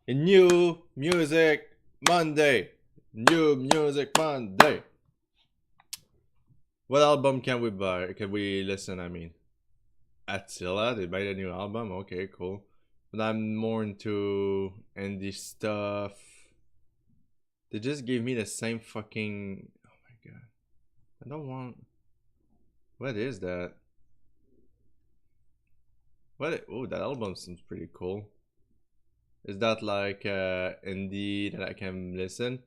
New Music Monday. New Music Monday. What album can we buy? Can we listen? I mean, Attila. They made a new album. Okay, cool. But I'm more into indie stuff. They just gave me the same fucking. Oh my god. I don't want. What is that? What? Oh, that album seems pretty cool. Is that like indie that I can listen?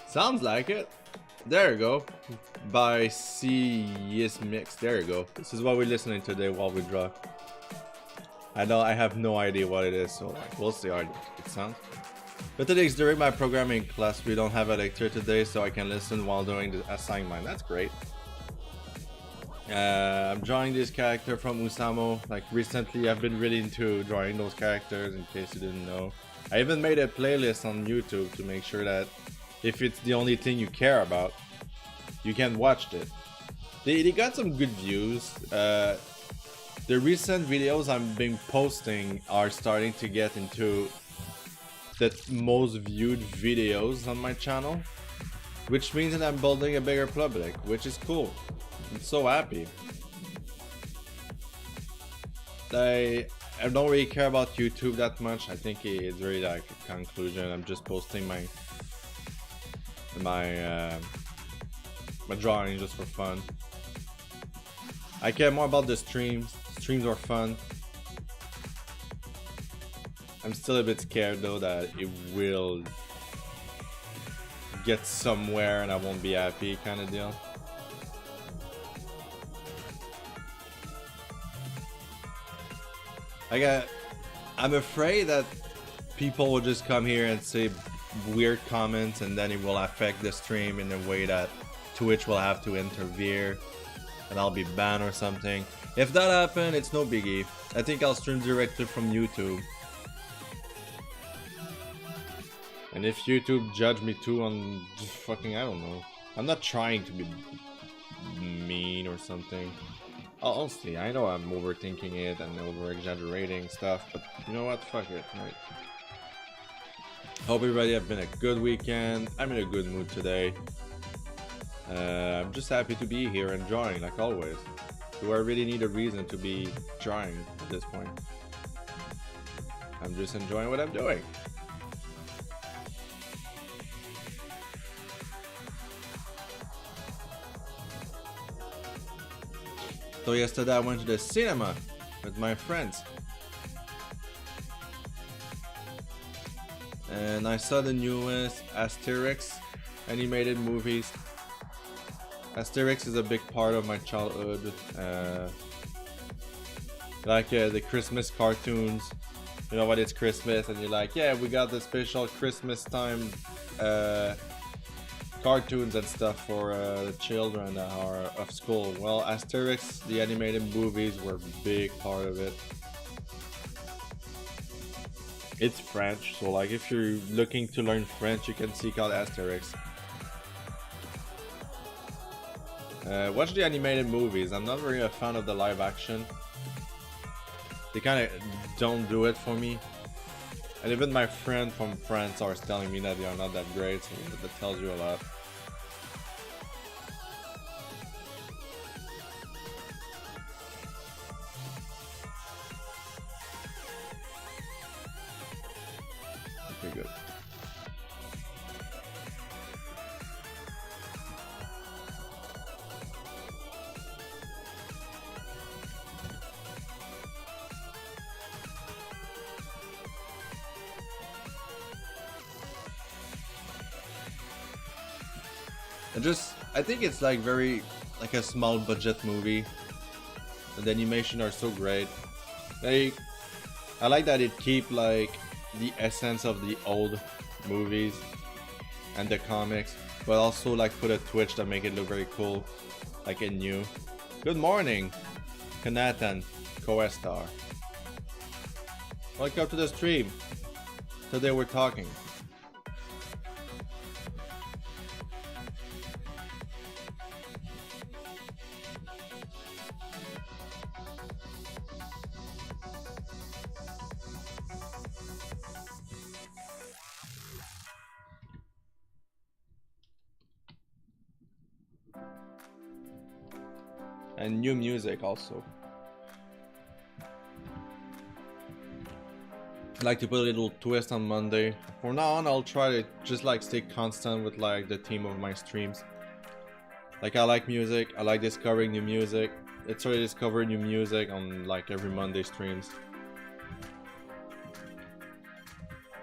Sounds like it. There you go. By CS Mix. There you go. This is what we're listening today while we draw. I know I have no idea what it is, so like, we'll see how it sounds. But today is during my programming class. We don't have a lecture today, so I can listen while doing the assignment. That's great. I'm drawing this character from Housamo. Like recently, I've been really into drawing those characters. In case you didn't know, I even made a playlist on YouTube to make sure that if it's the only thing you care about, you can watch it. They got some good views. The recent videos I've been posting are starting to get into the most viewed videos on my channel, which means that I'm building a bigger public, which is cool. I'm so happy. I don't really care about YouTube that much. I think it's really like a conclusion. I'm just posting my drawing just for fun. I care more about the streams. Streams are fun. I'm still a bit scared though that it will get somewhere and I won't be happy, kind of deal. I'm afraid that people will just come here and say weird comments and then it will affect the stream in a way that Twitch will have to interfere and I'll be banned or something. If that happens, it's no biggie. I think I'll stream directly from YouTube. And if YouTube judge me too on just fucking, I don't know. I'm not trying to be mean or something. Honestly, I know I'm overthinking it and over-exaggerating stuff, but you know what? Fuck it, right? Hope everybody have been a good weekend. I'm in a good mood today. I'm just happy to be here and drawing, like always. Do I really need a reason to be drawing at this point? I'm just enjoying what I'm doing. So yesterday I went to the cinema with my friends. And I saw the newest Asterius animated movies. Asterius is a big part of my childhood. The Christmas cartoons. You know what, it's Christmas and you're like, yeah, we got the special Christmas time cartoons and stuff for the children that are of school. Well, Asterius, the animated movies were a big part of it. It's French, so like if you're looking to learn French, you can seek out Asterius. Watch the animated movies. I'm not really a fan of the live action. They kind of don't do it for me. And even my friend from France are telling me that they are not that great, so that tells you a lot. Okay, good. I think it's like very like a small budget movie. The animation are so great. I like that it keep like the essence of the old movies and the comics, but also like put a twitch that make it look very cool, like a new. Good morning, Kanatan, co-star. Welcome to the stream. Today we're talking. and new music also. I like to put a little twist on Monday. From now on, I'll try to just like stay constant with like the theme of my streams. Like I like music, I like discovering new music. Let's try to discover new music on like every Monday streams.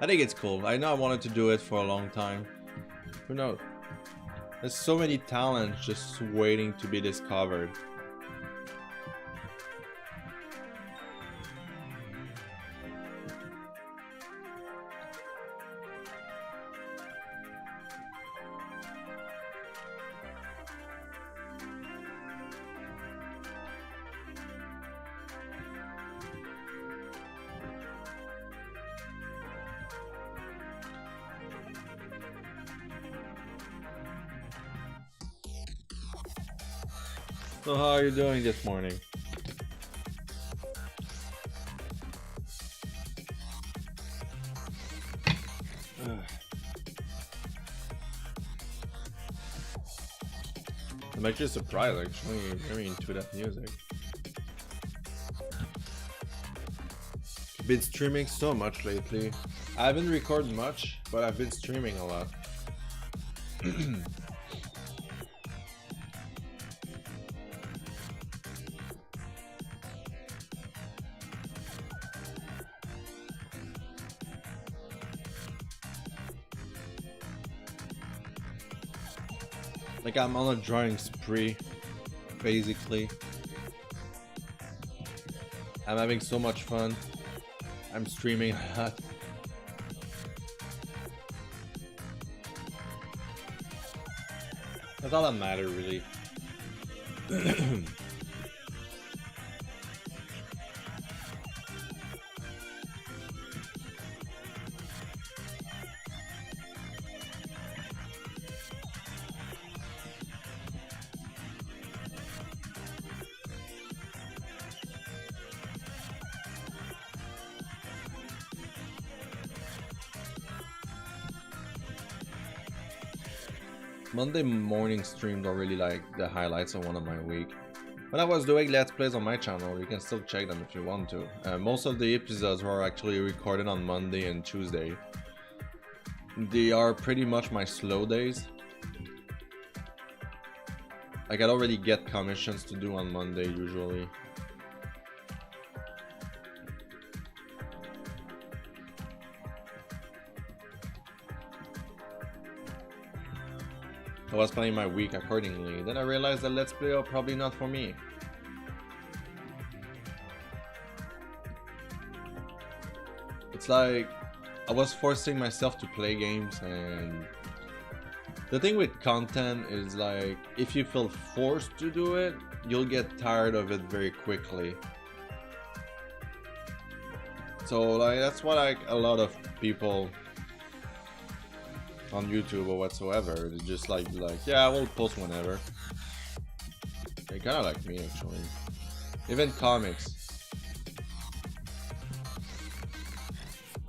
I think it's cool. I know I wanted to do it for a long time. Who knows? There's so many talents just waiting to be discovered. So how are you doing this morning? I'm actually surprised, actually, you're very into that music. I've been streaming so much lately. I haven't recorded much, but I've been streaming a lot. Like I'm on a drawing spree, basically. I'm having so much fun. I'm streaming a lot. That's all that matters, really. Monday morning streams are really like the highlights of one of my week. When I was doing Let's Plays on my channel, you can still check them if you want to. Most of the episodes were actually recorded on Monday and Tuesday. They are pretty much my slow days. Like I don't really get commissions to do on Monday usually. I was planning my week accordingly, then I realized that Let's Play are probably not for me. It's like I was forcing myself to play games, and the thing with content is like if you feel forced to do it, you'll get tired of it very quickly. So like that's why like a lot of people on YouTube or whatsoever, it's just like yeah, I will post whenever. They kind of like me actually. Even comics.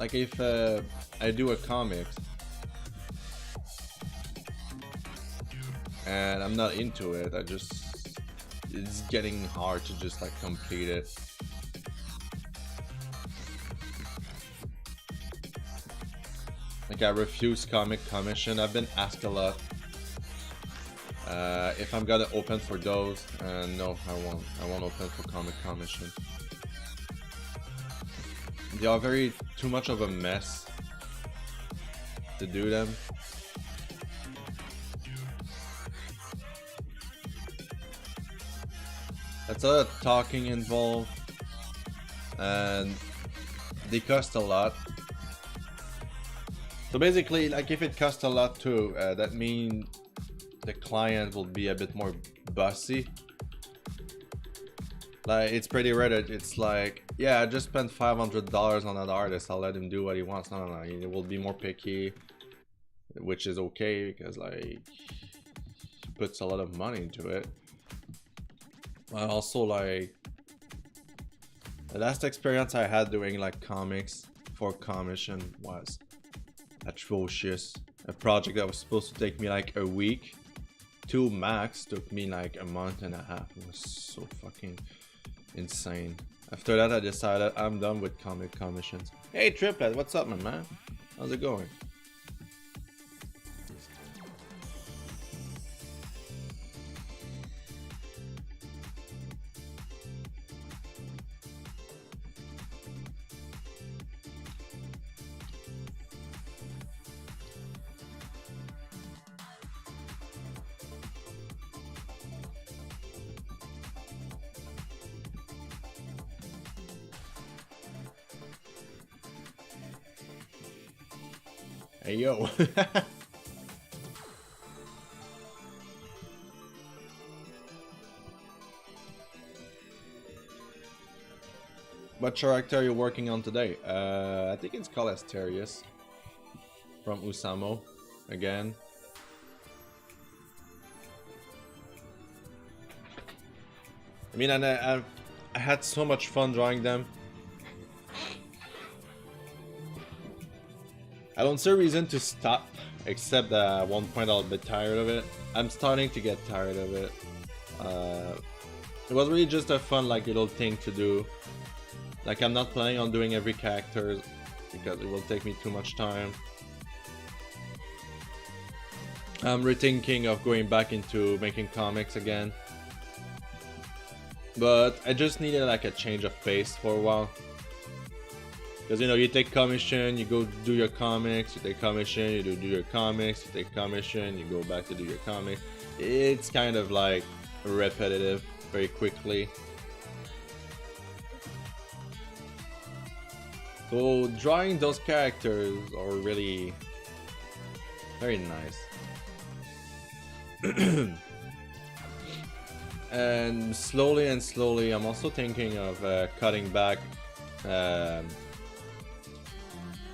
Like if I do a comic and I'm not into it, it's getting hard to just like complete it. Like I refuse comic commission. I've been asked a lot if I'm gonna open for those. No, I won't open for comic commission. They are too much of a mess to do them. That's a lot of talking involved, and they cost a lot. So basically, like if it costs a lot too, that means the client will be a bit more bossy. Like it's pretty rare that it's like, yeah, I just spent $500 on that artist, I'll let him do what he wants. No, he will be more picky, which is okay because like he puts a lot of money into it. But also like the last experience I had doing like comics for commission was atrocious. A project that was supposed to take me like a week 2 max took me like a month and a half. It was so fucking insane. After that, I decided I'm done with comic commissions. Hey Triplet, what's up, my man? How's it going? Hey yo. What character are you working on today? I think it's called Asterius from Housamo again. I mean, and I had so much fun drawing them. I don't see a reason to stop, except that at one point I'll be tired of it. I'm starting to get tired of it. It was really just a fun like little thing to do. Like I'm not planning on doing every character because it will take me too much time. I'm rethinking of going back into making comics again. But I just needed like a change of pace for a while. Because you know, you take commission, you go do your comics, you take commission, you do your comics, you take commission, you go back to do your comics. It's kind of like repetitive very quickly. So drawing those characters are really very nice. And slowly I'm also thinking of cutting back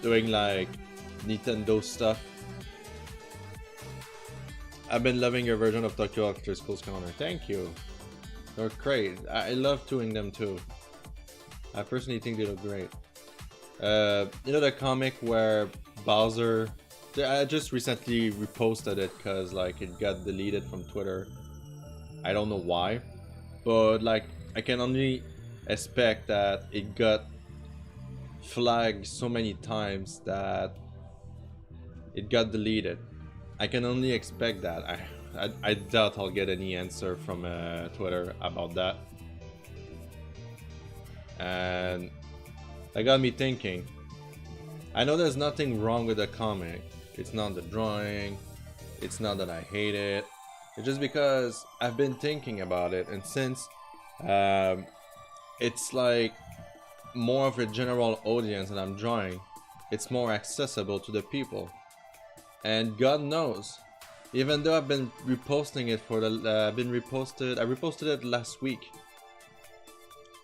doing like Nintendo stuff. I've been loving your version of Tokyo After School's Corner. Thank you. They're great. I love doing them too. I personally think they look great. You know the comic where Bowser... I just recently reposted it because like it got deleted from Twitter. I don't know why. But like I can only expect that it got flagged so many times that it got deleted. I can only expect that. I doubt I'll get any answer from Twitter about that. And that got me thinking. I know there's nothing wrong with the comic. It's not the drawing. It's not that I hate it. It's just because I've been thinking about it, and since it's like more of a general audience that I'm drawing, it's more accessible to the people. And God knows, even though I've been reposting it for the I reposted it last week,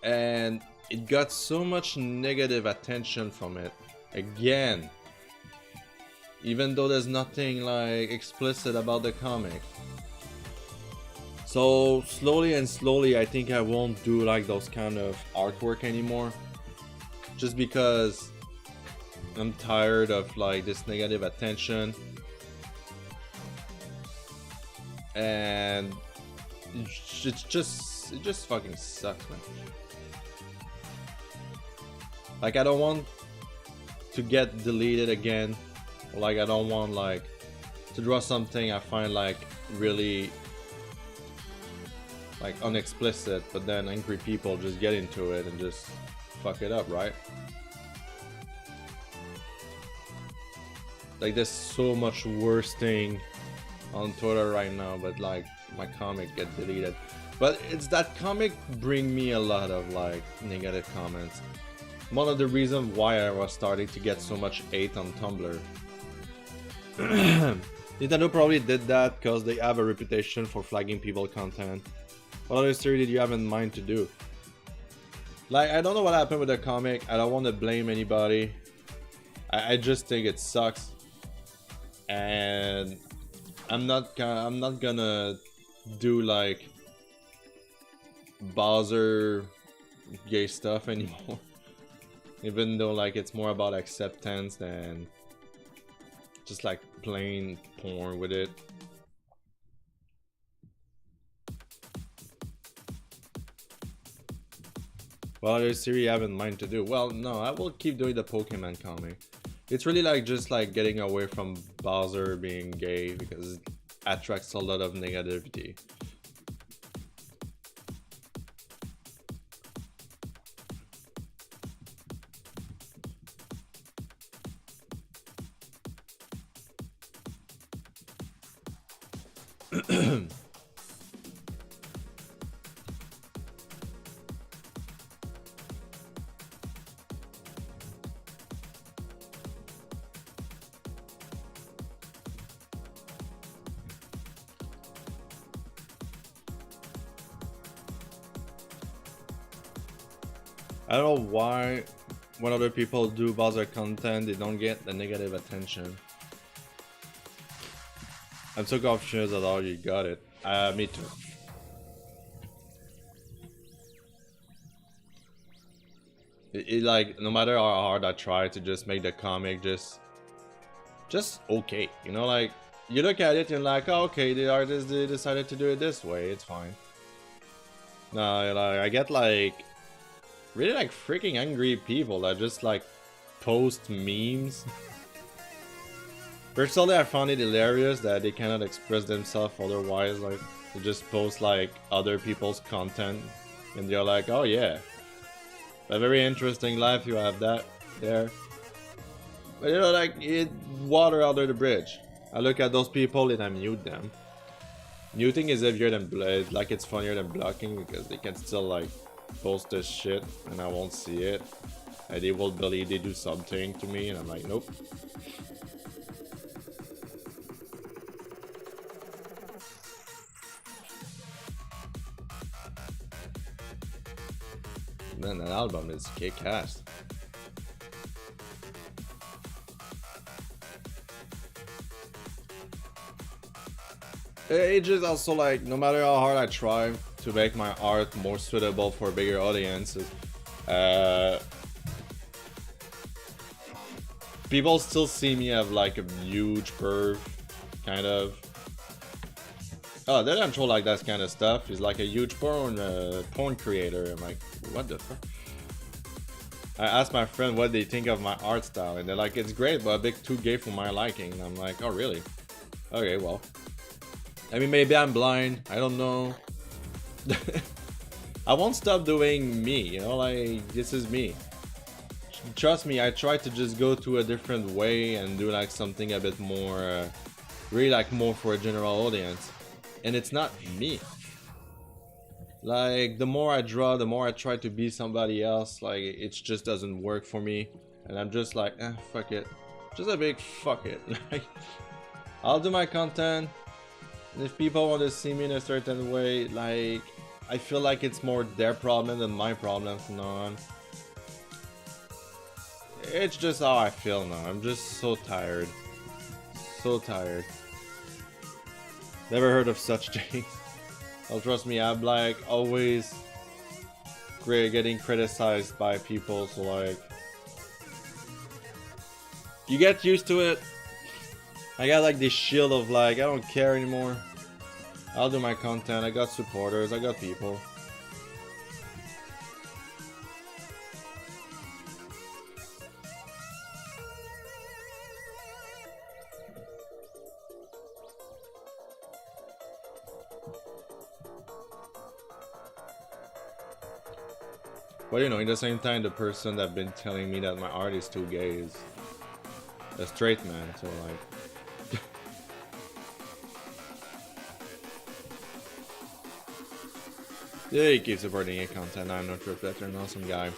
and it got so much negative attention from it again, even though there's nothing like explicit about the comic. So slowly I think I won't do like those kind of artwork anymore, just because I'm tired of like this negative attention, and it just fucking sucks, man. Like I don't want to get deleted again, or like I don't want like to draw something I find like really like unexplicit, but then angry people just get into it and just fuck it up, right? Like there's so much worse thing on Twitter right now, but like my comic get deleted. But it's that comic bring me a lot of like negative comments. One of the reasons why I was starting to get so much hate on Tumblr. Nintendo probably did that because they have a reputation for flagging people content. What other story did you have in mind to do? Like, I don't know what happened with the comic. I don't want to blame anybody. I just think it sucks, and I'm not gonna do like Bowser gay stuff anymore. Even though like it's more about acceptance than just like plain porn with it. What other series you have in mind to do? Well, no, I will keep doing the Pokemon comic. It's really like just like getting away from Bowser being gay because it attracts a lot of negativity. I don't know why when other people do Bowser content, they don't get the negative attention. I'm so confused at all you got it. Me too. Like, no matter how hard I try to just make the comic just okay, you know, like, you look at it and like, oh, okay, the artist they decided to do it this way, it's fine. No, like, I get like really like freaking angry people that just like post memes. Personally, I found it hilarious that they cannot express themselves otherwise, like they just post like other people's content and they're like, oh yeah, a very interesting life you have that there. But you know, like, it water under the bridge. I look at those people and I mute them. Muting is easier than like it's funnier than blocking because they can still like post this shit and I won't see it. And they will believe they do something to me and I'm like, nope. Man, that album is kick-ass. It just also like, no matter how hard I try to make my art more suitable for bigger audiences, people still see me as like a huge perv, kind of. Oh, Deadanthro like that kind of stuff. He's like a huge porn creator. I'm like, what the fuck? I asked my friend what they think of my art style, and they're like, it's great, but a bit too gay for my liking. And I'm like, oh really? Okay, well. I mean, maybe I'm blind. I don't know. I won't stop doing me, you know, like, this is me. Trust me, I try to just go to a different way and do like something a bit more, really like more for a general audience. And it's not me. Like, the more I draw, the more I try to be somebody else, like, it just doesn't work for me. And I'm just like, fuck it. Just a big fuck it. Like, I'll do my content. And if people want to see me in a certain way, like, I feel like it's more their problem than my problem from now on. It's just how I feel now. I'm just so tired. So tired. Never heard of such things. Oh, trust me, I'm like always getting criticized by people, so like, you get used to it. I got like this shield of like, I don't care anymore. I'll do my content. I got supporters. I got people. But you know, at the same time, the person that's been telling me that my art is too gay is a straight man, so like... Yeah, he keeps supporting your content. I'm not sure if that's an awesome guy.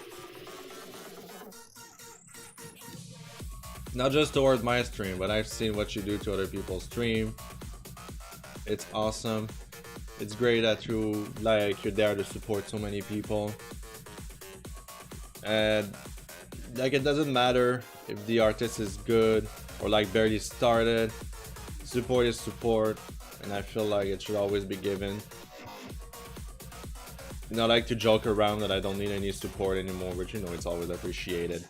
Not just towards my stream, but I've seen what you do to other people's stream. It's awesome. It's great that you're there to support so many people. And like, it doesn't matter if the artist is good or like barely started. Support is support, and I feel like it should always be given. You know, I like to joke around that I don't need any support anymore, but you know, it's always appreciated.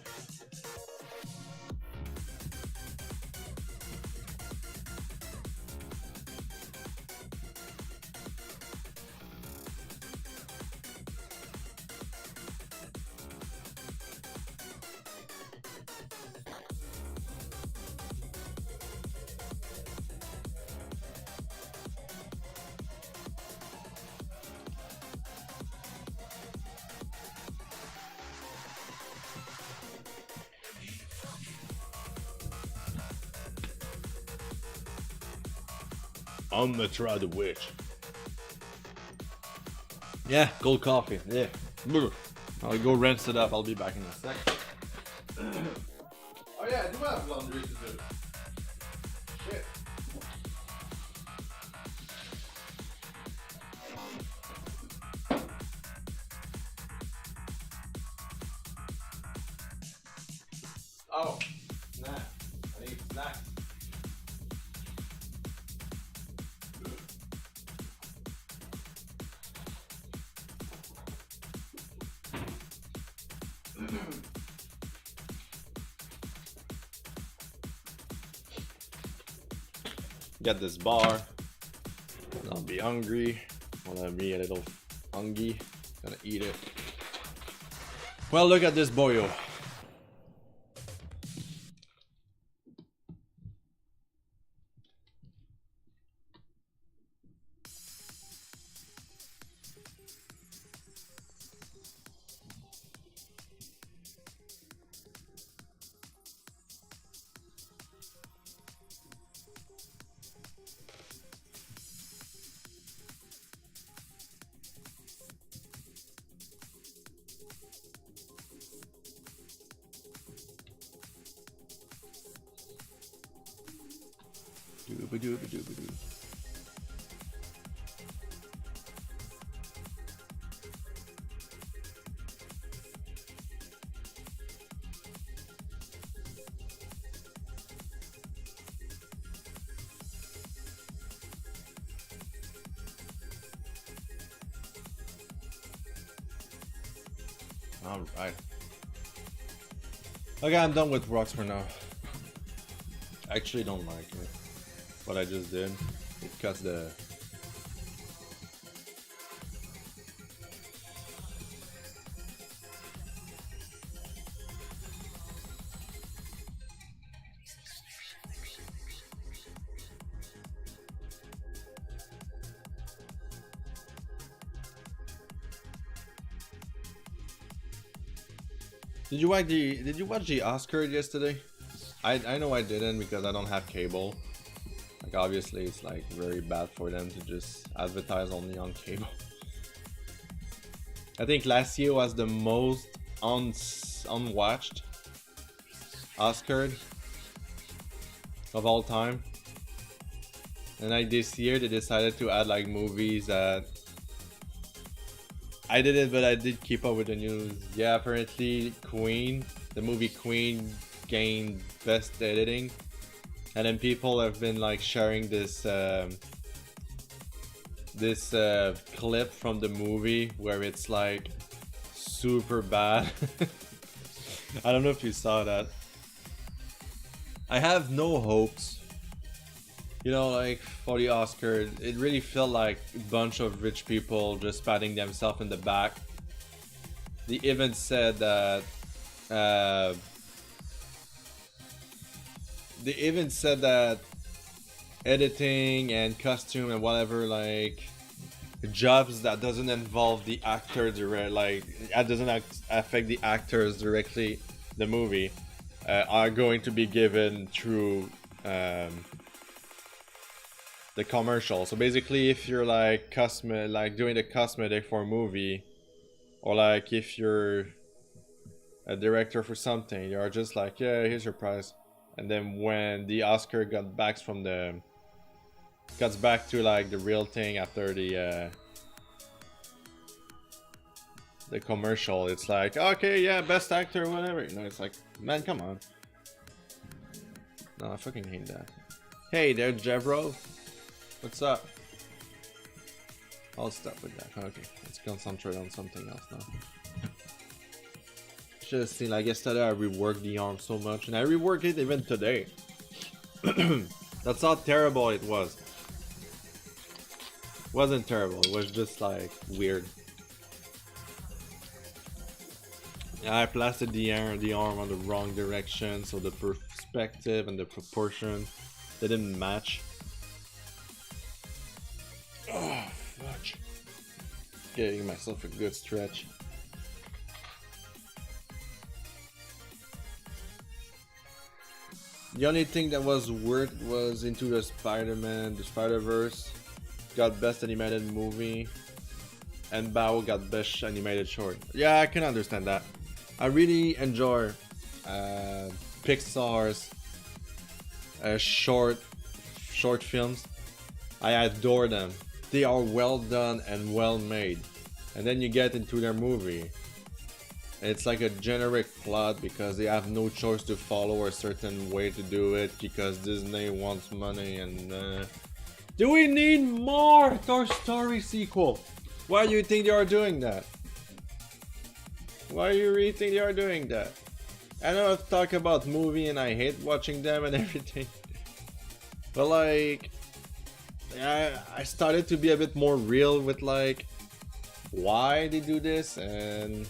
I'm gonna try the witch. Yeah, cold coffee. Yeah. I'll go rinse it up. I'll be back in a sec. Oh yeah, I do have laundry to do. Shit. Oh, snack. I need snacks. Get this bar. I'll be hungry. Wanna be a little hungry. Gonna eat it. Well, look at this boyo. Alright. Okay, I'm done with rocks for now. I actually don't like it. What I just did. It cuts the... Did you watch the Oscar yesterday? I know I didn't because I don't have cable. Like obviously it's like very bad for them to just advertise only on cable. I think last year was the most unwatched Oscar of all time. And like this year they decided to add like movies that I didn't, but I did keep up with the news. Yeah, apparently Queen, the movie Queen gained best editing. And then people have been like sharing this clip from the movie where it's like super bad. I don't know if you saw that. I have no hopes. You know, like for the Oscar, it really felt like a bunch of rich people just patting themselves in the back. They even said that editing and costume and whatever, like jobs that doesn't involve the actor direct, like that doesn't affect the actors directly, the movie, are going to be given through the commercial. So basically, if you're like doing the cosmetic for a movie, or like if you're a director for something, you're just like, yeah, here's your prize. And then when the Oscar cuts back to like the real thing after the commercial, it's like, okay, yeah, best actor, whatever. You know, it's like, man, come on. No, I fucking hate that. Hey there, Jevro. What's up? I'll stop with that. Okay, let's concentrate on something else now. Just seen, like yesterday, I reworked the arm so much, and I reworked it even today. That's how terrible it was. It wasn't terrible. It was just like weird. Yeah, I plastered the arm on the wrong direction, so the perspective and the proportion they didn't match. Oh, fudge. Getting myself a good stretch. The only thing that was weird was Into the Spider-Man, the Spider-Verse got best animated movie, and Bao got best animated short. Yeah, I can understand that. I really enjoy Pixar's short films. I adore them. They are well done and well made. And then you get into their movie. It's like a generic plot because they have no choice to follow a certain way to do it because Disney wants money and do we need more Toy Story sequel? Why do you think they are doing that? Why do you really think they are doing that? I know I've talked about movie and I hate watching them and everything. But like, I started to be a bit more real with like why they do this, and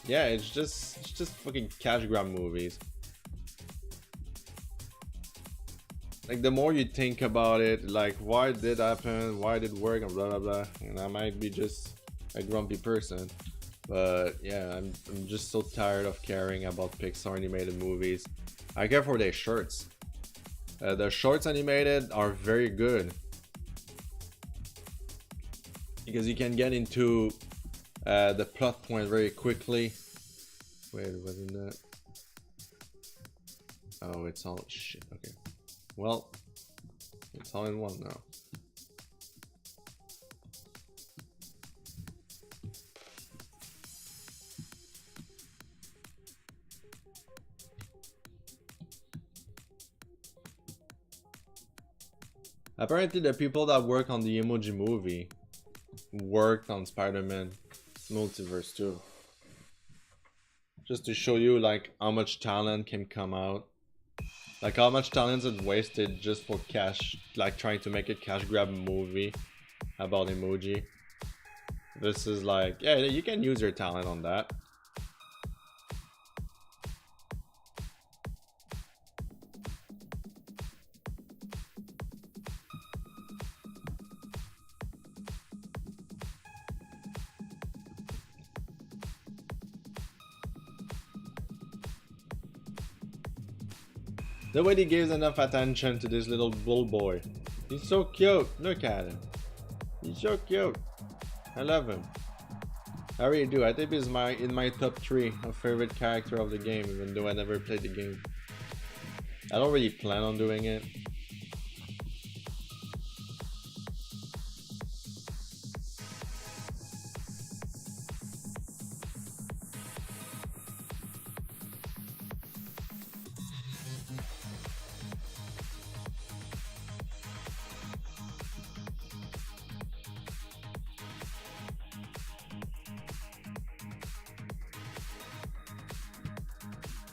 yeah, it's just fucking cash grab movies. Like the more you think about it, like why did happen, why did it work, and blah blah blah. And I might be just a grumpy person, but yeah, I'm just so tired of caring about Pixar animated movies. I care for their shorts. The shorts animated are very good because you can get into the plot point very quickly. Wait, wasn't that? Oh, it's all shit. Okay. Well, it's all in one now. Apparently, the people that work on the Emoji Movie worked on Spider-Man Multiverse too. Just to show you like how much talent can come out. Like how much talent is wasted just for cash, like trying to make a cash grab movie about emoji. This is like, yeah, you can use your talent on that. Nobody gives enough attention to this little bull boy. He's so cute. Look at him. He's so cute. I love him. I really do. I think he's in my top 3 of favorite character of the game, even though I never played the game. I don't really plan on doing it.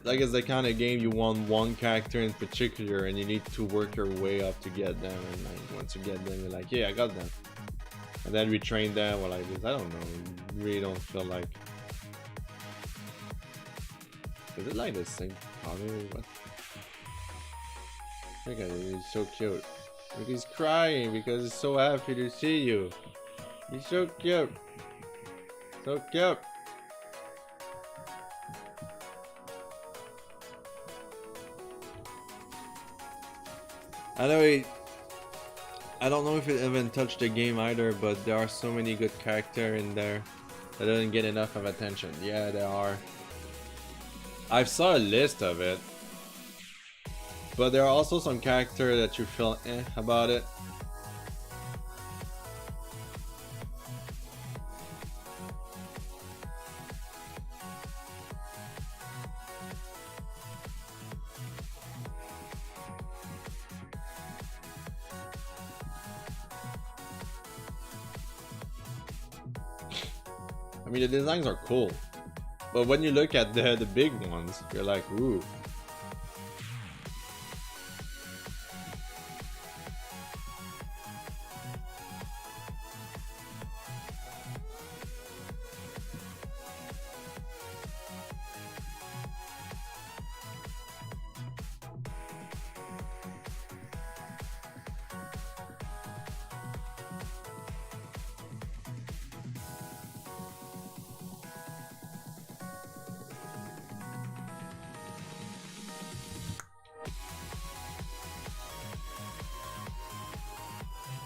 Like it's the kind of game you want one character in particular and you need to work your way up to get them, and like once you get them you're like, yeah, I got them. And then we train them or like this. I don't know. Really don't feel like. Is it like the same color? What? Look at it, he's so cute. Look, he's crying because he's so happy to see you. He's so cute. So cute. I don't know if it even touched the game either, but there are so many good characters in there that doesn't get enough of attention. Yeah, there are. I saw a list of it, but there are also some characters that you feel about it. I mean, the designs are cool, but when you look at the big ones, you're like, ooh.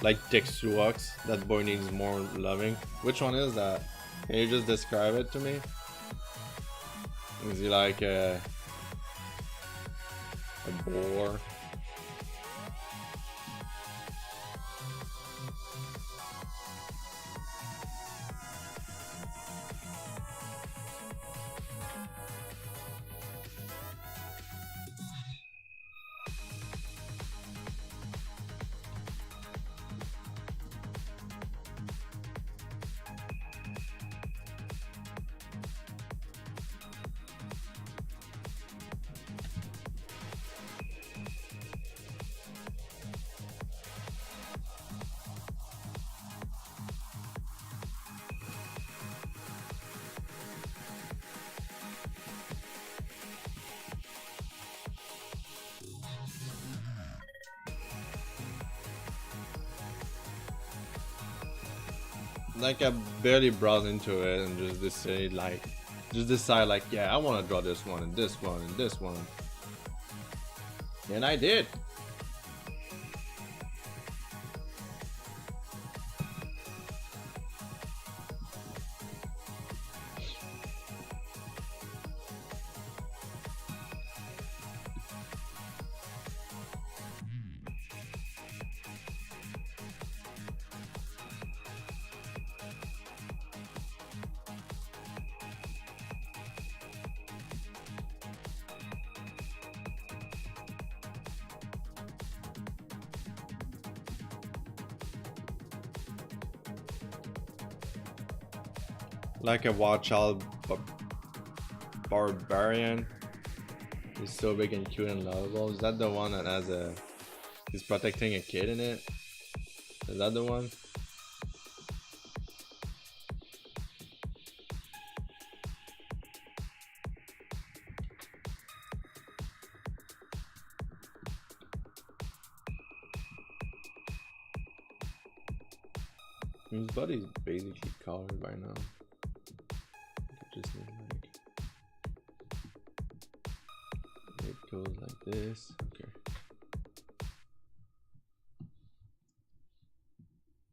Like Texuox, that boy needs more loving. Which one is that? Can you just describe it to me? Is he like a boar? Like I barely browse into it and just decide like, yeah, I want to draw this one and this one and this one, and I did. Like a wild child barbarian. He's so big and cute and lovable. Is that the one that has a... He's protecting a kid in it? Is that the one? His body's basically covered by now. Just need like... It goes like this. Okay.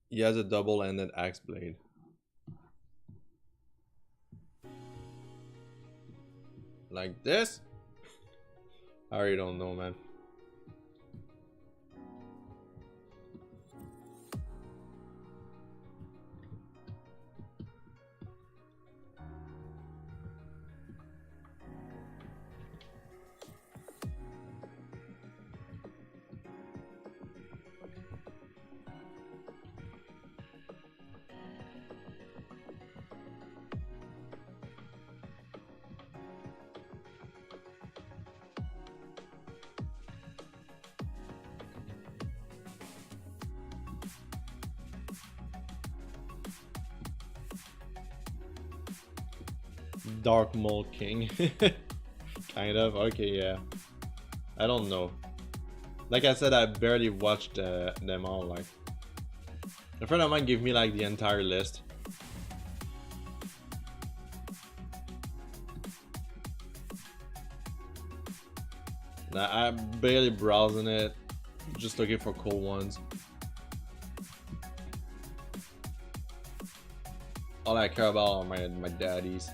He has a double-ended axe blade. Like this? I already don't know, man. Dark Mole King. Kind of. Okay, yeah. I don't know. Like I said, I barely watched them all. Like, a friend of mine gave me like the entire list. Now I'm barely browsing it, just looking for cool ones. All I care about are my daddies.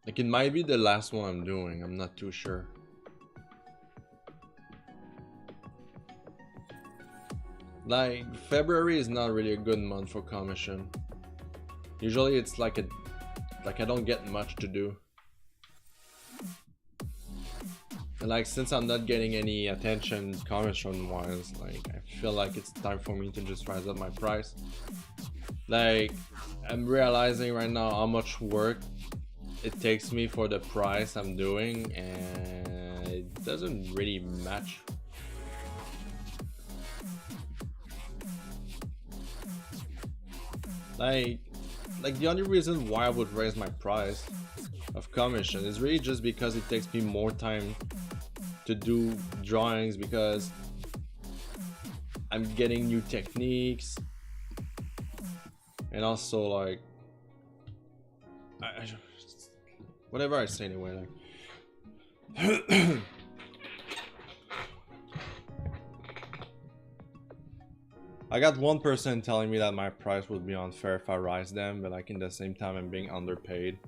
Like, it might be the last one I'm doing, I'm not too sure. Like, February is not really a good month for commission. Usually it's like I don't get much to do. And like, since I'm not getting any attention commission wise, like, I feel like it's time for me to just rise up my price. Like, I'm realizing right now how much work it takes me for the price I'm doing, and it doesn't really match. Like the only reason why I would raise my price of commission is really just because it takes me more time to do drawings, because I'm getting new techniques, and also like whatever I say anyway, like I got one person telling me that my price would be unfair if I rise them, but like in the same time I'm being underpaid.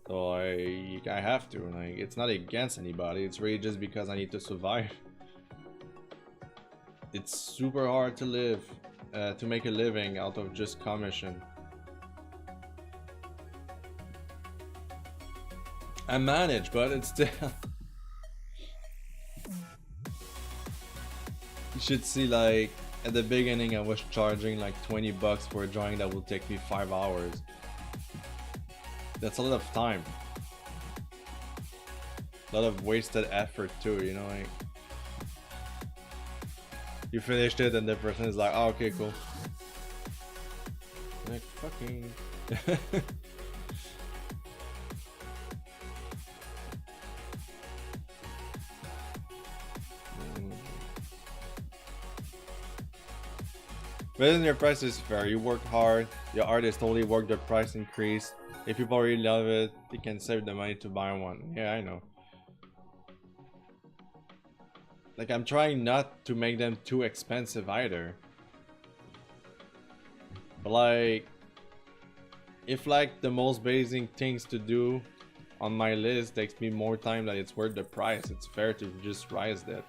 So I have to. Like, it's not against anybody, it's really just because I need to survive. It's super hard to live, to make a living out of just commission. I manage, but it's still... You should see, like, at the beginning I was charging like 20 bucks for a drawing that will take me 5 hours. That's a lot of time. A lot of wasted effort too, you know, like... You finished it and the person is like, oh, okay, cool. Like, fucking... Raising your price is fair. You work hard, your artist only work the price increase. If people really love it, they can save the money to buy one. Yeah, I know. Like, I'm trying not to make them too expensive either. But like, if like the most basic things to do on my list takes me more time than it's worth the price, it's fair to just rise that.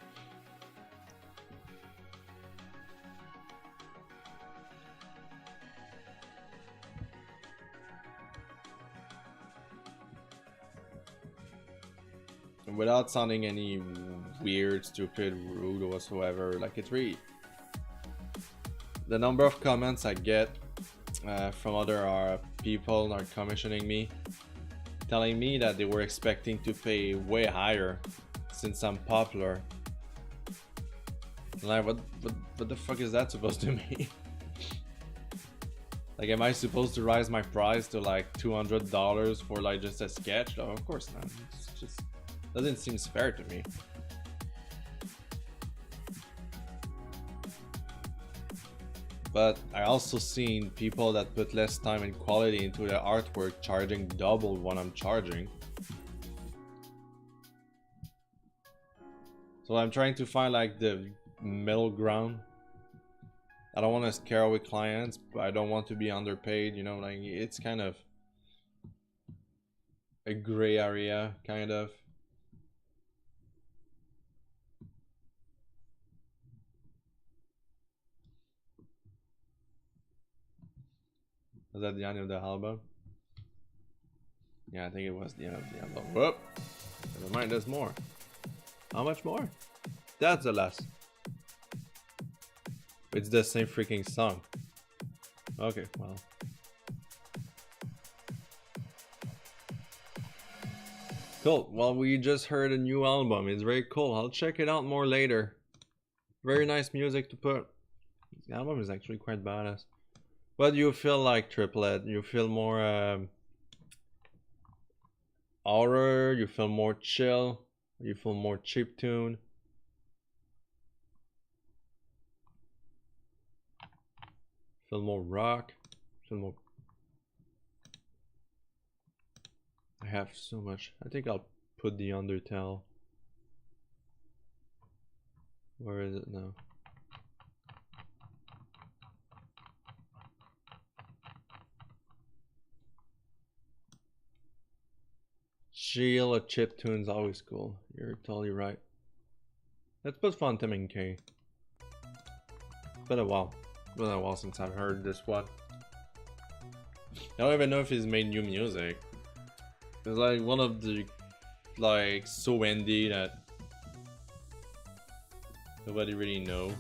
Without sounding any weird, stupid, rude or whatsoever, like, it's really the number of comments I get from other people are commissioning me, telling me that they were expecting to pay way higher since I'm popular. Like, what the fuck is that supposed to mean? Like, am I supposed to rise my price to like $200 for like just a sketch? No, of course not. It's just doesn't seem fair to me. But I also seen people that put less time and quality into their artwork charging double what I'm charging. So I'm trying to find like the middle ground. I don't want to scare away clients, but I don't want to be underpaid, you know, like it's kind of a gray area, kind of. Was that the end of the album? Yeah, I think it was the end of the album. Whoop! Never mind, there's more. How much more? That's the last. It's the same freaking song. Okay, well. Cool. Well, we just heard a new album. It's very cool. I'll check it out more later. Very nice music to put. The album is actually quite badass. What do you feel like, Triplet? You feel more horror? You feel more chill? You feel more chiptune? Feel more rock? Feel more... I have so much. I think I'll put the Undertale. Where is it now? Chill, a chiptune's always cool. You're totally right. Let's put Phantom in K. It's been a while. It's been a while since I've heard this one. I don't even know if he's made new music. It's like one of the, like, so indie that nobody really know.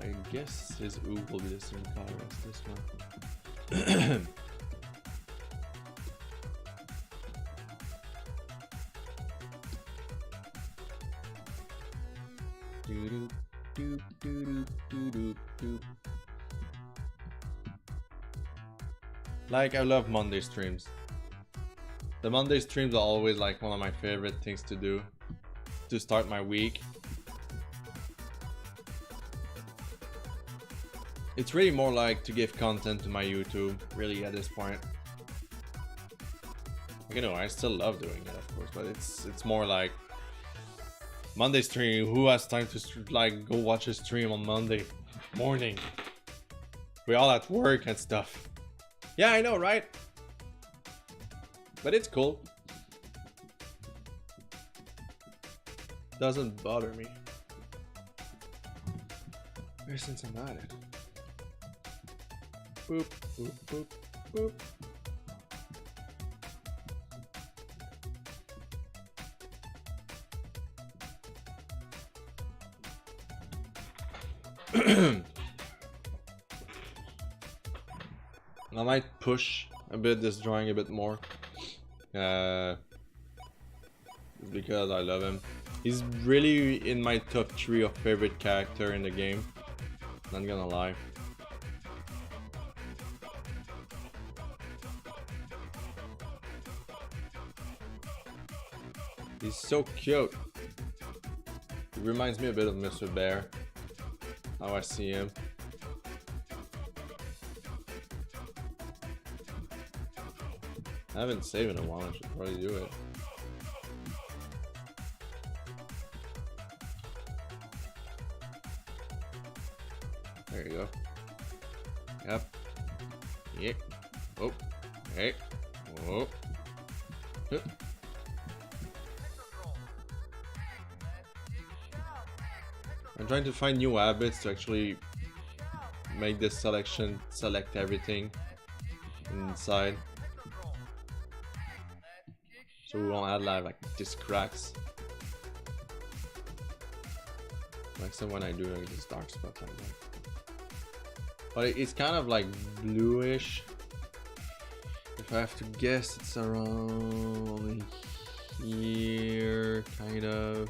I guess his ooh will be the same color as this one. Like, I love Monday streams. The Monday streams are always like one of my favorite things to do to start my week. It's really more like to give content to my YouTube, really, at this point. You know, I still love doing it, of course, but it's more like Monday stream. Who has time to like go watch a stream on Monday morning? We all at work and stuff. Yeah, I know, right? But it's cool. Doesn't bother me. Ever since I'm at it. Boop, boop, boop, boop. I might push a bit this drawing a bit more. Because I love him. He's really in my top 3 of favorite character in the game. Not gonna lie. He's so cute. He reminds me a bit of Mr. Bear. How I see him. I haven't saved in a while, I should probably do it. There you go. Yep. Yep. Oh. Hey. Whoa. Hup. I'm trying to find new habits to actually make this selection select everything inside. So we won't add like this cracks. Like so when I do like this dark spot like that. But it's kind of like bluish. If I have to guess, it's around here, kind of.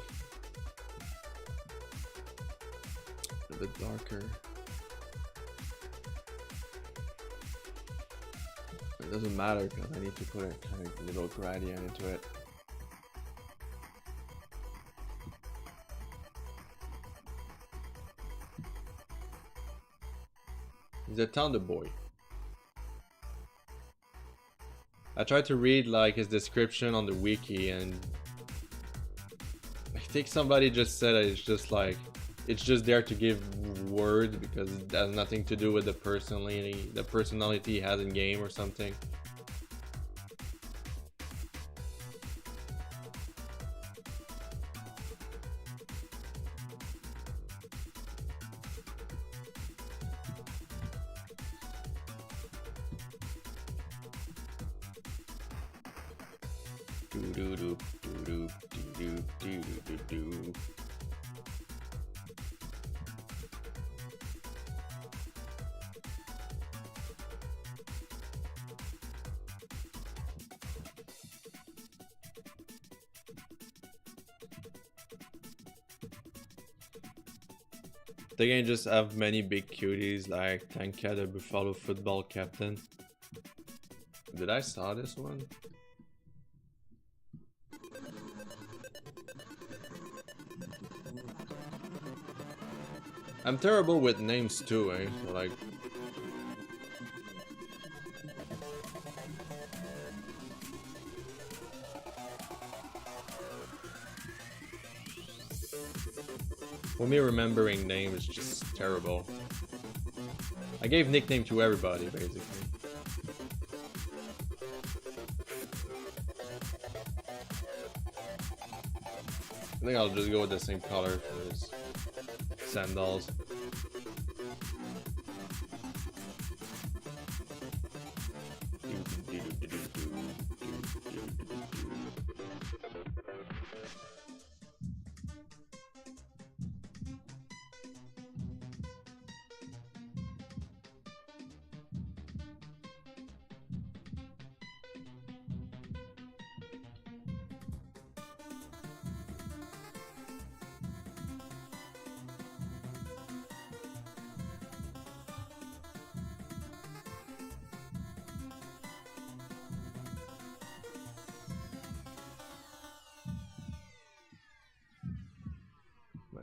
A bit darker. It doesn't matter because I need to put a kind of little gradient into it. He's a Thunder Boy. I tried to read like his description on the wiki, and I think somebody just said it's just like it's just there to give words because it has nothing to do with the personality he has in game or something. The game just have many big cuties like Tanka the Buffalo football captain. Did I saw this one? I'm terrible with names too, eh? So like for me, remembering names is just terrible. I gave nickname to everybody, basically. I think I'll just go with the same color for his sandals.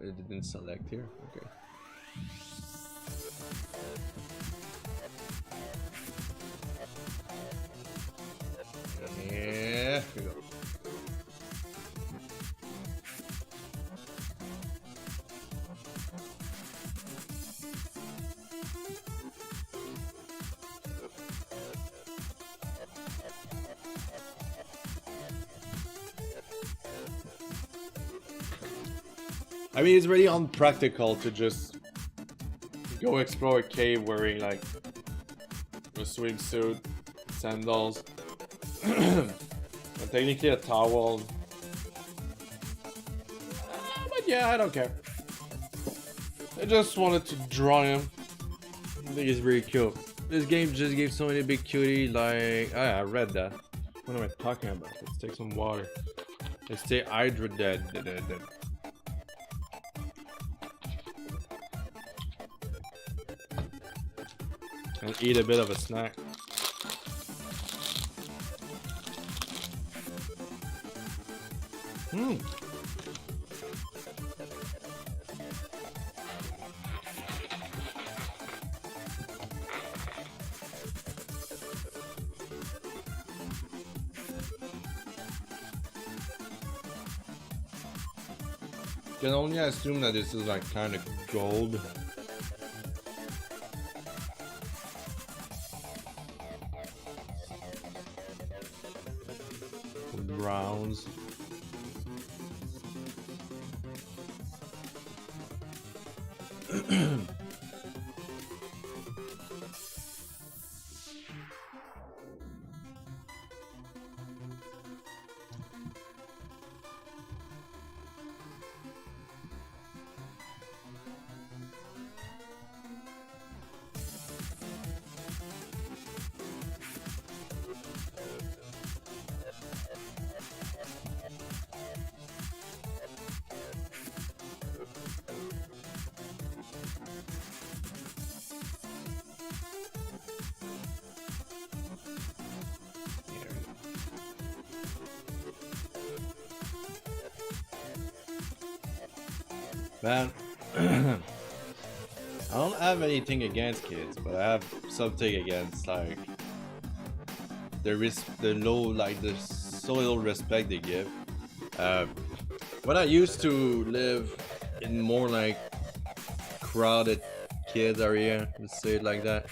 It didn't select here. Okay. Yeah. Here we go. I mean, it's really unpractical to just go explore a cave wearing like a swimsuit, sandals, and technically a towel. But yeah, I don't care. I just wanted to draw him. I think he's really cute. This game just gave so many big cutie, like, oh yeah, I read that. What am I talking about? Let's take some water. Let's stay hydrated. And eat a bit of a snack. Can only assume that this is like kind of gold. Browns. Man, I don't have anything against kids, but I have something against like the low, like the so little respect they give. When I used to live in more like crowded kids area, let's say it like that.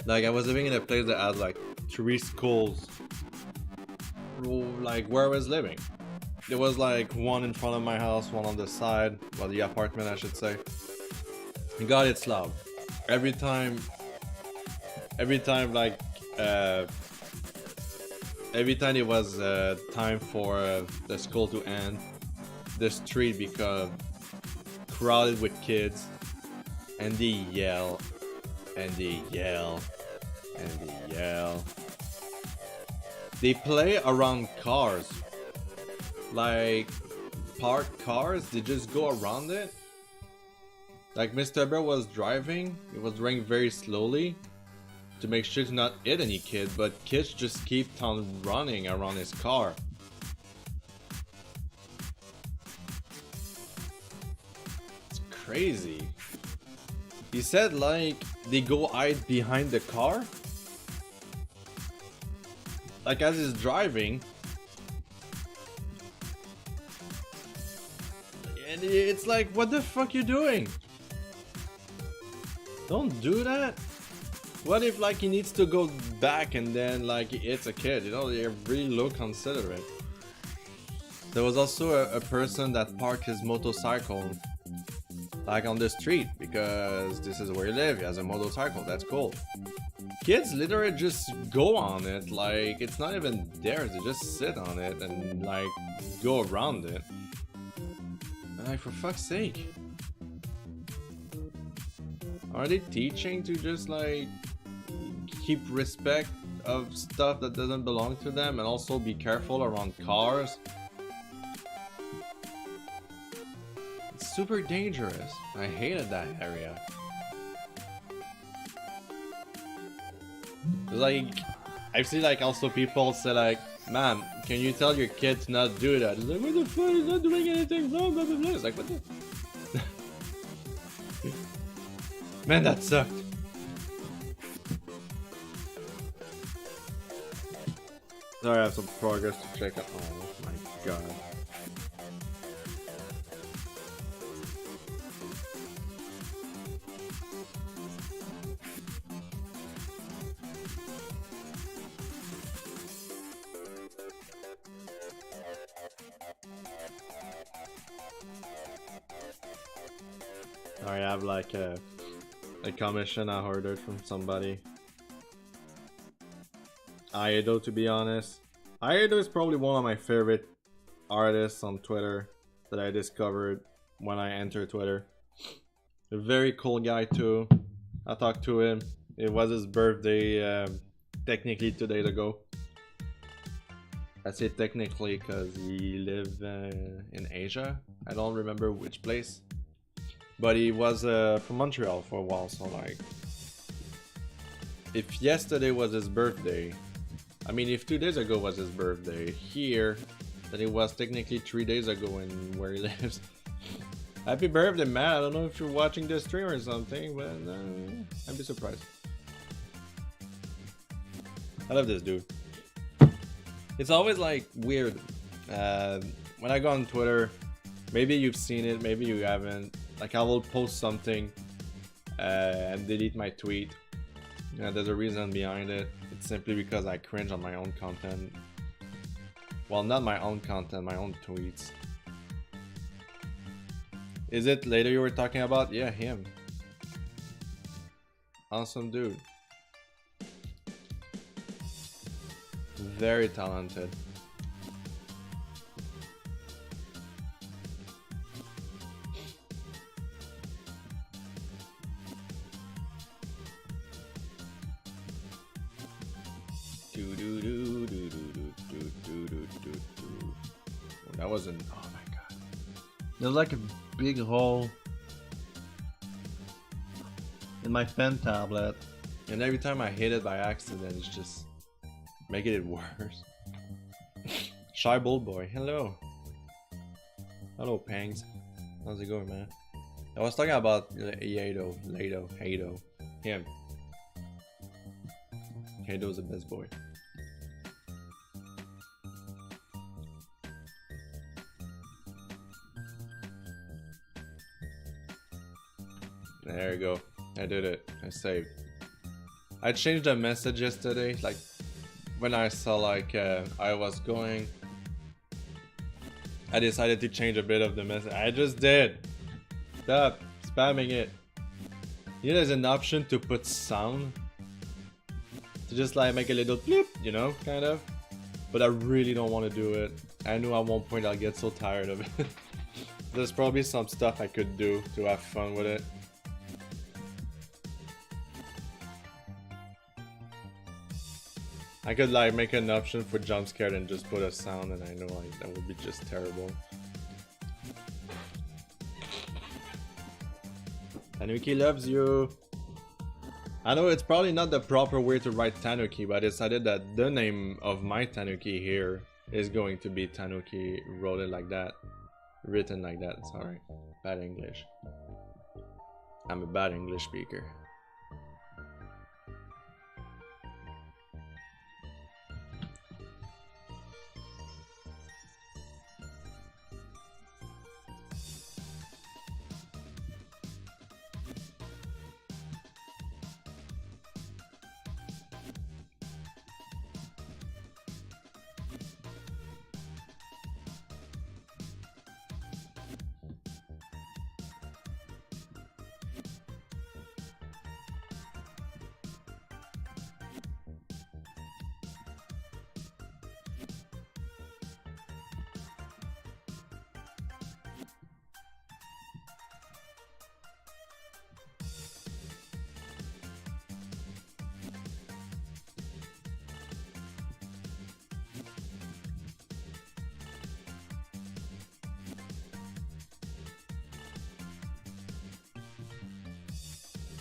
Like I was living in a place that had like 3 schools, like where I was living. There was like one in front of my house, one on the side, well, the apartment I should say. God, it's loud. Every time like every time it was time for the school to end, the street became crowded with kids, and they yell and they yell and they yell. They play around cars. Like parked cars, they just go around it. Like Mr. Bear was driving, he was driving very slowly to make sure to not hit any kid, but kids just keep on running around his car. It's crazy. He said like they go hide behind the car. Like as he's driving. And it's like, what the fuck you doing? Don't do that. What if like he needs to go back and then like he hits a kid? You know, they really low considerate. There was also a person that parked his motorcycle like on the street because this is where he lives. He has a motorcycle. That's cool. Kids literally just go on it. Like it's not even theirs. They just sit on it and like go around it. Like, for fuck's sake. Are they teaching to just like keep respect of stuff that doesn't belong to them and also be careful around cars? It's super dangerous. I hated that area. Like, I've seen like also people say like, man, can you tell your kid to not do that? It's like, what the fuck? He's not doing anything wrong, blah, blah, blah. It's like, what the... Man, that sucked. Sorry, I have some progress to check out. Oh my god. I have like a commission I ordered from somebody. Aido, to be honest. Aido is probably one of my favorite artists on Twitter that I discovered when I entered Twitter. A very cool guy too. I talked to him. It was his birthday technically 2 days ago. I say technically because he lived in Asia. I don't remember which place. But he was from Montreal for a while, so like... If yesterday was his birthday... I mean, if 2 days ago was his birthday here, then it was technically 3 days ago in where he lives. Happy birthday, man! I don't know if you're watching this stream or something, but I'd be surprised. I love this dude. It's always like weird when I go on Twitter. Maybe you've seen it, maybe you haven't. Like I will post something and delete my tweet. There's a reason behind it. It's simply because I cringe on my own content. Well, not my own content, my own tweets. Is it later you were talking about? Yeah, him. Awesome dude. Very talented. That wasn't. Oh my god. There's like a big hole in my pen tablet, and every time I hit it by accident, it's just making it worse. Shy Bull Boy, hello. Hello, Pangs. How's it going, man? I was talking about Hado, him. Hado's the best boy. There you go. I did it. I saved. I changed the message yesterday. Like when I saw like I was going, I decided to change a bit of the message. I just did. Stop spamming it. You know, there's an option to put sound. To just like make a little bleep, you know, kind of. But I really don't want to do it. I knew at one point I'll get so tired of it. There's probably some stuff I could do to have fun with it. I could like make an option for jump scare and just put a sound, and I know like that would be just terrible. Tanuki loves you. I know it's probably not the proper way to write Tanuki, but I decided that the name of my Tanuki here is going to be Tanuki written like that. Sorry. Bad English. I'm a bad English speaker.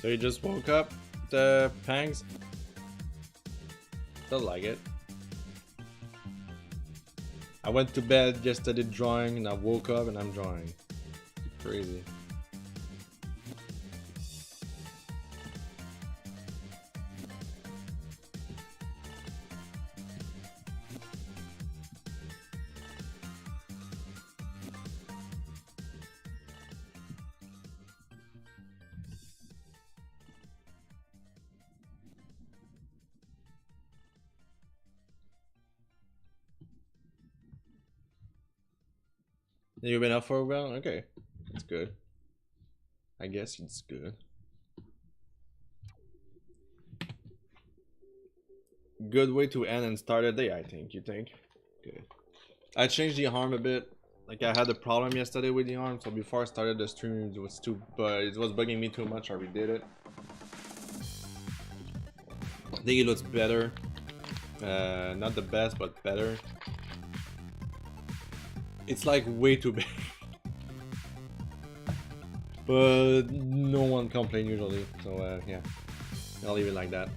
So you just woke up, the Pangs? Don't like it. I went to bed yesterday drawing, and I woke up and I'm drawing. Crazy. You've been up for a while? Okay, that's good. I guess it's good. Good way to end and start a day, I think. You think? Good. I changed the arm a bit. Like I had a problem yesterday with the arm, so before I started the stream, it was bugging me too much. I redid it. I think it looks better. Not the best, but better. It's like way too big. But no one complains usually, so yeah, I'll leave it like that.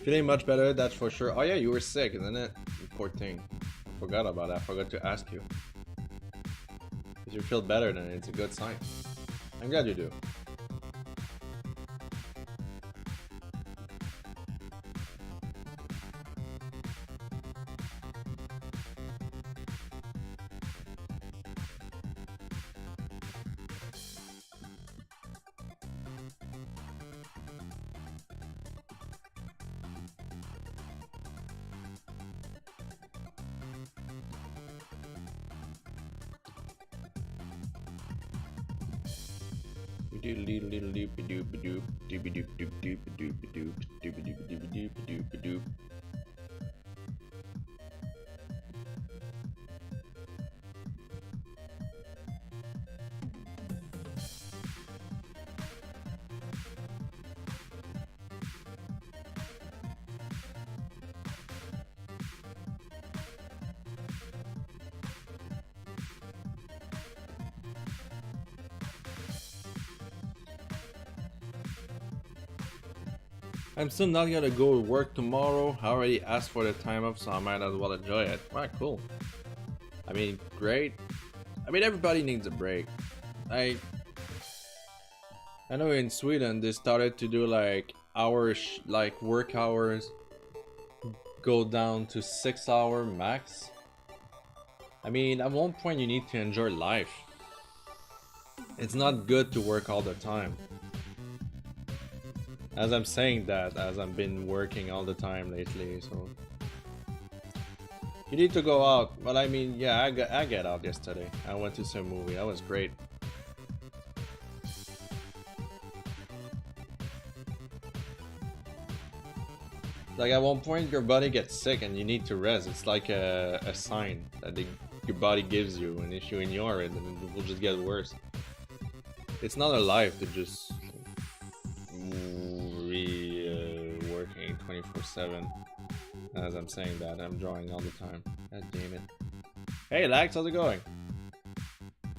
Feeling much better, that's for sure. Oh yeah, you were sick, isn't it? You poor thing. I forgot about that. I forgot to ask you. If you feel better, then it's a good sign. I'm glad you do. I'm still not gonna go to work tomorrow. I already asked for the time off, so I might as well enjoy it. Alright, cool. I mean, great. I mean, everybody needs a break. I know in Sweden they started to do like hours, like work hours go down to 6 hour max. I mean, at one point you need to enjoy life. It's not good to work all the time. As I'm saying that, as I've been working all the time lately, so you need to go out. But I mean, yeah, I get out yesterday. I went to see a movie. That was great. Like at one point, your body gets sick and you need to rest. It's like a sign that your body gives you, and if you ignore it, then it will just get worse. It's not a life to just working 24/7. As I'm saying that, I'm drawing all the time. God damn it. Hey Lax, how's it going?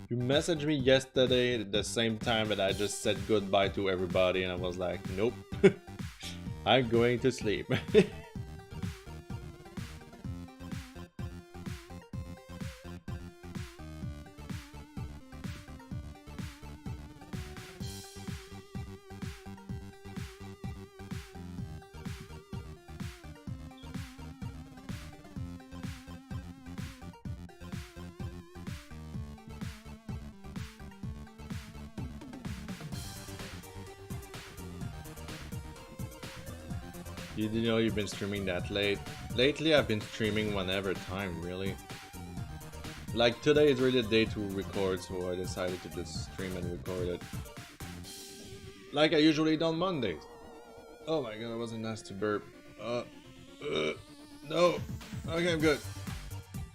You messaged me yesterday at the same time that I just said goodbye to everybody, and I was like, nope. I'm going to sleep. You didn't know you've been streaming that late. Lately I've been streaming whenever time, really. Like today is really the day to record, so I decided to just stream and record it. Like I usually do on Mondays. Oh my god, that was a nasty burp. No. Okay, I'm good.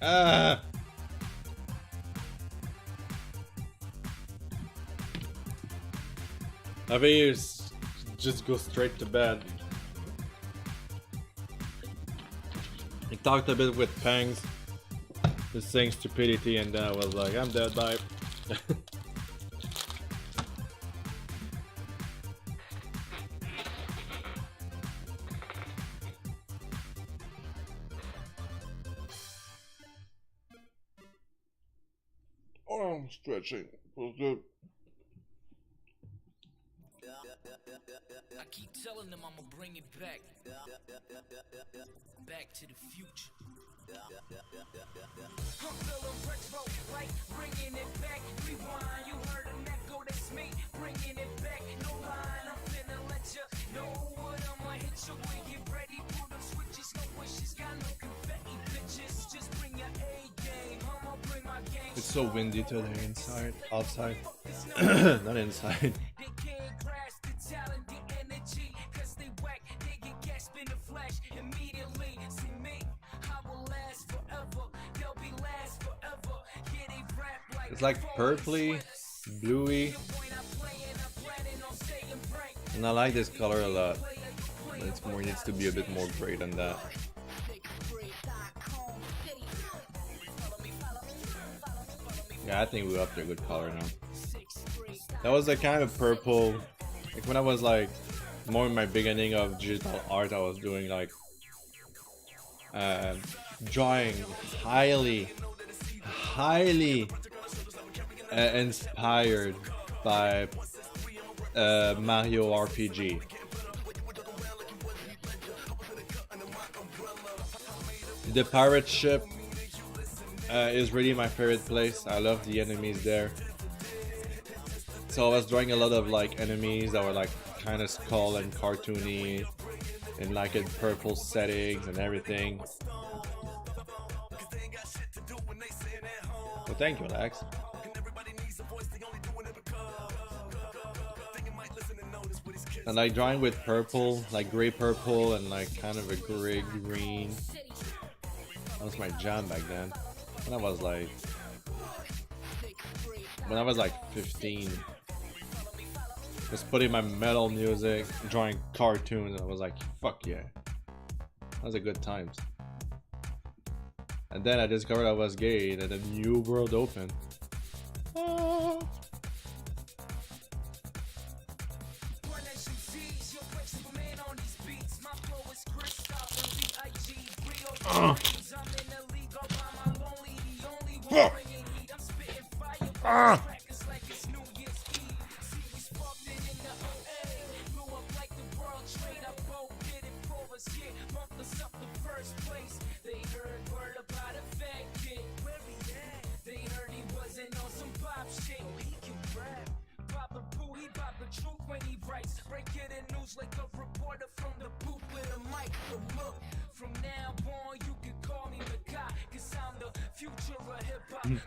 Ah! I think it's just go straight to bed. He talked a bit with Pangs, just saying stupidity, and then I was like, I'm dead, bye. Oh, I'm stretching. Feels good. I keep telling them I'ma bring it back. Back to the future. I'm feeling retro, like bringing it back. Rewind, you heard an echo, that's me. Bringing it back, no line. I'm finna let you know what I'ma hit you with. Get ready, pull them switches, no wishes, got no confetti bitches. Just bring your A game, I'ma bring my game. It's so windy today inside, outside, not inside. They can't grasp the talent, the energy, cause they whack, they get gasped in the flash immediately. See me, I will last forever, they'll be last forever. Yeah, they rap like It's like purpley, bluey, and I like this color a lot. It's more, needs to be a bit more gray than that. Yeah, I think we're up to a good color now. That was the kind of purple, like when I was like more in my beginning of digital art, I was doing like drawing highly inspired by Mario RPG. The pirate ship is really my favorite place. I love the enemies there. So I was drawing a lot of like enemies that were like kind of skull and cartoony in like in purple settings and everything. Well, thank you, Alex. And like drawing with purple, like gray purple and like kind of a gray green. That was my jam back then. When I was like 15. Just putting my metal music, drawing cartoons, and I was like, fuck yeah. That was a good times. And then I discovered I was gay, and a new world opened. Ah. Ah.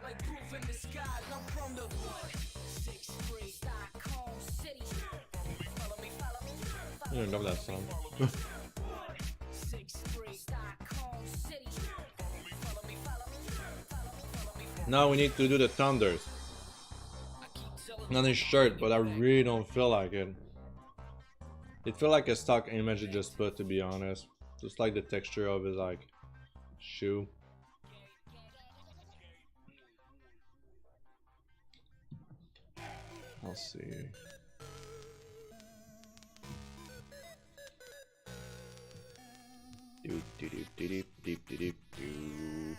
Like proof in the sky, I'm from the 6th Street, Stockholm City. Follow me, follow me, I don't love that song. 6th Street, Stockholm City. Follow me, follow me, follow me. Now we need to do the thunders. Not his shirt, but I really don't feel like it. It felt like a stock image it just put, to be honest. Just like the texture of his like shoe. I'll see. Do do do do do do do do.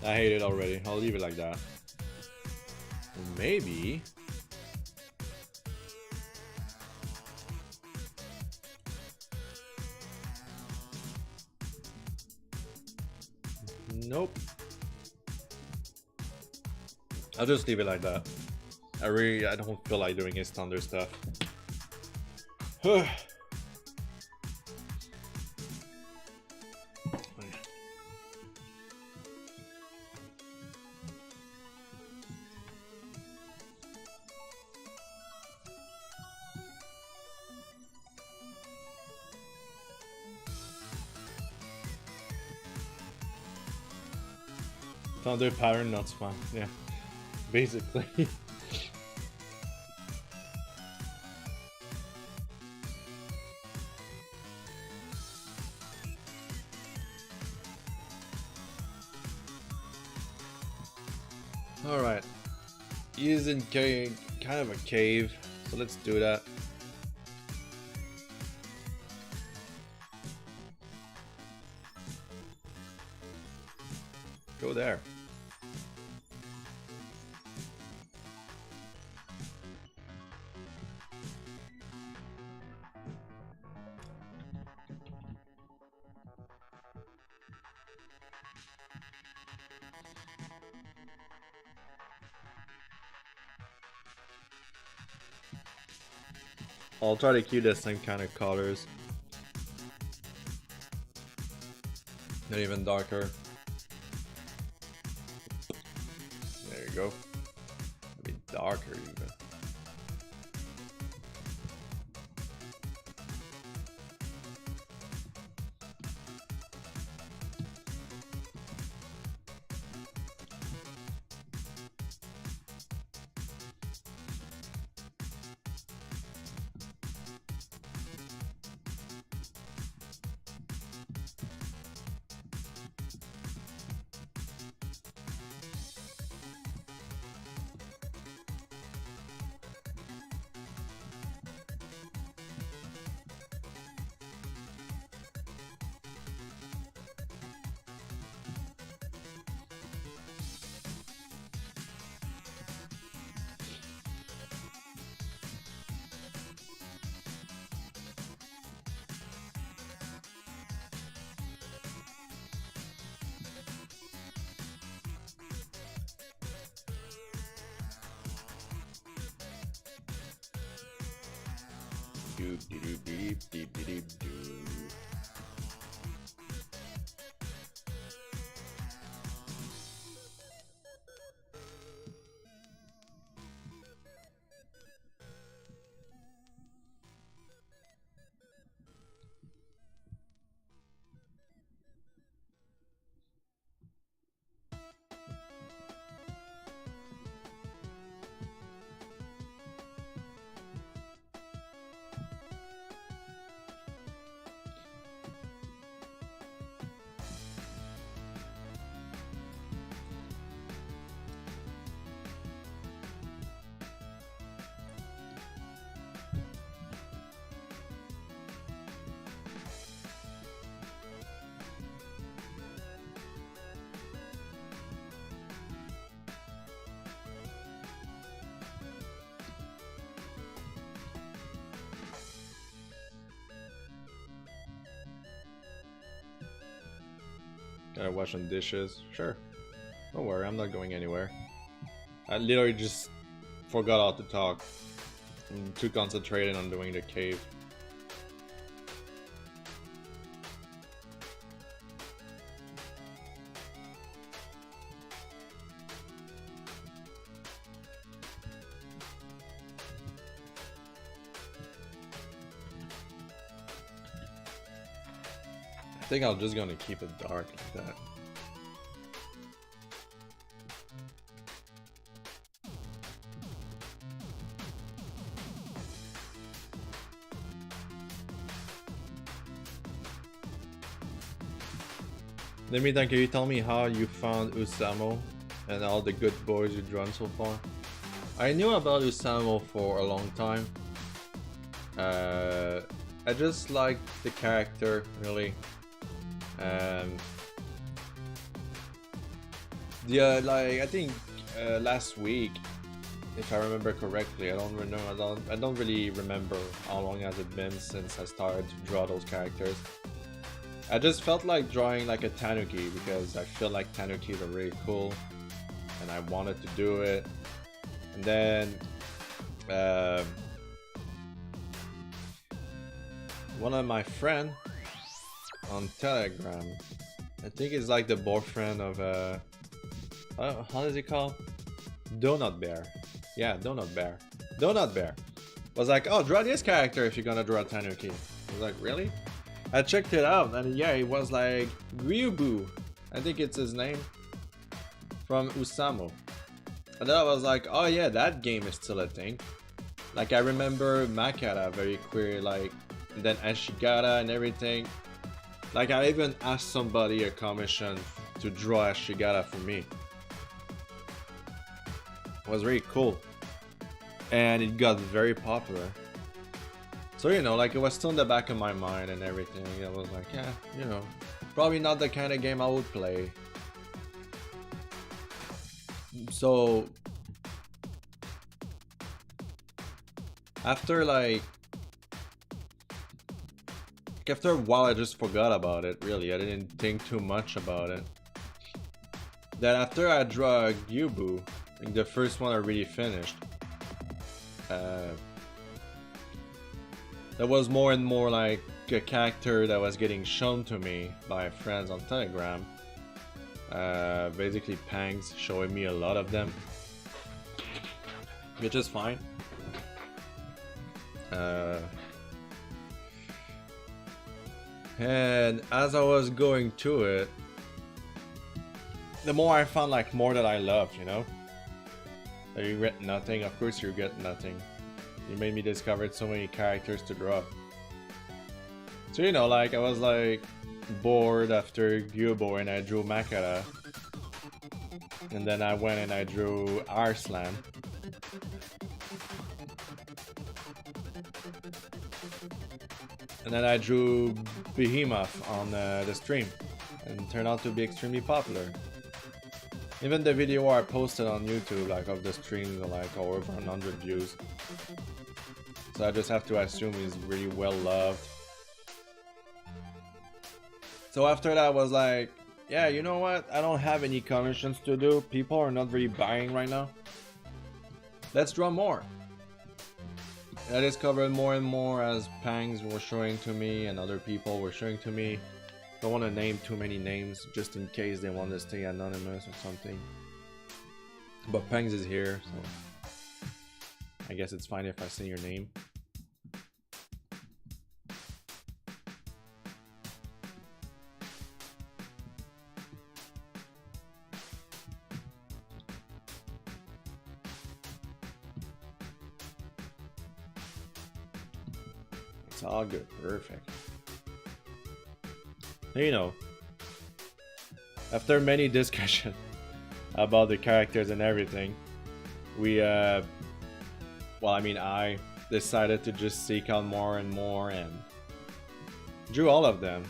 I hate it already. I'll leave it like that. Maybe. Nope. I'll just leave it like that. I don't feel like doing his thunder stuff. Thunder pattern, not spam. Yeah, basically. Alright. He's in kind of a cave, so let's do that. Go there. I'll try to keep the same kind of colors. Not even darker. There you go. A bit darker even. Gotta wash some dishes. Sure. Don't worry, I'm not going anywhere. I literally just forgot how to talk. I'm too concentrated on doing the cave. I think I'm just gonna keep it dark like that. Let me can you tell me how you found Housamo and all the good boys you've drawn so far? I knew about Housamo for a long time. I just like the character, really. Like I think last week, if I remember correctly, I don't really remember how long has it been since I started to draw those characters. I just felt like drawing like a Tanuki because I feel like Tanukis are really cool, and I wanted to do it. And then one of my friends on Telegram, I think it's like the boyfriend of how is he called? Donut Bear. Yeah, Donut Bear. Donut Bear was like, oh, draw this character if you're gonna draw Tanuki. I was like, really? I checked it out, and yeah, it was like Ryubu. I think it's his name. from Housamo. And then I was like, oh yeah, that game is still a thing. Like I remember Makata very queer, like, and then Ashigata and everything. Like I even asked somebody a commission to draw Ashigata for me. It was really cool. And it got very popular. So, you know, like it was still in the back of my mind and everything. I was like, yeah, you know, probably not the kind of game I would play. So, after after a while, I just forgot about it, really. I didn't think too much about it. Then after I draw Gyubu, like the first one I really finished, there was more and more like a character that was getting shown to me by friends on Telegram. Basically Pangs showing me a lot of them, which is fine. And as I was going to it, the more I found like more that I loved, you know? I regret nothing. Of course you regret nothing. You made me discover so many characters to draw. So, you know, like I was like bored after Gyubo and I drew Makara. And then I went and I drew Arslan. And then I drew Behemoth on the stream. And it turned out to be extremely popular. Even the video I posted on YouTube, like of the streams, are like over 100 views. So I just have to assume he's really well loved. So after that I was like, yeah, you know what? I don't have any commissions to do. People are not really buying right now. Let's draw more. And I discovered more and more as Pangs were showing to me and other people were showing to me. Don't want to name too many names just in case they want to stay anonymous or something. But Pangs is here, so I guess it's fine if I say your name. It's all good, perfect. You know, after many discussions about the characters and everything, we, well, I mean, I decided to just seek out more and more and drew all of them.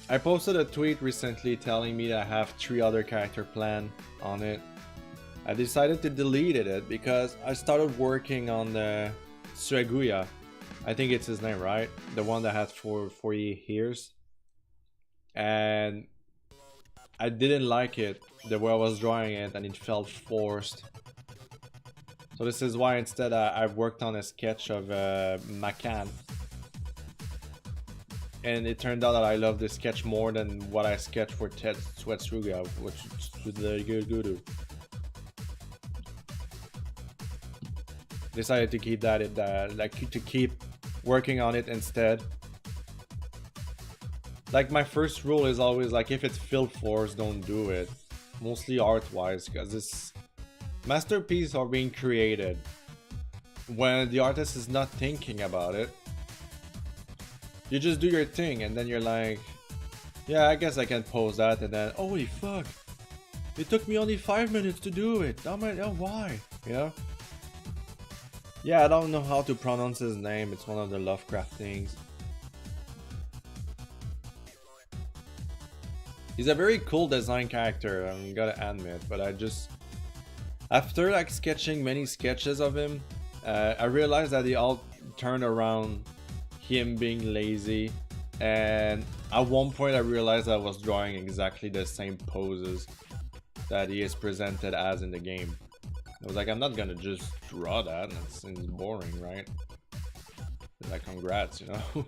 I posted a tweet recently telling me that I have 3 other character planned on it. I decided to delete it because I started working on the Sueguya. I think it's his name, right? The one that has 40 hairs. And I didn't like it, the way I was drawing it, and it felt forced. So this is why instead I worked on a sketch of Makan. And it turned out that I love this sketch more than what I sketched for Tetsuetsuga, which is the good. Decided to keep that, like to keep working on it instead. Like my first rule is always like if it's filled force, don't do it. Mostly art-wise, because this masterpieces are being created when the artist is not thinking about it. You just do your thing and then you're like, yeah, I guess I can pose that, and then holy fuck, it took me only 5 minutes to do it. Oh my, oh why? You know? Yeah, I don't know how to pronounce his name. It's one of the Lovecraft things. He's a very cool design character, I mean, you gotta admit, but I just... After like sketching many sketches of him, I realized that they all turned around him being lazy, and at one point I realized I was drawing exactly the same poses that he is presented as in the game. I was like, I'm not gonna just draw that, that seems boring, right? Like, congrats, you know?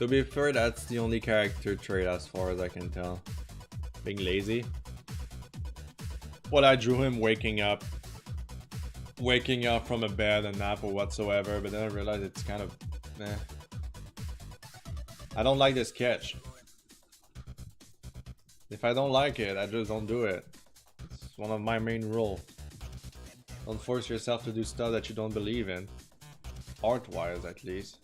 To be fair, that's the only character trait as far as I can tell. Being lazy. Well, I drew him waking up from a bed, a nap or whatsoever, but then I realized it's kind of meh. I don't like this sketch. If I don't like it, I just don't do it. It's one of my main rules. Don't force yourself to do stuff that you don't believe in. Art-wise, at least.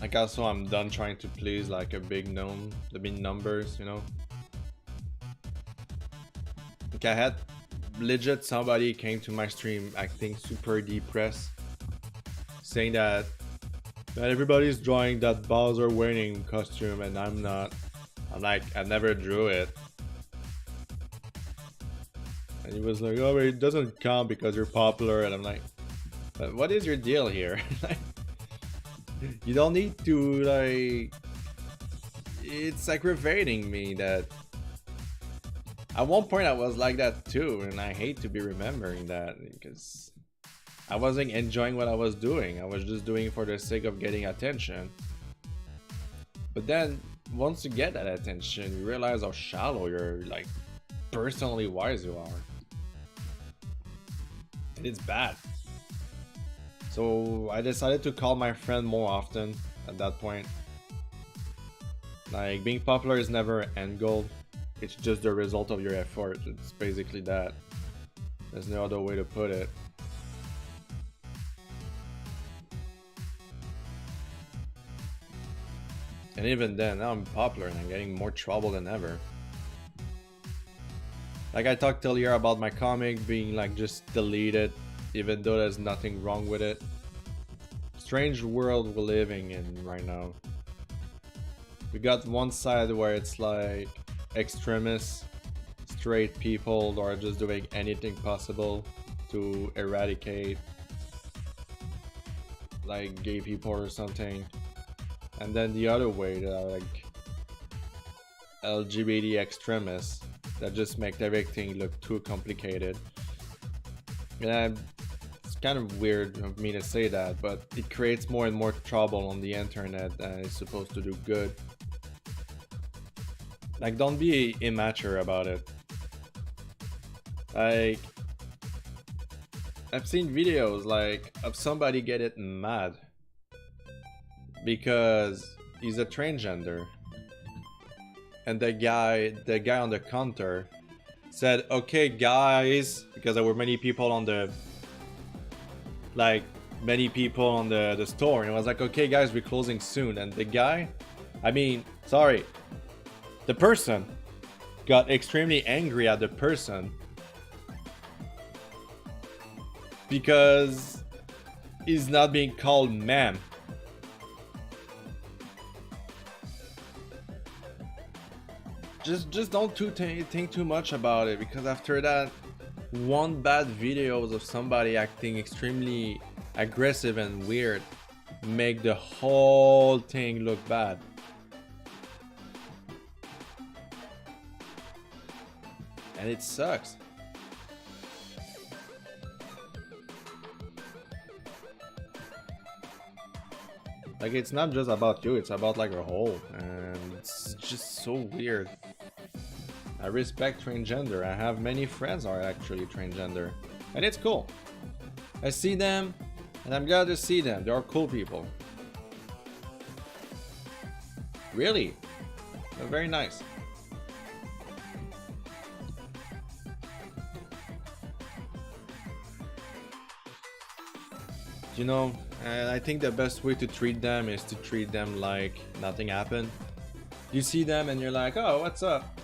Like also I'm done trying to please like a big gnome, the big numbers, you know. Like I had legit somebody came to my stream acting super depressed, saying that everybody's drawing that Bowser winning costume and I'm not. I'm like, I never drew it. And he was like, oh, but it doesn't count because you're popular. And I'm like, but what is your deal here? You don't need to, like, it's aggravating me that at one point I was like that too, and I hate to be remembering that because I wasn't enjoying what I was doing. I was just doing it for the sake of getting attention. But then once you get that attention, you realize how shallow you're, like, personally wise you are. And it's bad. So I decided to call my friend more often at that point. Like, being popular is never an end goal. It's just the result of your effort. It's basically that. There's no other way to put it. And even then, now I'm popular and I'm getting more trouble than ever. Like I talked earlier about my comic being like just deleted, even though there's nothing wrong with it. Strange world we're living in right now. We got one side where it's like extremists, straight people that are just doing anything possible to eradicate like gay people or something. And then the other way, that are like LGBT extremists that just make everything look too complicated. And it's kind of weird of me to say that, but it creates more and more trouble on the internet than it's supposed to do good. Like, don't be immature about it. Like, I've seen videos like of somebody getting mad because he's a transgender, and the guy on the counter said, okay guys, because there were many people on the store, and it was like, okay guys, we're closing soon. And the guy, I mean, sorry, the person got extremely angry at the person because he's not being called ma'am. Just don't think too much about it, because after that, one bad videos of somebody acting extremely aggressive and weird make the whole thing look bad. And it sucks. Like, it's not just about you, it's about like a whole, and it's just so weird. I respect transgender. I have many friends are actually transgender, and it's cool. I see them, and I'm glad to see them. They are cool people. Really, they're very nice. You know, and I think the best way to treat them is to treat them like nothing happened. You see them and you're like, oh, what's up?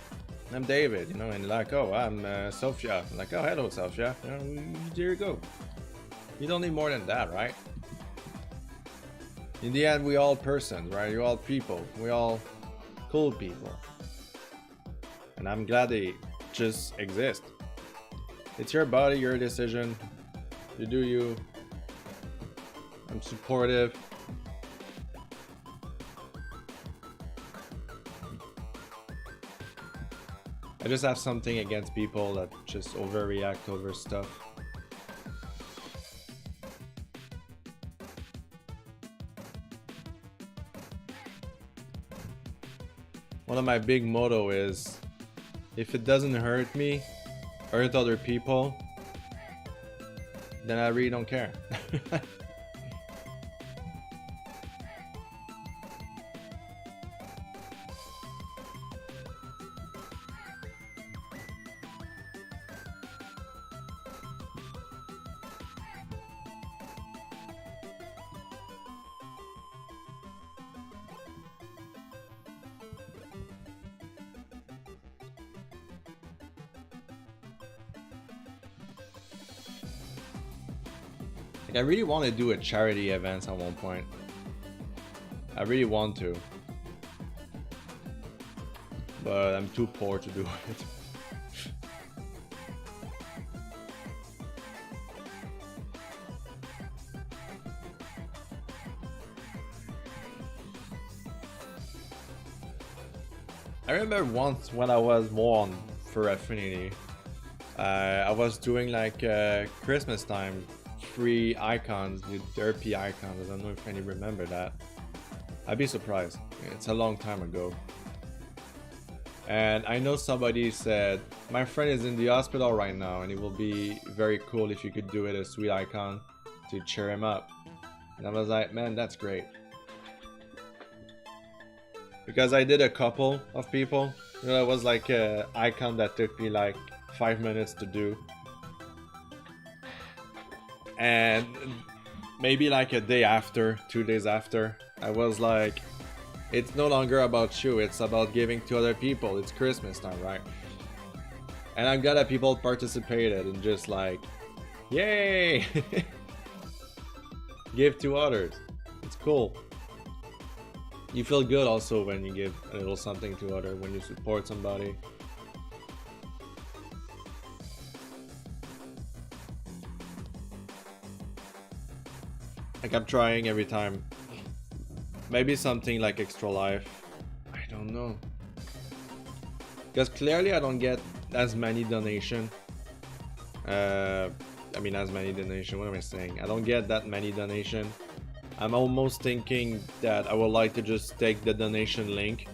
I'm David, you know, and like, oh, I'm Sophia. I'm like, oh, hello, Sophia. You know, there you go. You don't need more than that, right? In the end, we all persons, right? We're all people. We all cool people. And I'm glad they just exist. It's your body, your decision. You do you. I'm supportive. I just have something against people that just overreact over stuff. One of my big motto is, if it doesn't hurt me, hurt other people, then I really don't care. I really want to do a charity event at one point. I really want to. But I'm too poor to do it. I remember once when I was more on for Affinity, I was doing like Christmas time free icons, the derpy icons. I don't know if any remember that. I'd be surprised. It's a long time ago. And I know somebody said, my friend is in the hospital right now and it will be very cool if you could do it a sweet icon to cheer him up. And I was like, man, that's great. Because I did a couple of people. You know, it was like an icon that took me like 5 minutes to do. And maybe like a day after, 2 days after, I was like, it's no longer about you, it's about giving to other people. It's Christmas time, right? And I'm glad that people participated and just like, yay! Give to others. It's cool. You feel good also when you give a little something to others, when you support somebody. Like I'm trying every time. Maybe something like Extra Life. I don't know. Because clearly I don't get as many donation. As many donation. What am I saying? I don't get that many donation. I'm almost thinking that I would like to just take the donation link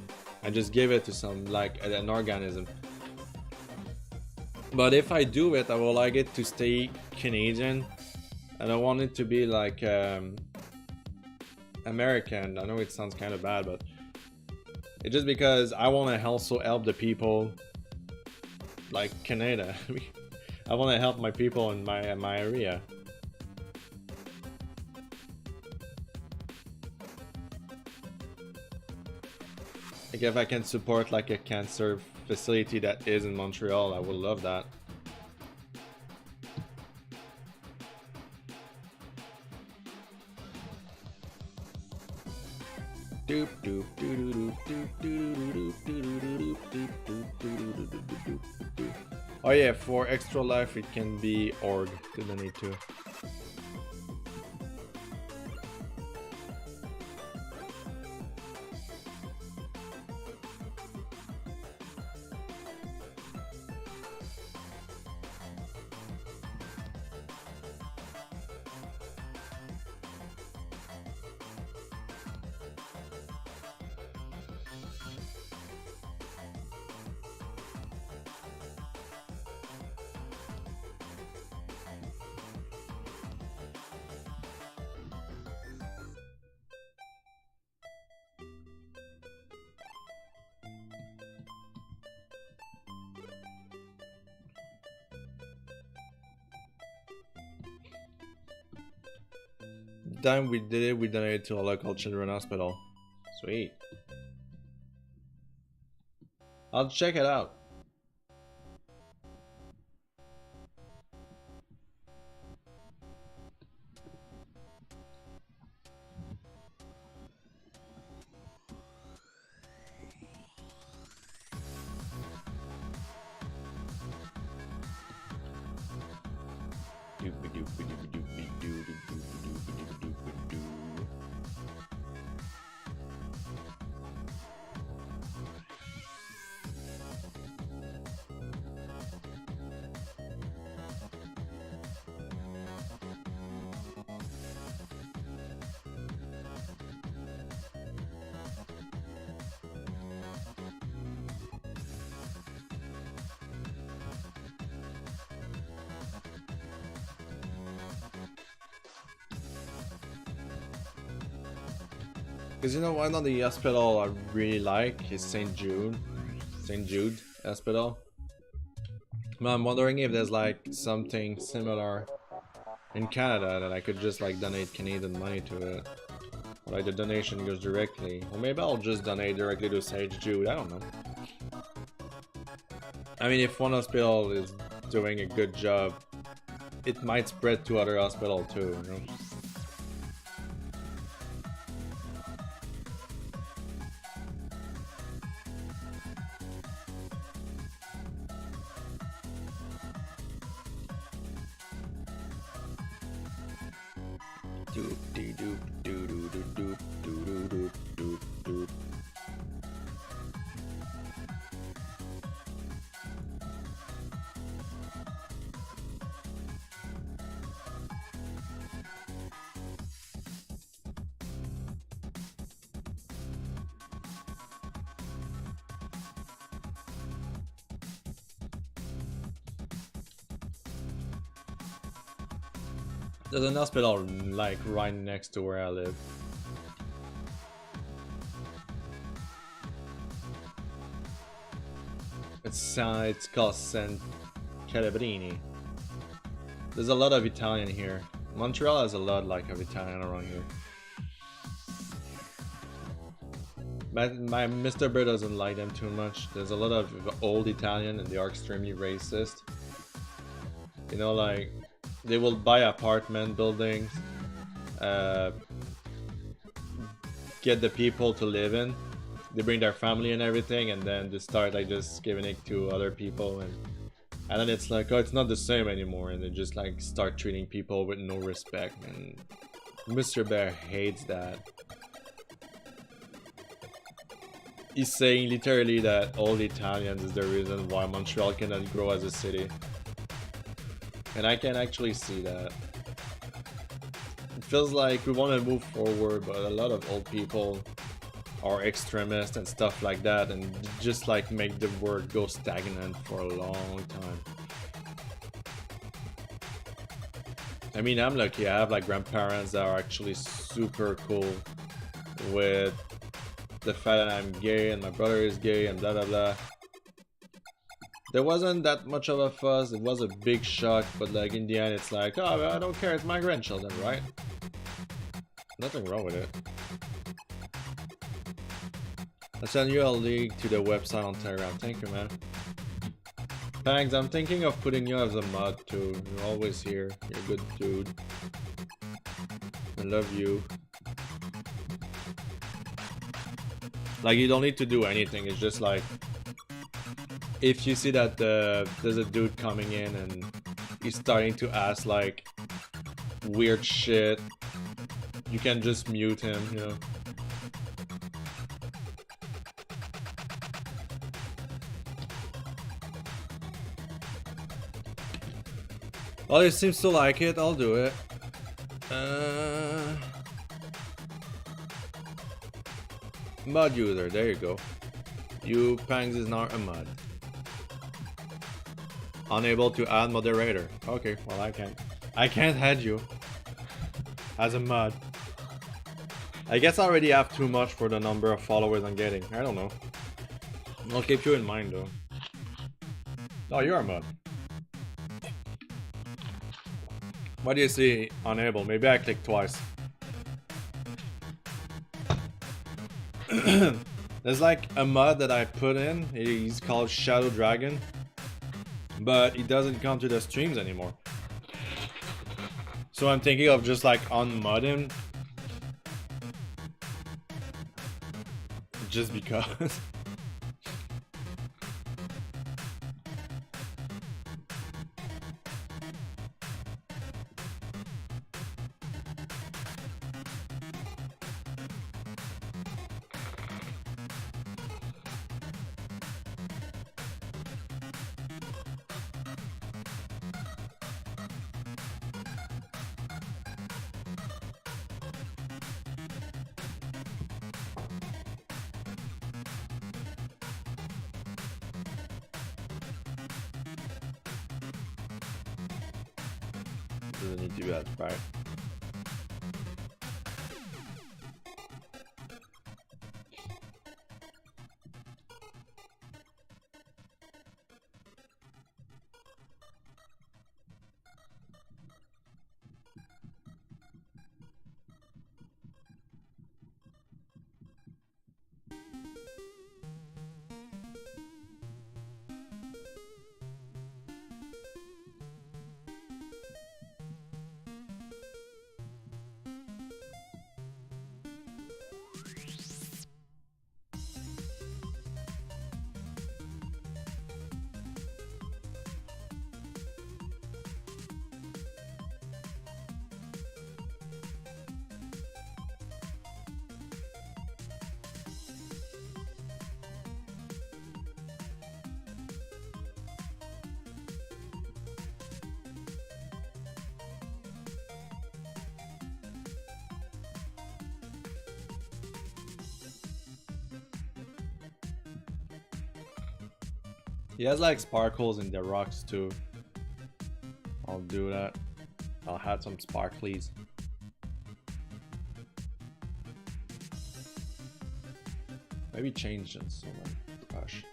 and just give it to some, like an organism. But if I do it, I would like it to stay Canadian. I don't want it to be like American. I know it sounds kind of bad, but it's just because I want to also help the people like Canada. I want to help my people in my area. Like if I can support like a cancer facility that is in Montreal, I would love that. Oh yeah, for Extra Life it can be org to donate to. Time we did it, we donated to a local children's hospital. Sweet. I'll check it out. Because you know one of the hospital I really like is St. Jude Hospital. But I'm wondering if there's like something similar in Canada that I could just like donate Canadian money to it. Or like the donation goes directly. Or maybe I'll just donate directly to St. Jude, I don't know. I mean, if one hospital is doing a good job, it might spread to other hospitals too, you know? There's an hospital like right next to where I live. It's called San Calabrini. There's a lot of Italian here. Montreal has a lot like of Italian around here. My Mr. Bear doesn't like them too much. There's a lot of old Italian and they are extremely racist. You know, like they will buy apartment buildings, get the people to live in. They bring their family and everything, and then they start like just giving it to other people, and then it's like, oh, it's not the same anymore, and they just like start treating people with no respect. And Mr. Bear hates that. He's saying literally that all Italians is the reason why Montreal cannot grow as a city. And I can actually see that. It feels like we want to move forward, but a lot of old people are extremists and stuff like that, and just like make the world go stagnant for a long time. I mean, I'm lucky. I have like grandparents that are actually super cool with the fact that I'm gay and my brother is gay and blah blah blah. There wasn't that much of a fuss. It was a big shock, but like in the end it's like, oh, I don't care, it's my grandchildren, right? Nothing wrong with it. I'll send you a link to the website on Telegram. Thank you, man. Thanks, I'm thinking of putting you as a mod too. You're always here. You're a good dude. I love you. Like, you don't need to do anything. It's just like, if you see that there's a dude coming in and he's starting to ask like weird shit, you can just mute him, you know. Well, he seems to like it. I'll do it. Mod user, there you go. You Pangs is not a mod. Unable to add moderator. Okay, well I can't add you as a mod. I guess I already have too much for the number of followers I'm getting. I don't know. I'll keep you in mind though. Oh, you're a mod. What do you see? Unable. Maybe I clicked twice. There's like a mod that I put in. He's called Shadow Dragon, but he doesn't come to the streams anymore. So I'm thinking of just like unmod him, just because. Doesn't need to do that, right? He has like sparkles in the rocks too. I'll do that. I'll add some sparklies. Maybe change it so my brush.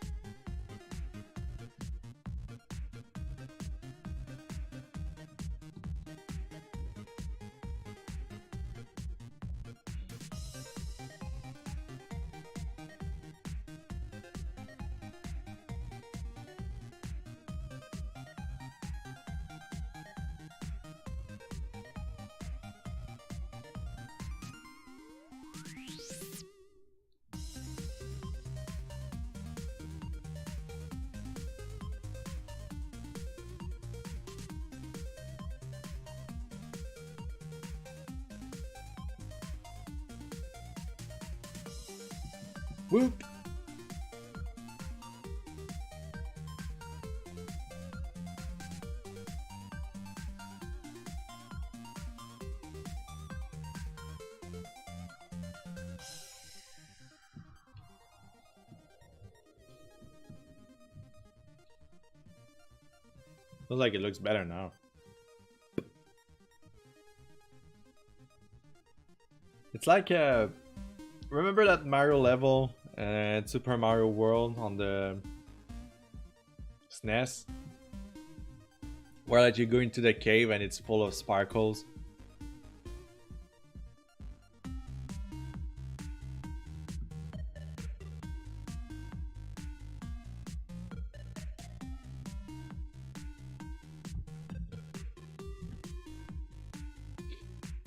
Whoop! Looks like it looks better now. It's like remember that Mario level Super Mario World on the SNES? Where like you go into the cave and it's full of sparkles.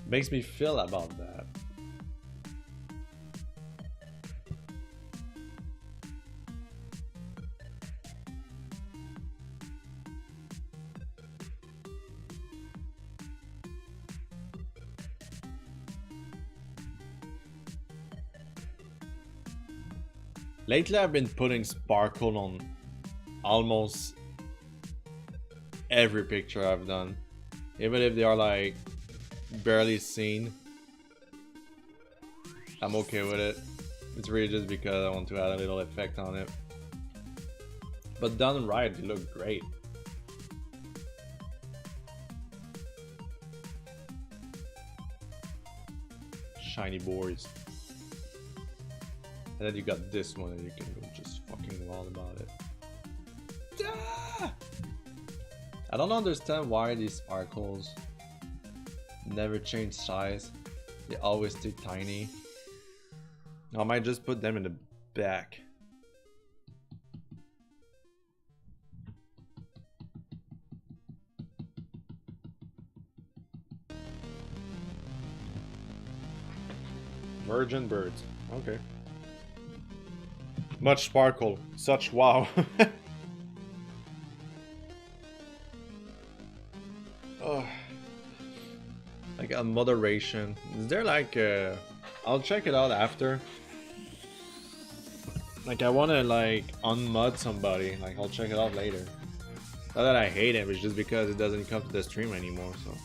Makes me feel about that. Lately I've been putting sparkle on almost every picture I've done. Even if they are like barely seen, I'm okay with it. It's really just because I want to add a little effect on it. But done right, they look great. Shiny boys. And then you got this one and you can go just fucking wild about it. Ah! I don't understand why these sparkles never change size. They always stay tiny. I might just put them in the back. Virgin birds. Okay. Much sparkle. Such wow. Oh. Like a moderation. Is there like I'll check it out after. Like I wanna like unmod somebody. Like I'll check it out later. Not that I hate him, it's just because it doesn't come to the stream anymore, so.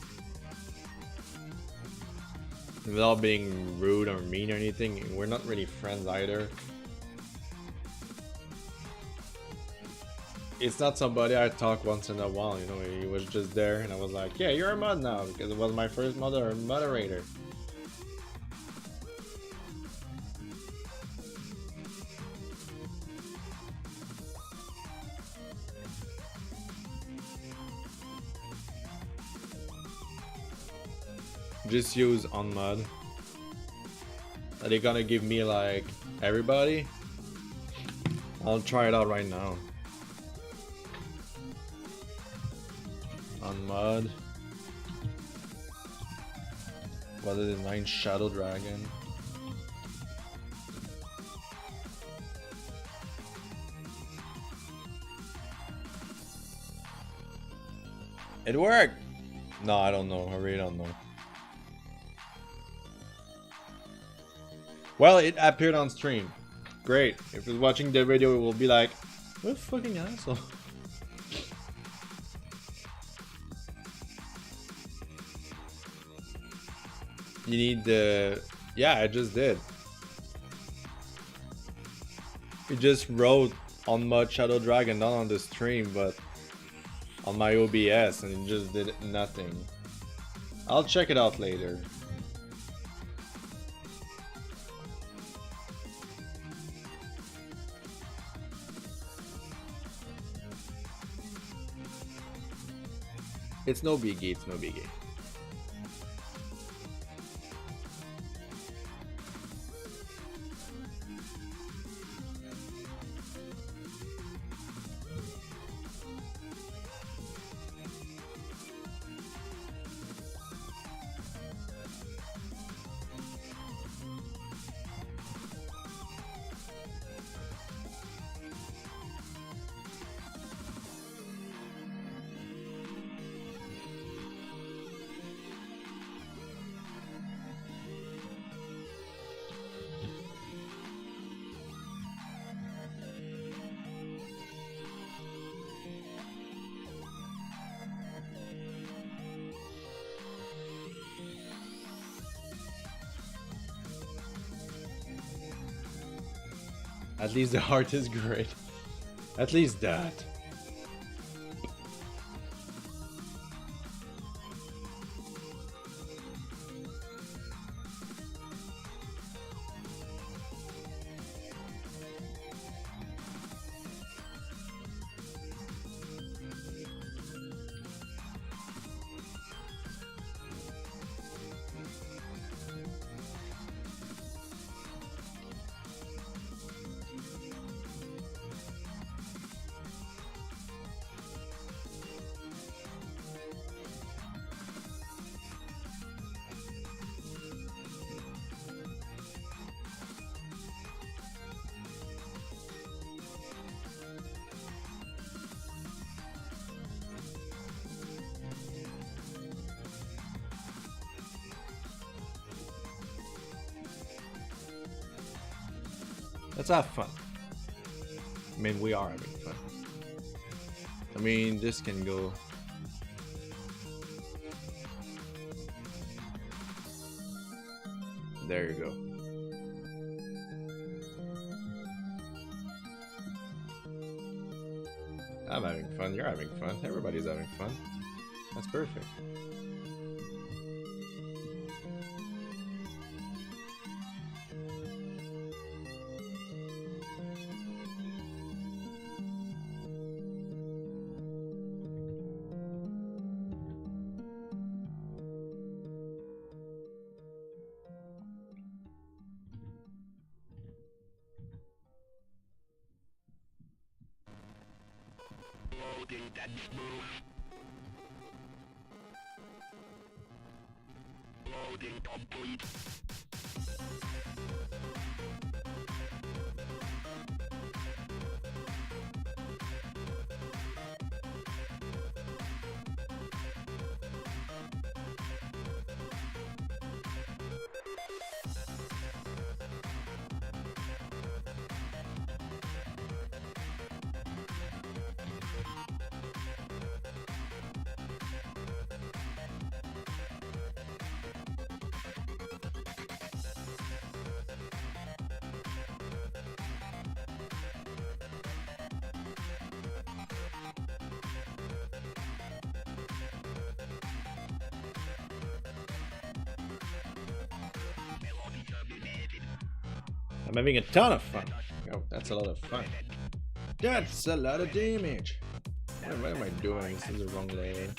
Without being rude or mean or anything, we're not really friends either. It's not somebody I talk once in a while, you know, he was just there and I was like, yeah, you're a mod now, because it was my first moderator. Just use unmod. Are they gonna give me like everybody? I'll try it out right now. Unmod. What is it? 9 Shadow Dragon. It worked! No, I don't know. I really don't know. Well, it appeared on stream. Great. If you're watching the video, it will be like, what a fucking asshole. You need the... Yeah, I just did. It just wrote on mod Shadow Dragon, not on the stream, but on my OBS, and it just did nothing. I'll check it out later. It's no biggie, it's no biggie. At least the art is great. At least that. Let's have fun. I mean, we are having fun. I mean, this can go. There you go. I'm having fun, you're having fun, everybody's having fun. That's perfect. Loading complete. I'm having a ton of fun. Oh, that's a lot of fun. That's a lot of damage. What am I doing? This is the wrong lane.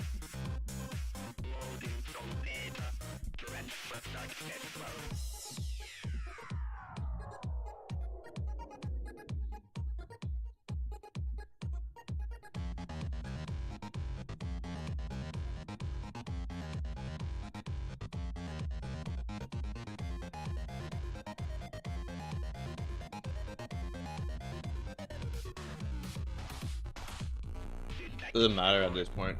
Doesn't matter at this point.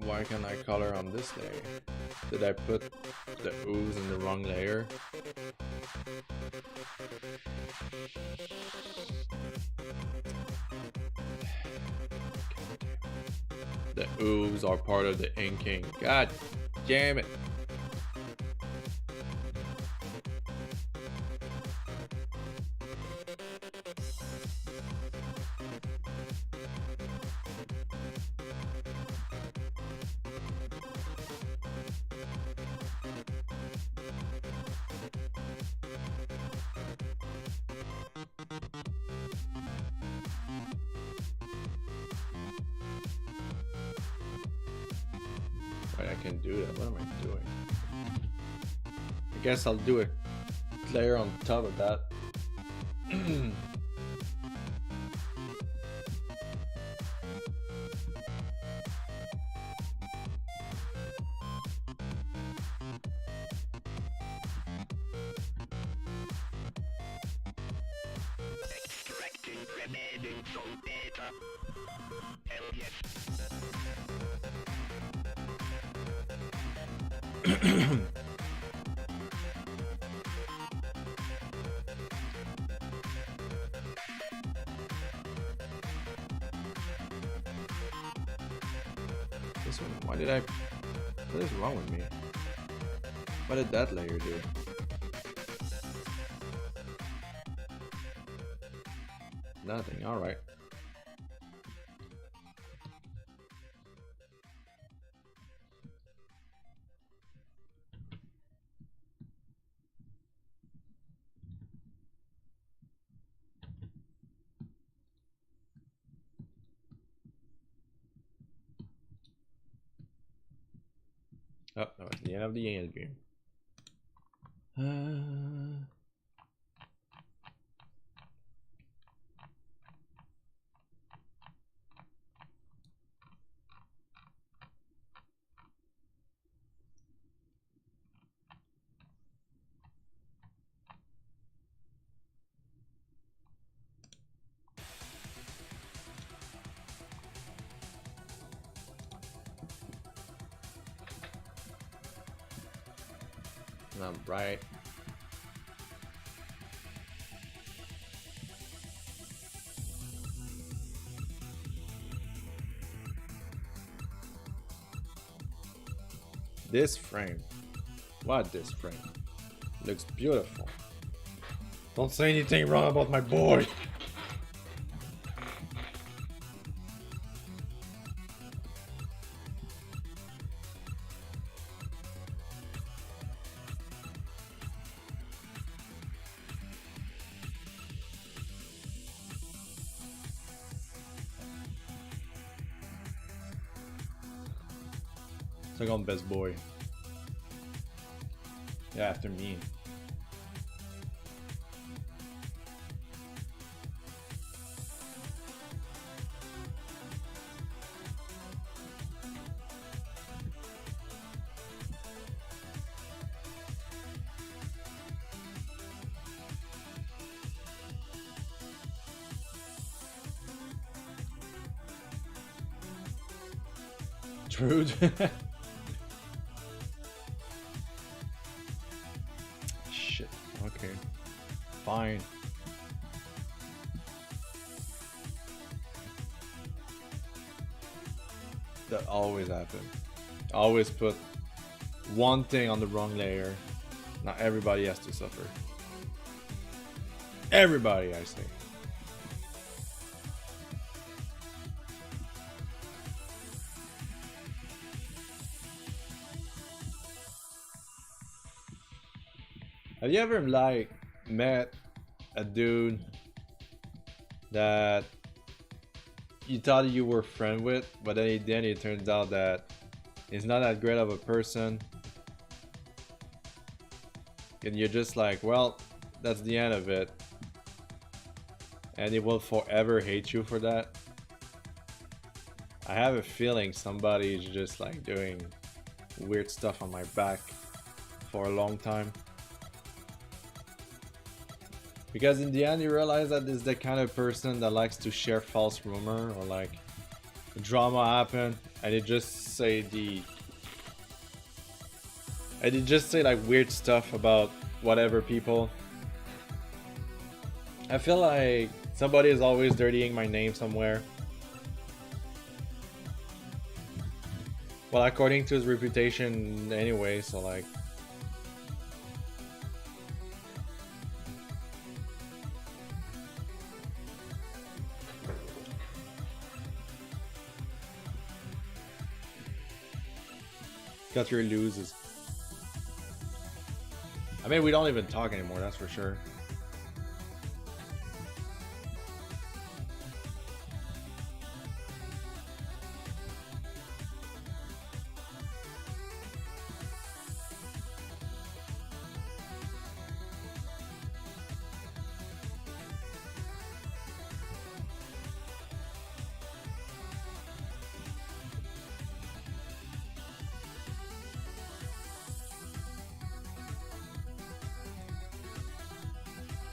Why can I color on this layer? Did I put the ooze in the wrong layer? The ooze are part of the inking. God damn it. Right, I can do that. What am I doing? I guess I'll do a layer on top of that. Extracting remaining soul data. Hell yes. This one, why did I... What is wrong with me? What did that layer do? Nothing, alright. Oh, that was the end of the end game. Right. This frame. What this frame? Looks beautiful. Don't say anything wrong about my boy. Second best boy. Yeah, after me. True. Shit. Okay. Fine. That always happens. Always put one thing on the wrong layer. Not everybody has to suffer. Everybody, I say. Have you ever like met a dude that you thought you were friend with, but then it turns out that he's not that great of a person, and you're just like, well, that's the end of it, and he will forever hate you for that? I have a feeling somebody's just like doing weird stuff on my back for a long time. Because in the end you realize that this is the kind of person that likes to share false rumor, or like drama happened, and they just say like weird stuff about whatever people. I feel like somebody is always dirtying my name somewhere. Well, according to his reputation anyway, so like. Got your loses. I mean, we don't even talk anymore, that's for sure.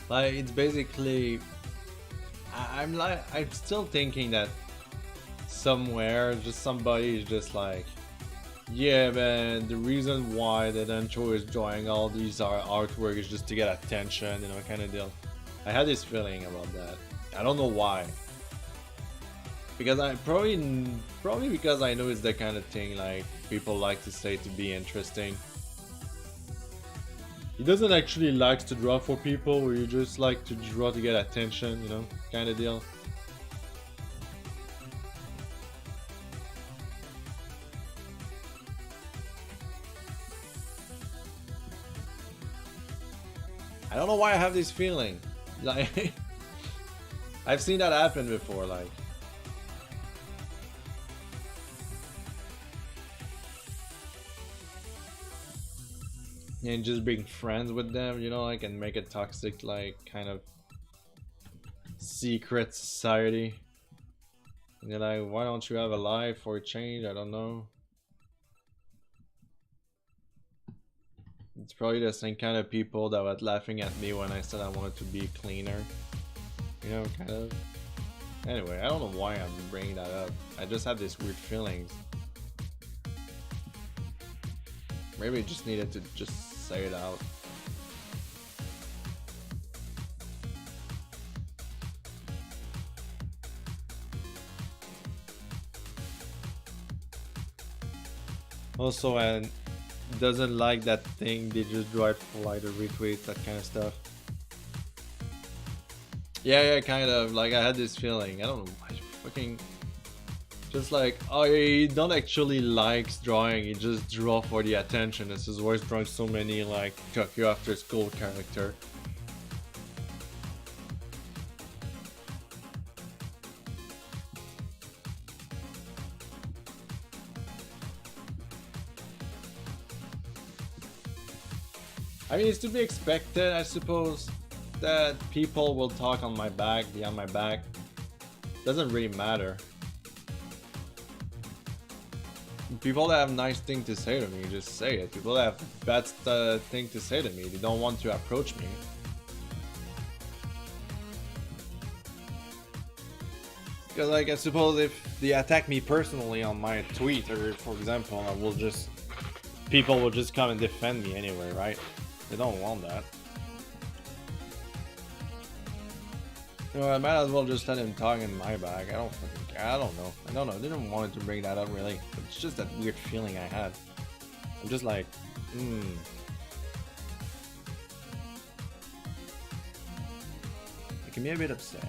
Like, it's basically, I'm still thinking that somewhere, just somebody is just like, yeah, man, the reason why Deadanthro is drawing all these artwork is just to get attention, you know, kind of deal. I had this feeling about that. I don't know why. Because I probably because I know it's the kind of thing like people like to say to be interesting. He doesn't actually like to draw for people, or you just like to draw to get attention, you know, kind of deal. I don't know why I have this feeling. Like, I've seen that happen before, like. And just being friends with them, you know, like, and make a toxic, like, kind of secret society. And you're like, why don't you have a life for a change? I don't know. It's probably the same kind of people that were laughing at me when I said I wanted to be cleaner. You know, kind of. Anyway, I don't know why I'm bringing that up. I just have this weird feelings. Maybe I just needed to just say it out. Also, and doesn't like that thing, they just draw it for like the retweets, that kind of stuff. Yeah, kind of. Like, I had this feeling. I don't know why. Fucking. Just like, oh, he don't actually likes drawing, he just draw for the attention. This is why he's drawing so many like Tokyo After School character. I mean, it's to be expected, I suppose, that people will talk on my back, behind my back. Doesn't really matter. People that have nice thing to say to me, just say it. People that have bad thing to say to me, they don't want to approach me. Because, like, I suppose if they attack me personally on my Twitter, for example, people will just come and defend me anyway, right? They don't want that. You know, I might as well just let him talk in my back. I don't know. I didn't want to bring that up really. It's just that weird feeling I had. I'm just like, It can be a bit upset.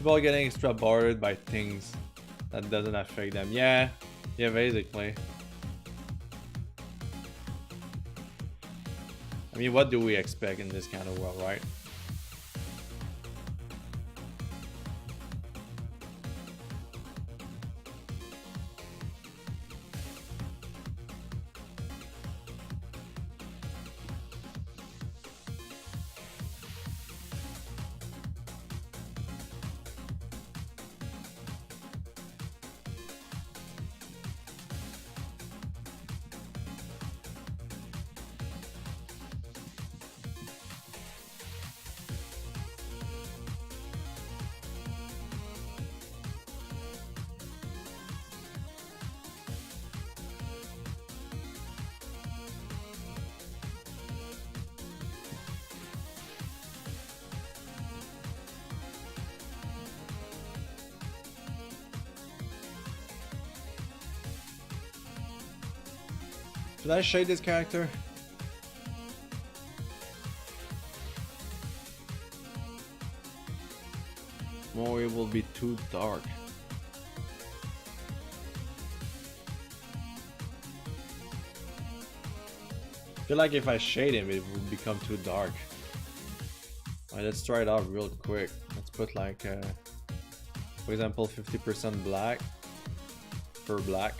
People are getting extra bothered by things that doesn't affect them. Yeah, basically. I mean, what do we expect in this kind of world, right? Should I shade this character? Or it will be too dark. I feel like if I shade him, it will become too dark. Alright, let's try it out real quick. Let's put like, for example, 50% black for black.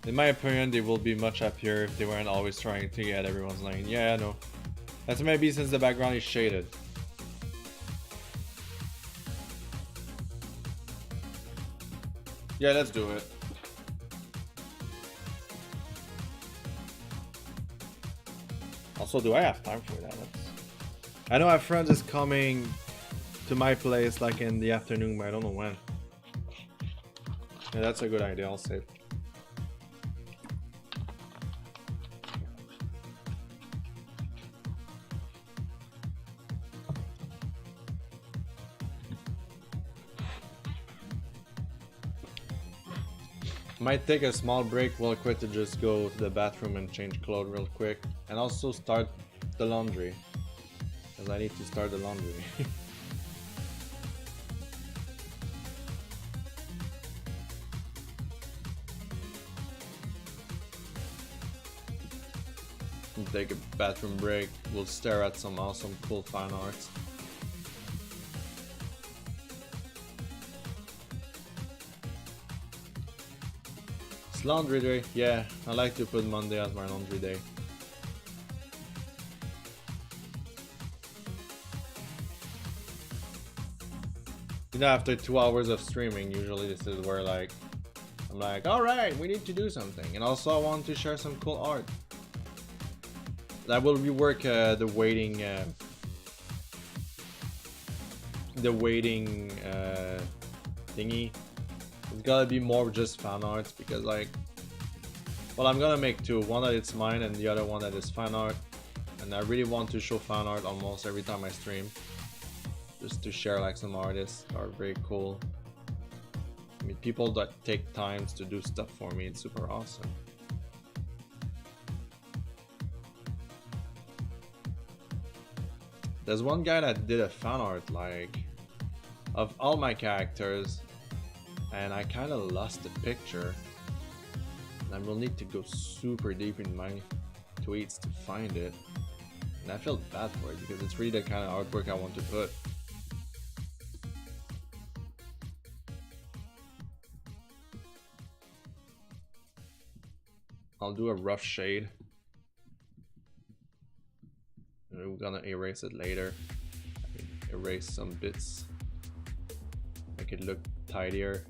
In my opinion, they will be much happier if they weren't always trying to get everyone's lane. Yeah, I know. That's maybe since the background is shaded. Yeah, let's do it. Also, do I have time for that? I know my friends is coming to my place like in the afternoon, but I don't know when. Yeah, that's a good idea, I'll save. Might take a small break real quick to just go to the bathroom and change clothes real quick, and also start the laundry, because I need to start the laundry. We'll take a bathroom break, we'll stare at some awesome cool fan arts. Laundry day, yeah, I like to put Monday as my laundry day. You know, after 2 hours of streaming, usually this is where like I'm like, alright, we need to do something. And also I want to share some cool art. I will rework the waiting thingy. It's gotta be more just fan arts because like, well, I'm gonna make two, one that is mine and the other one that is fan art, and I really want to show fan art almost every time I stream, just to share like some artists that are very cool. I mean, people that take times to do stuff for me, it's super awesome. There's one guy that did a fan art like of all my characters, and I kind of lost the picture, and I will need to go super deep in my tweets to find it, and I feel bad for it because it's really the kind of artwork I want to put. I'll do a rough shade, and we're gonna erase it later. Erase some bits, make it look tidier.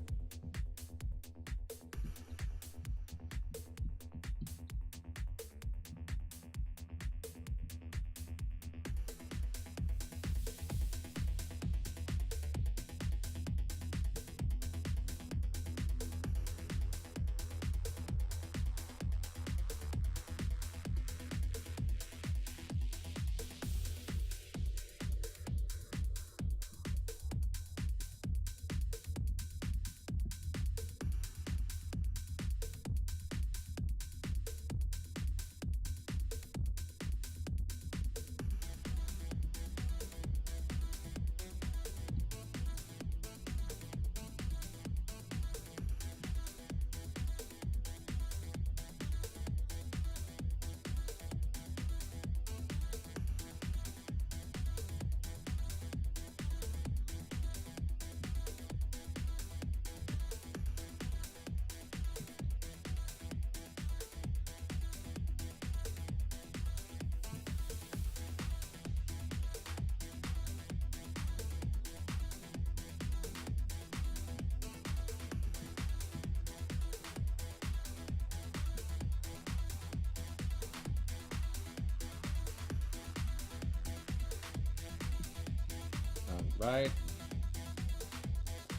right.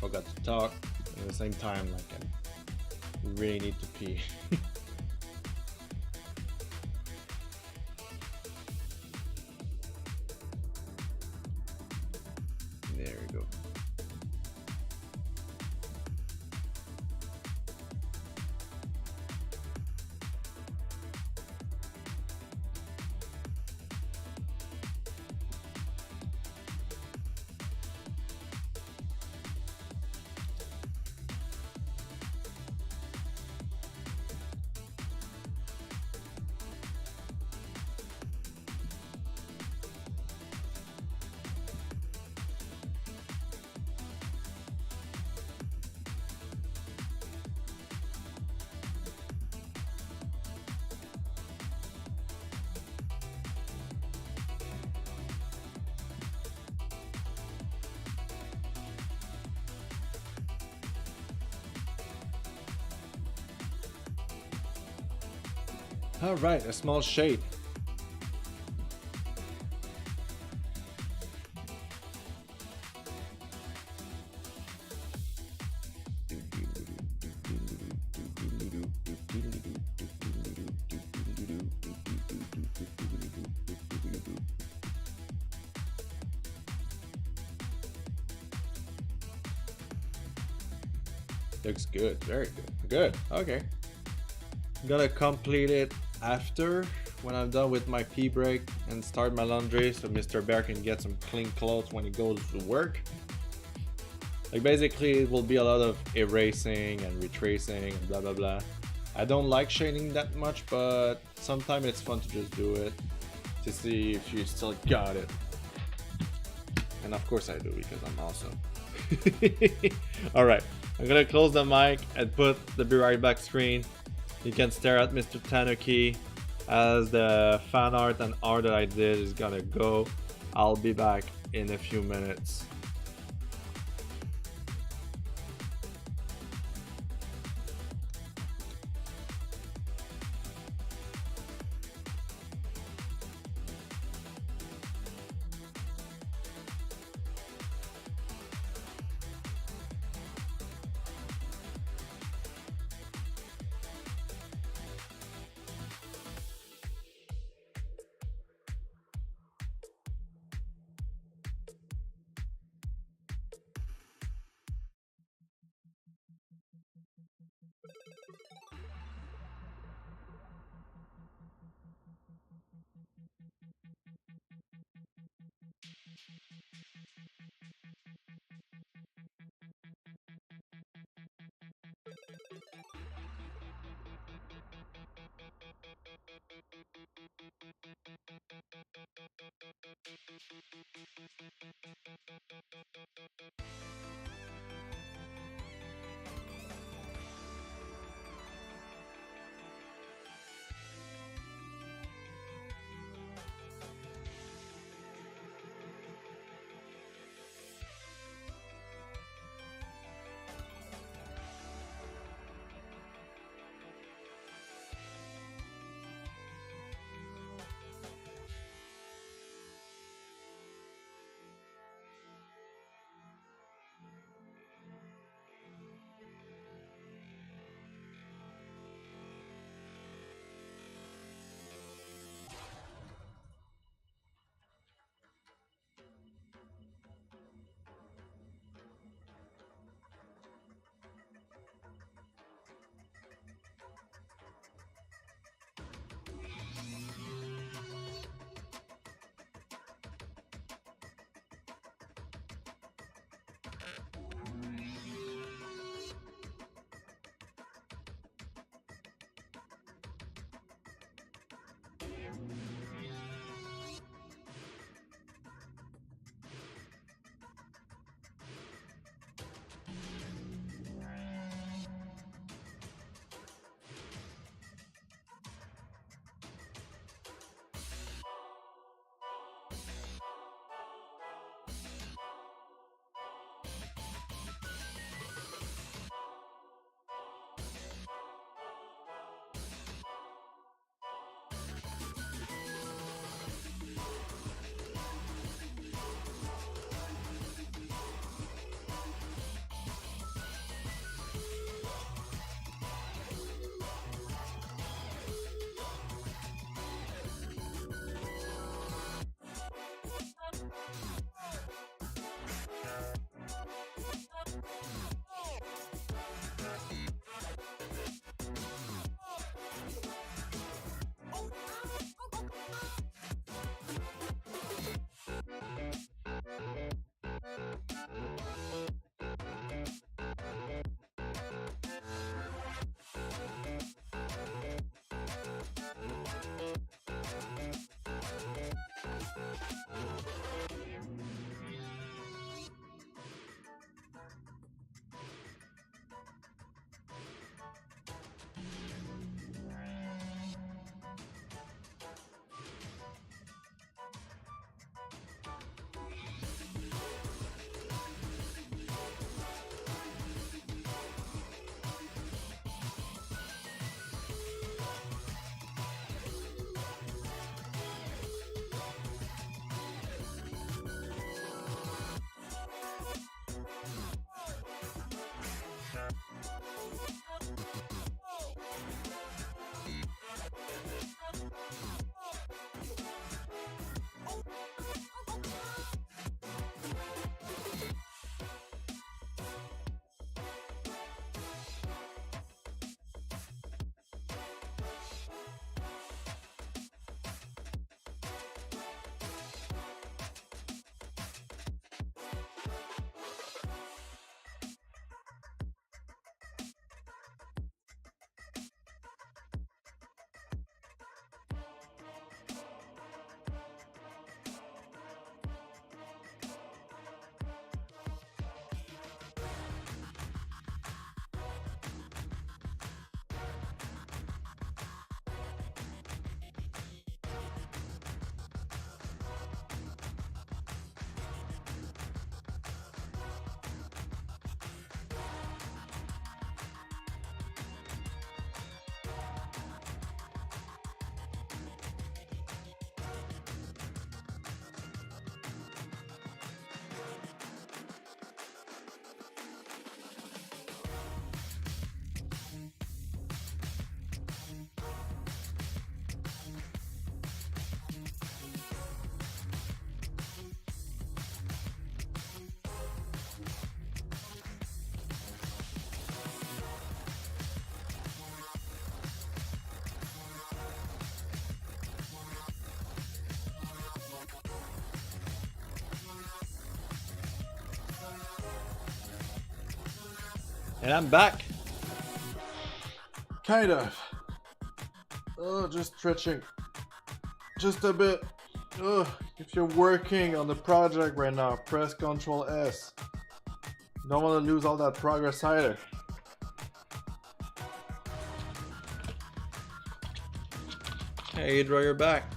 Forgot to talk. At the same time, like I really need to pee. There we go. All right, a small shade. Looks good, very good. Good, okay. I'm gonna complete it after, when I'm done with my pee break and start my laundry, so Mr. Bear can get some clean clothes when he goes to work. Like basically it will be a lot of erasing and retracing and blah blah blah. I don't like shading that much, but sometimes it's fun to just do it to see if you still got it. And of course I do, because I'm awesome. Alright, I'm gonna close the mic and put the Be Right Back screen. You can stare at Mr. Tanuki as the fan art and art that I did is gonna go. I'll be back in a few minutes. And I'm back. Kind of. Oh, just stretching. Just a bit. Ugh. If you're working on the project right now, press Ctrl S. You don't want to lose all that progress either. Hey, Draw, you're back.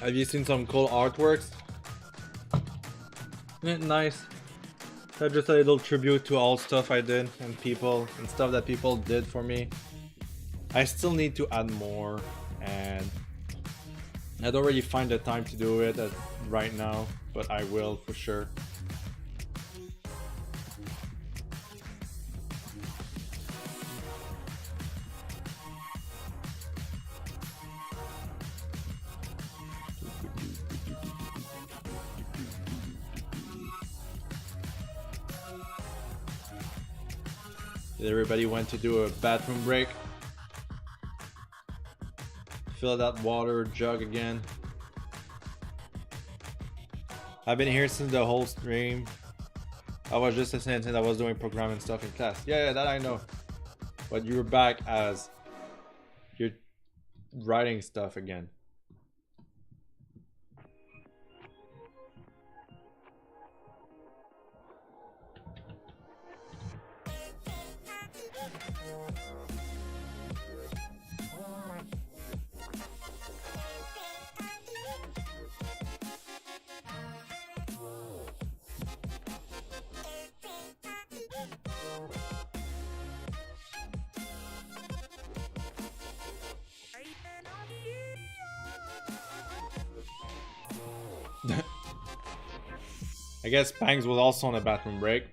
Have you seen some cool artworks? Nice. That's just a little tribute to all stuff I did and people and stuff that people did for me. I still need to add more, and I don't really find the time to do it right now, but I will for sure. Everybody went to do a bathroom break. Fill that water jug again. I've been here since the whole stream. I was just saying since I was doing programming stuff in class. Yeah, that I know. But you're back as you're writing stuff again. I guess Bangs was also on a bathroom break.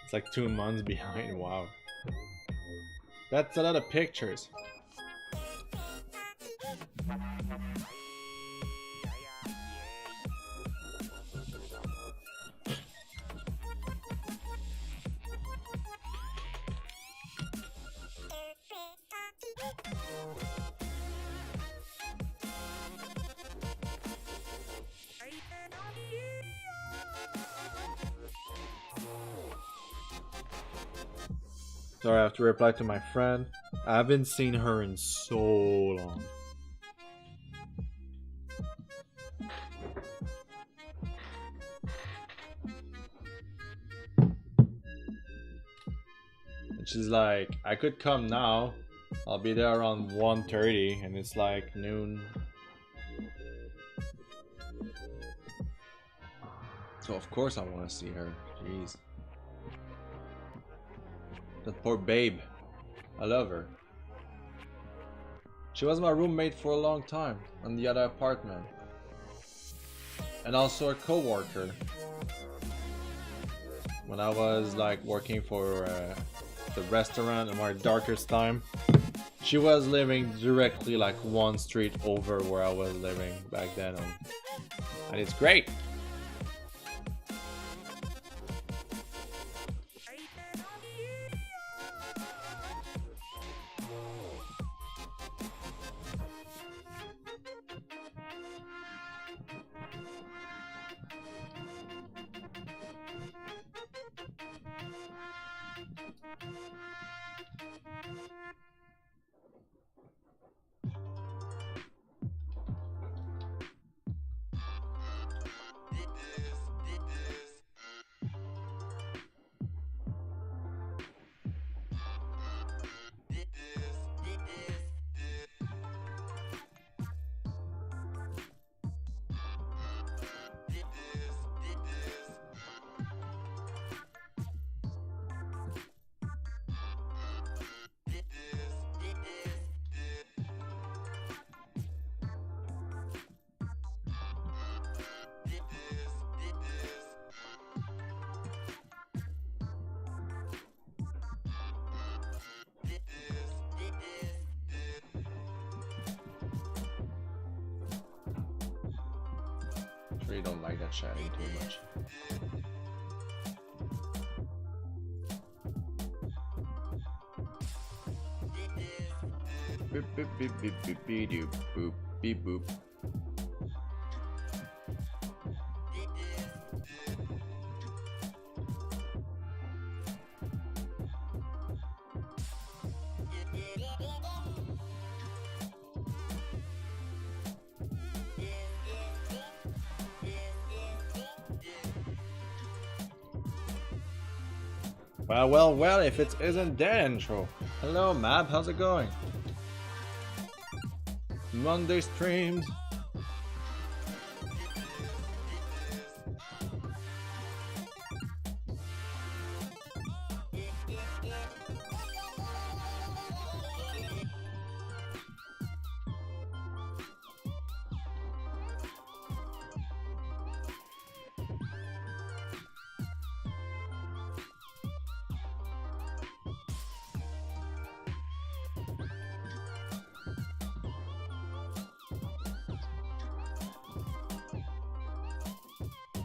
It's like 2 months behind. Wow, that's a lot of pictures. Sorry, I have to reply to my friend. I haven't seen her in so long. And she's like, I could come now. I'll be there around 1:30, and it's like noon. So of course I want to see her. Jeez. That poor babe. I love her. She was my roommate for a long time in the other apartment. And also a co-worker. When I was like working for the restaurant in my darkest time. She was living directly like 1 street over where I was living back then. And it's great. Really don't like that chatting too much. Boop boop boop boop boop beep doop boop beep boop. Well, if it isn't Deadanthro. Hello, Mab, how's it going? Monday streams.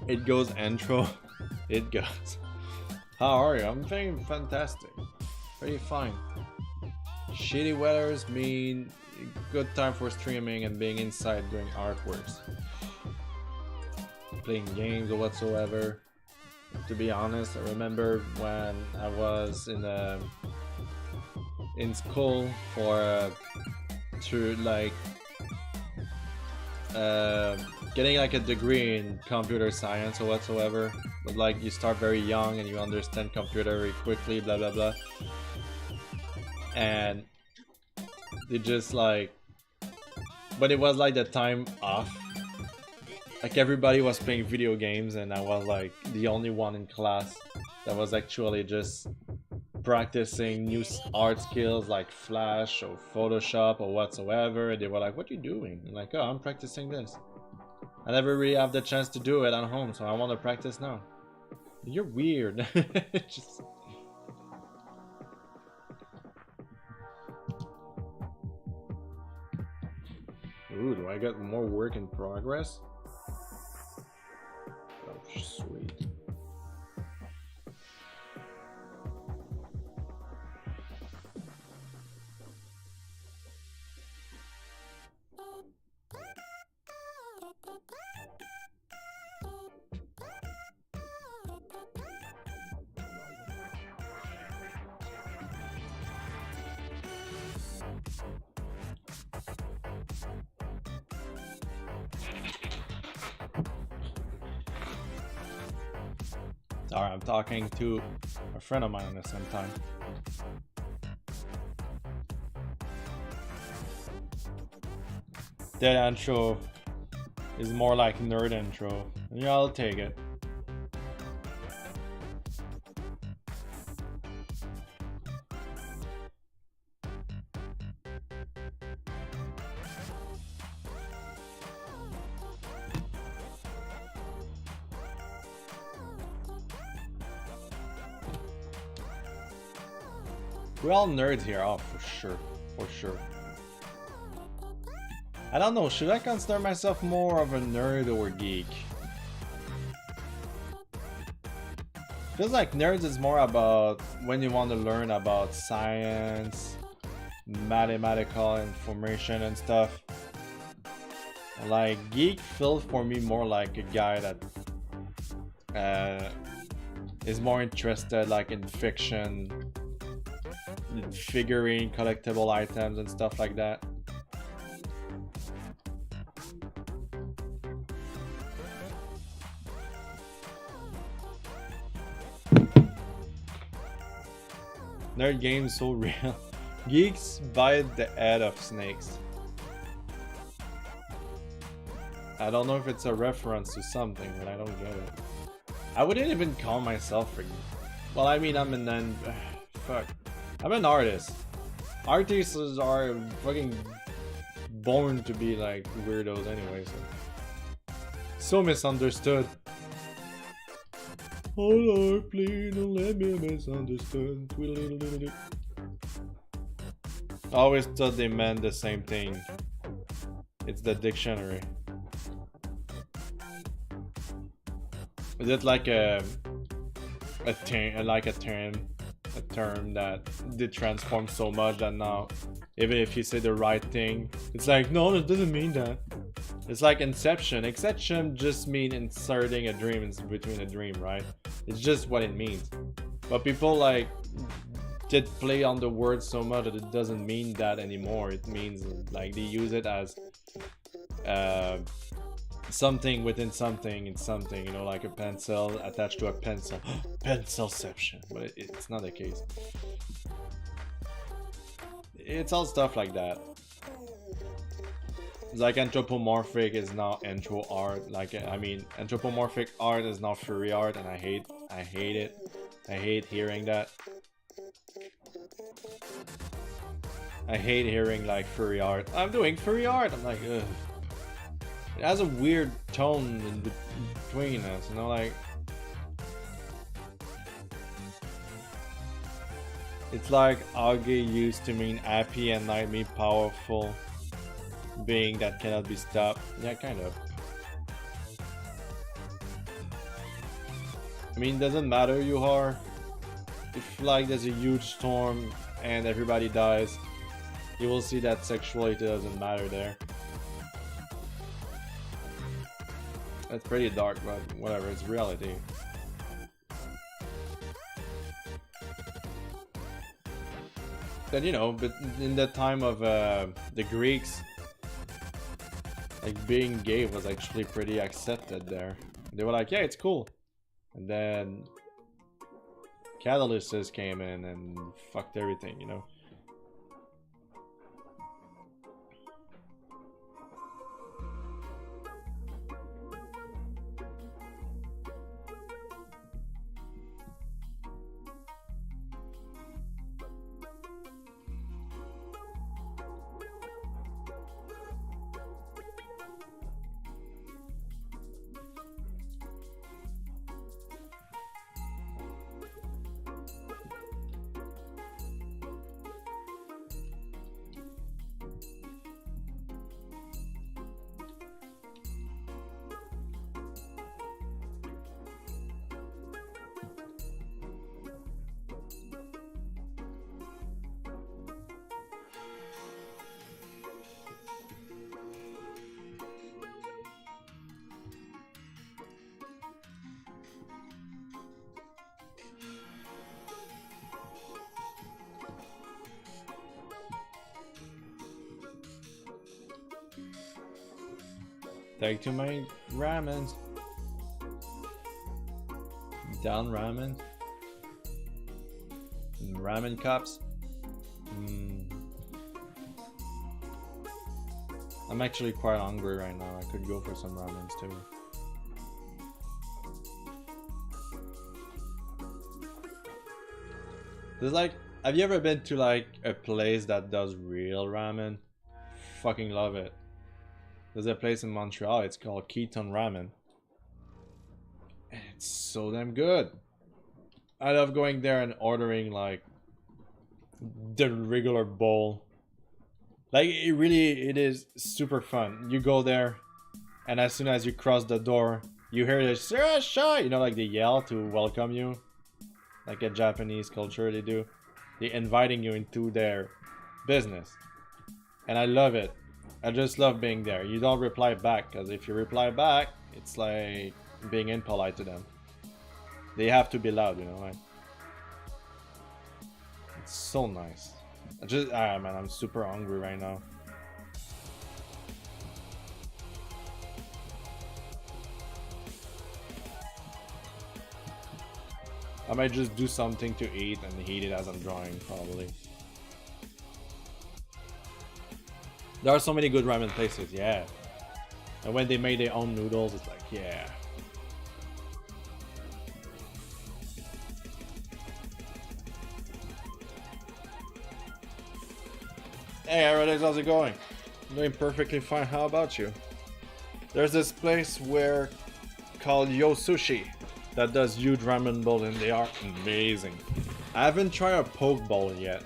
It goes intro. It goes. How are you? I'm feeling fantastic. Pretty fine. Shitty weathers mean good time for streaming and being inside doing artworks. Playing games or whatsoever. To be honest, I remember when I was in school for getting like a degree in computer science or whatsoever, but like you start very young and you understand computer very quickly, blah blah blah, and it just like, but it was like the time off, like everybody was playing video games and I was like the only one in class that was actually just practicing new art skills like Flash or Photoshop or whatsoever, and they were like, what are you doing? I'm like, oh, I'm practicing this. I never really have the chance to do it at home, so I want to practice now. You're weird. Just... Ooh, do I get more work in progress? Oh, sweet. Sorry, I'm talking to a friend of mine at the same time. Deadanthro is more like nerd intro. Yeah, I'll take it. We're all nerds here, oh, for sure, for sure. I don't know, should I consider myself more of a nerd or a geek? Feels like nerds is more about when you want to learn about science, mathematical information and stuff. Like, geek feels for me more like a guy that is more interested like in fiction, figurine, collectible items and stuff like that. Nerd games so real. Geeks bite the head of snakes. I don't know if it's a reference to something, but I don't get it. I wouldn't even call myself a geek. Well, I mean, I'm an artist. Artists are fucking born to be like weirdos anyway, so misunderstood. Oh Lord, please don't let me misunderstood. I always thought they meant the same thing. It's the dictionary. Is it like a term that did transform so much that now, even if you say the right thing, it's like, no, it doesn't mean that. It's like Inception. Inception just mean inserting a dream in between a dream, right? It's just what it means. But people like did play on the word so much that it doesn't mean that anymore. It means like they use it as something within something in something, you know, like a pencil attached to a pencil. Pencilception, but it's not the case. It's all stuff like that. Like anthropomorphic is now intro art. Like, I mean, anthropomorphic art is now furry art, and I hate it. I hate hearing that. I hate hearing like furry art. I'm doing furry art. I'm like, ugh. It has a weird tone in between us, you know, like. It's like Augie used to mean happy and nightly powerful being that cannot be stopped. Yeah, kind of. I mean, doesn't matter you are. If like there's a huge storm and everybody dies, you will see that sexuality doesn't matter there. That's pretty dark, but whatever, it's reality. Then, you know, but in the time of the Greeks, like being gay was actually pretty accepted there. They were like, yeah, it's cool. And then catalysts came in and fucked everything, you know. Thank to my ramen. Down ramen. Ramen cups. I'm actually quite hungry right now. I could go for some ramens too. There's like, have you ever been to like a place that does real ramen? Fucking love it. There's a place in Montreal, it's called Keaton Ramen. And it's so damn good. I love going there and ordering like the regular bowl. Like it is super fun. You go there and as soon as you cross the door, you hear the "Sirasha," you know, like they yell to welcome you. Like a Japanese culture they do. They're inviting you into their business. And I love it. I just love being there. You don't reply back, because if you reply back, it's like being impolite to them. They have to be loud, you know, right? It's so nice. Man, I'm super hungry right now. I might just do something to eat and eat it as I'm drawing, probably. There are so many good ramen places, yeah. And when they made their own noodles, it's like, yeah. Hey, Alex, how's it going? I'm doing perfectly fine. How about you? There's this place where called Yo Sushi that does huge ramen bowls, and they are amazing. I haven't tried a poke bowl yet.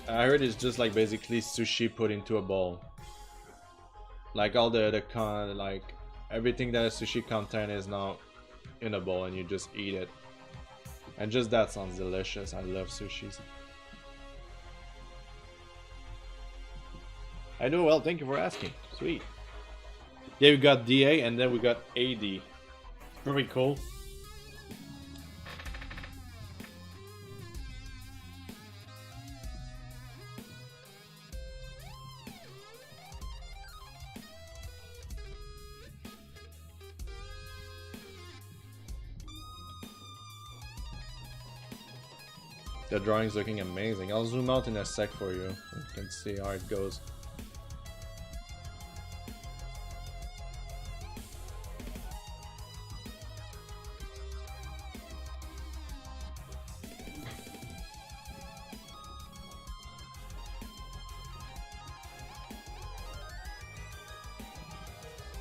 I heard it's just like basically sushi put into a bowl. Like all the Everything that a sushi content is now in a bowl and you just eat it. And just that sounds delicious. I love sushis. I do well, thank you for asking. Sweet. Yeah, we got DA and then we got AD. Pretty cool. The drawing's looking amazing. I'll zoom out in a sec for you. You can see how it goes.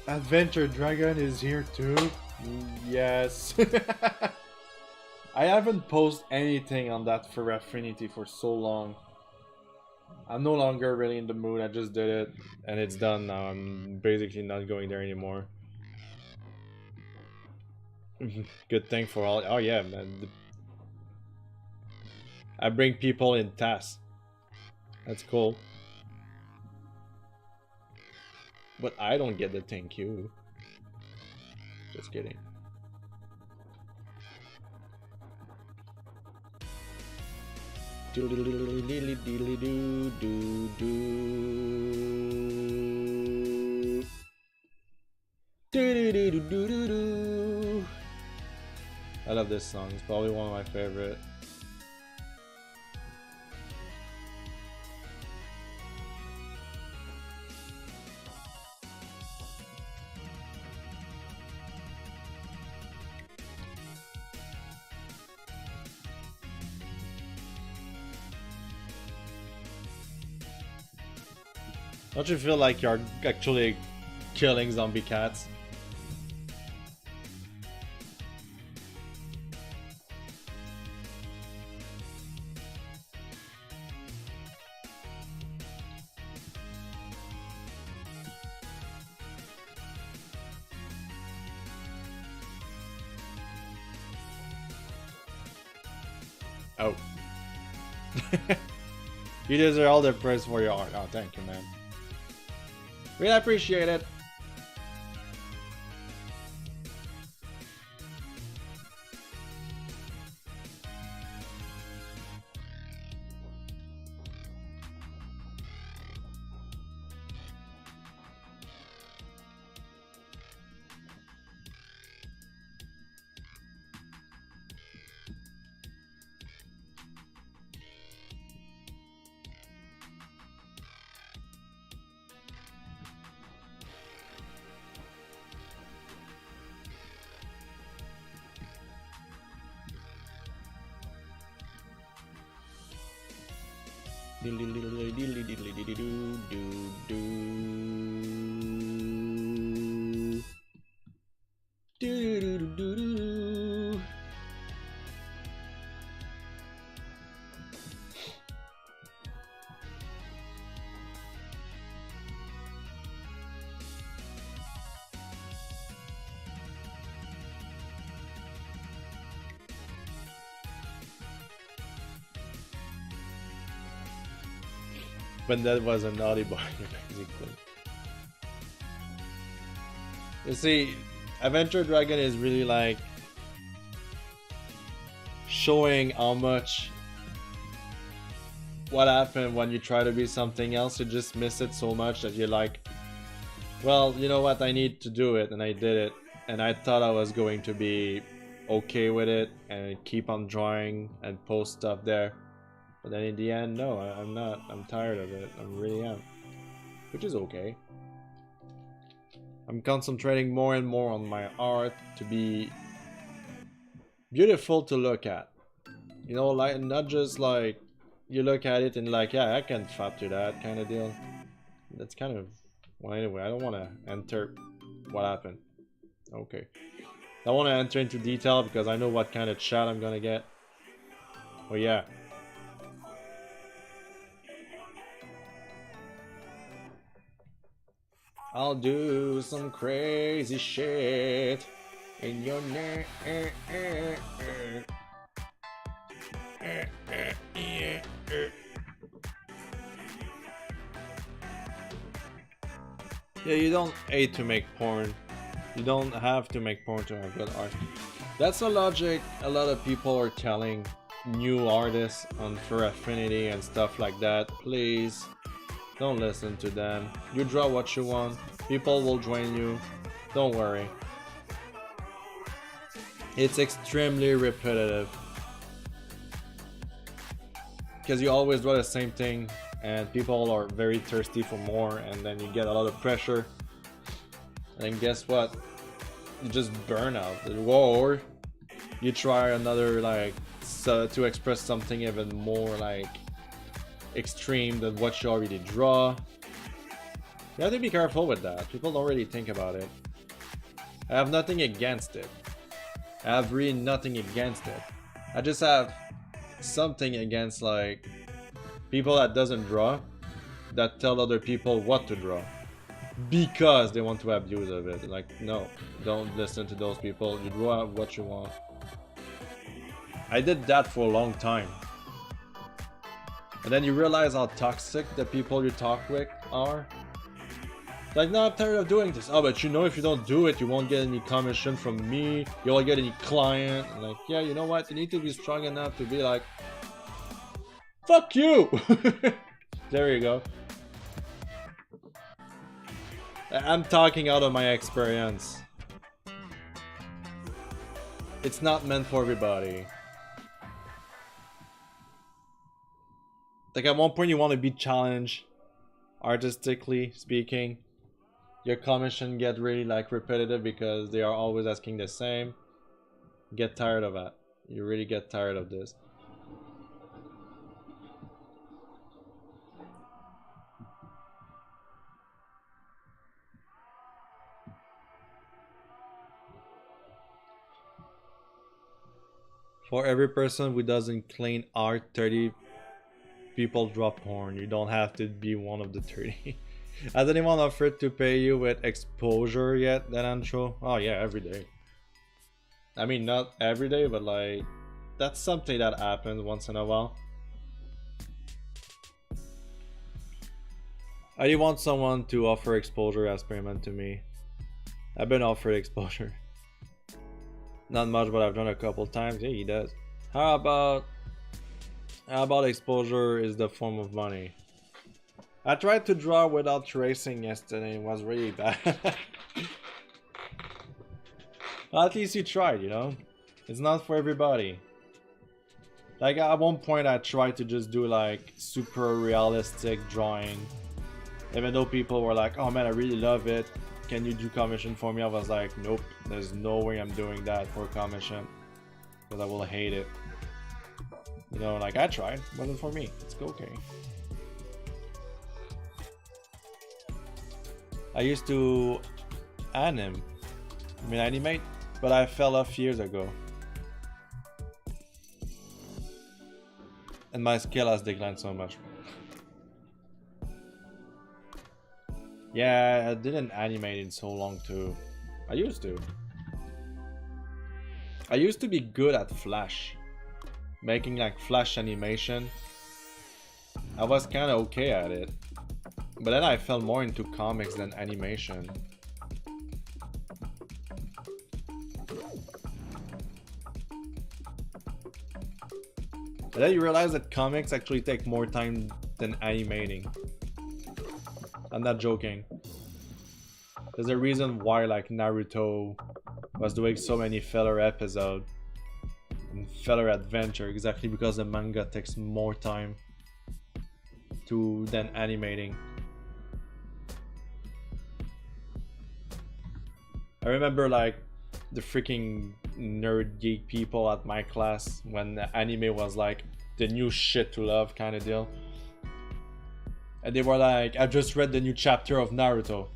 Adventure Dragon is here too? Yes. I haven't posted anything on that for Affinity for so long. I'm no longer really in the mood. I just did it and it's done now. I'm basically not going there anymore. Good thing for all. Oh yeah, man. I bring people in TASS. That's cool. But I don't get the thank you. Just kidding. I love this song. It's probably one of my favorite. Don't you feel like you're actually killing zombie cats? Oh. You deserve all the praise for your art. Oh, thank you, man. Really appreciate it. But that was a naughty boy, basically. You see, Adventure Dragon is really like showing how much what happened when you try to be something else. You just miss it so much that you're like, well, you know what, I need to do it, and I did it. And I thought I was going to be okay with it and keep on drawing and post stuff there. But then in the end, no, I'm not. I'm tired of it. I really am. Which is okay. I'm concentrating more and more on my art to be beautiful to look at. You know, like not just like you look at it and like, yeah, I can fap to that kind of deal. That's kind of... Well, anyway, I don't want to enter what happened. Okay. I want to enter into detail because I know what kind of chat I'm gonna get. Oh yeah. I'll do some crazy shit in your name. Yeah, you don't hate to make porn. You don't have to make porn to have good art. That's a logic a lot of people are telling new artists on For Affinity and stuff like that. Please don't listen to them. You draw what you want. People will join you. Don't worry. It's extremely repetitive. Because you always draw the same thing and people are very thirsty for more, and then you get a lot of pressure. And guess what? You just burn out. Or you try another, like, to express something even more like extreme than what you already draw. You have to be careful with that. People don't really think about it. I have nothing against it. I have really nothing against it. I just have something against, like, people that doesn't draw, that tell other people what to draw because they want to abuse of it. Like, no, don't listen to those people. You draw what you want. I did that for a long time. And then you realize how toxic the people you talk with are. Like, no, I'm tired of doing this. Oh, but you know, if you don't do it, you won't get any commission from me. You won't get any client. I'm like, yeah, you know what? You need to be strong enough to be like, fuck you! There you go. I'm talking out of my experience. It's not meant for everybody. Like, at one point you want to be challenged, artistically speaking. Your commission get really, like, repetitive because they are always asking the same. Get tired of that. You really get tired of this. For every person who doesn't clean art, 30 people draw porn. You don't have to be one of the 30. Has anyone offered to pay you with exposure yet, Deadanthro? Oh yeah, every day. I mean, not every day, but like, that's something that happens once in a while. I do want someone to offer exposure as payment to me. I've been offered exposure. Not much, but I've done a couple times. Yeah, he does. How about exposure is the form of money? I tried to draw without tracing yesterday. It was really bad. Well, at least you tried, you know? It's not for everybody. Like, at one point I tried to just do like super realistic drawing. Even though people were like, oh man, I really love it. Can you do commission for me? I was like, nope, there's no way I'm doing that for commission. Because I will hate it. You know, like, I tried. It wasn't for me. It's okay. I used to animate, but I fell off years ago. And my skill has declined so much. Yeah, I didn't animate in so long too. I used to. I used to be good at Flash. Making like Flash animation. I was kind of okay at it. But then I fell more into comics than animation. But then you realize that comics actually take more time than animating. I'm not joking. There's a reason why, like, Naruto was doing so many filler episodes and filler adventure, exactly because the manga takes more time than animating. I remember, like, the freaking nerd geek people at my class when the anime was like the new shit to love kind of deal. And they were like, I just read the new chapter of Naruto.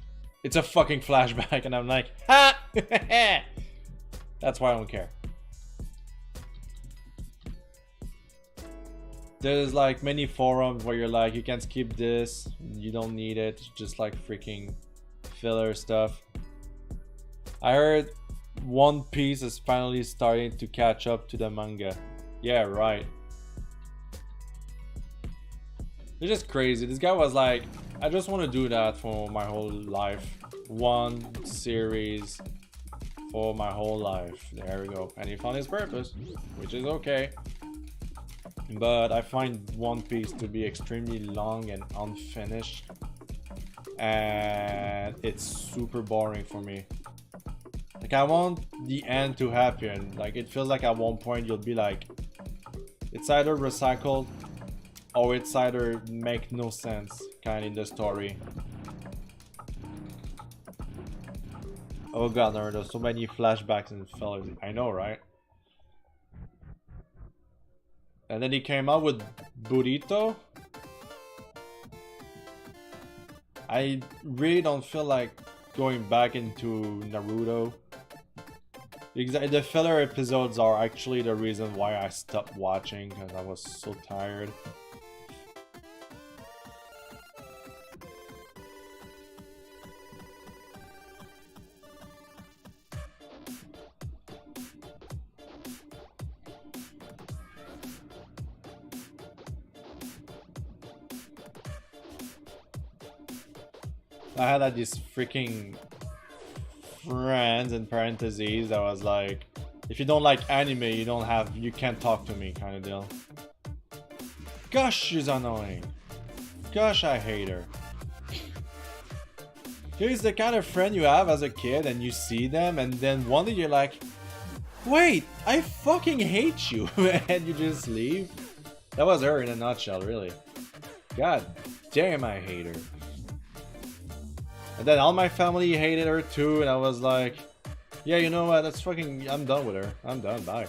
It's a fucking flashback. And I'm like, ha! That's why I don't care. There's like many forums where you're like, you can skip this. You don't need it. Just like freaking filler stuff. I heard One Piece is finally starting to catch up to the manga. Yeah, right. It's just crazy. This guy was like, I just want to do that for my whole life. One series for my whole life. There we go. And he found his purpose, which is okay. But I find One Piece to be extremely long and unfinished. And it's super boring for me. Like, I want the end to happen. Like, it feels like at one point you'll be like, it's either recycled or it's either make no sense kind of in the story. Oh god, there's so many flashbacks and fillers. I know, right? And then he came out with Burrito. I really don't feel like going back into Naruto. The filler episodes are actually the reason why I stopped watching, because I was so tired. I had like these freaking friends in parentheses that was like, if you don't like anime, you can't talk to me kind of deal. Gosh, she's annoying. Gosh, I hate her. Here's the kind of friend you have as a kid and you see them and then one day you're like, wait, I fucking hate you, and you just leave. That was her in a nutshell, really. God damn, I hate her. And then all my family hated her too, and I was like, yeah, you know what, that's fucking, I'm done with her. I'm done, bye.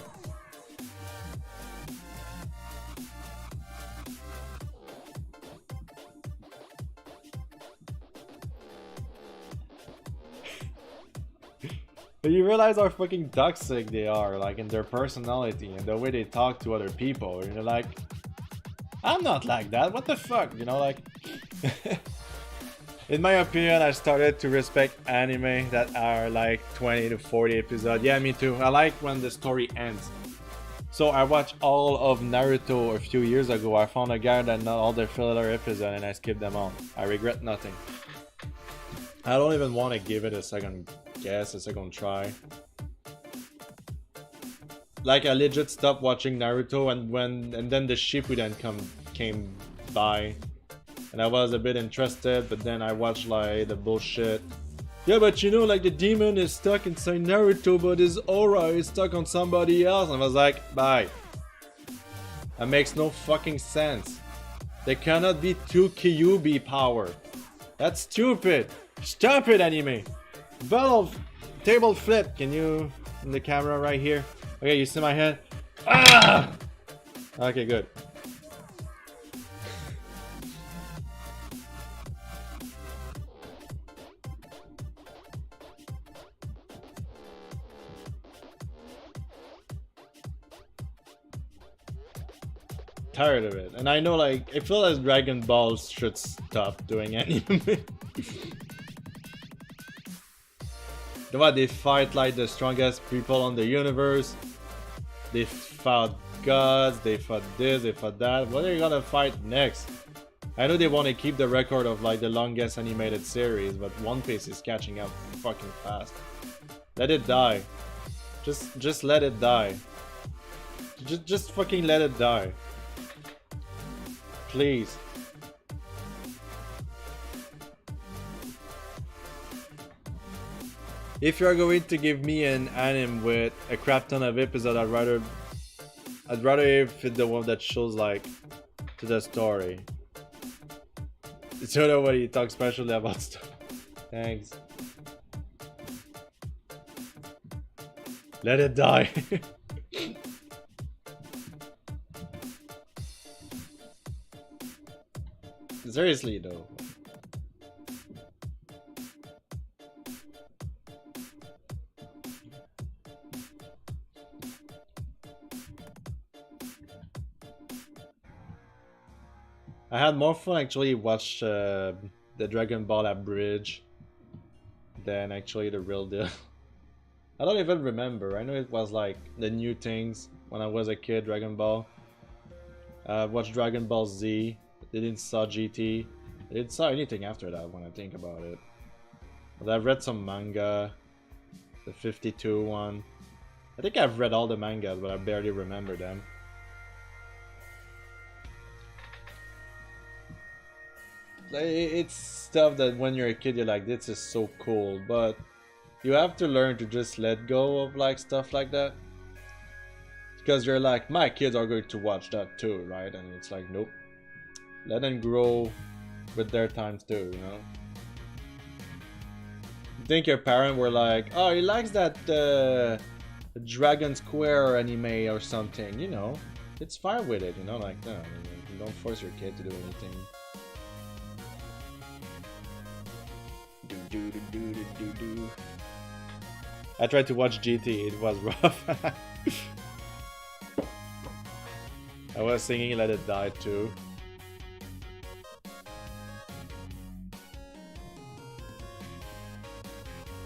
But you realize how fucking toxic they are, like in their personality and the way they talk to other people. And you're like, I'm not like that, what the fuck, you know, like... In my opinion, I started to respect anime that are like 20 to 40 episodes. Yeah, me too. I like when the story ends. So I watched all of Naruto a few years ago. I found a guy that not all the filler episodes and I skipped them all. I regret nothing. I don't even want to give it a second guess, a second try. Like, I legit stopped watching Naruto and then the Shippuden came by. And I was a bit interested, but then I watched like the bullshit. Yeah, but you know, like the demon is stuck inside Naruto, but his aura is stuck on somebody else. And I was like, bye. That makes no fucking sense. There cannot be two Kyuubi power. That's stupid. Stop it, anime. Battle table flip. Can you, in the camera right here? Okay, you see my head? Ah! Okay, good. Tired of it, and I know, like, I feel like Dragon Ball should stop doing anime. What, they fight like the strongest people on the universe. They fought gods, they fought this, they fought that. What are you gonna fight next? I know they want to keep the record of like the longest animated series, but One Piece is catching up fucking fast. Let it die. Just let it die. Just fucking let it die. Please. If you're going to give me an anime with a crap ton of episodes, I'd rather if it's the one that shows like to the story. So nobody talks specially about stuff. Thanks. Let it die. Seriously though. I had more fun actually watch the Dragon Ball Abridged than actually the real deal. I don't even remember. I know it was like the new things when I was a kid, Dragon Ball. I watched Dragon Ball Z, didn't saw GT, didn't saw anything after that when I think about it. But I've read some manga, the 52 one. I think I've read all the mangas, but I barely remember them. It's stuff that when you're a kid you're like, this is so cool, but you have to learn to just let go of like stuff like that. Because you're like, my kids are going to watch that too, right? And it's like, nope. Let them grow with their times too, you know? You think your parent were like, oh, he likes that Dragon Square anime or something, you know? It's fine with it, you know? Like, no, you don't force your kid to do anything. I tried to watch GT, it was rough. I was singing Let It Die too.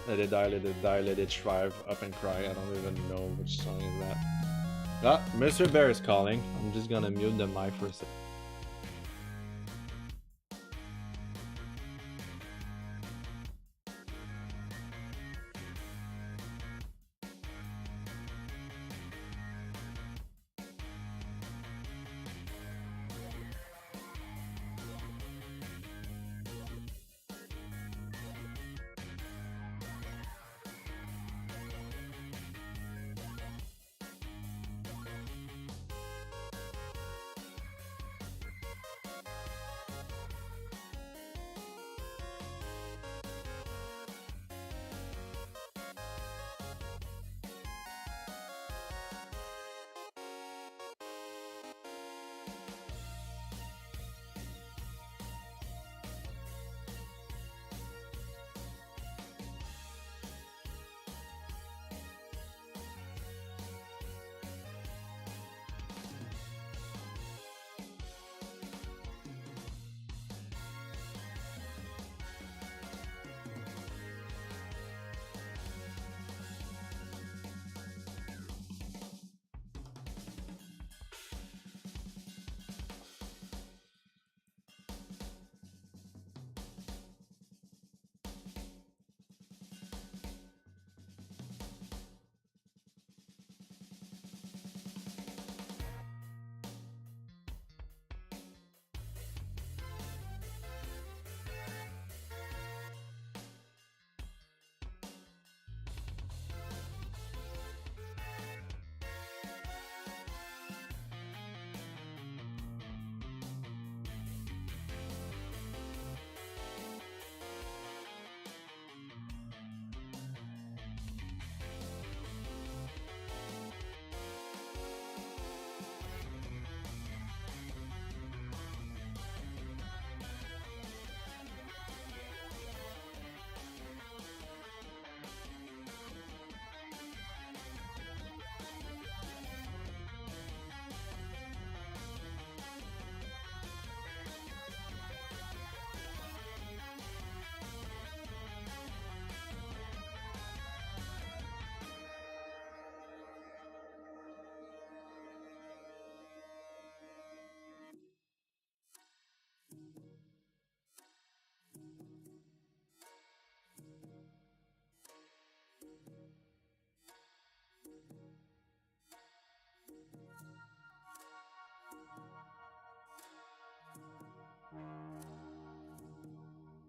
Let it die, let it die, let it thrive, up and cry. I don't even know which song is that. Ah, Mr. Bear is calling. I'm just gonna mute the mic for a second.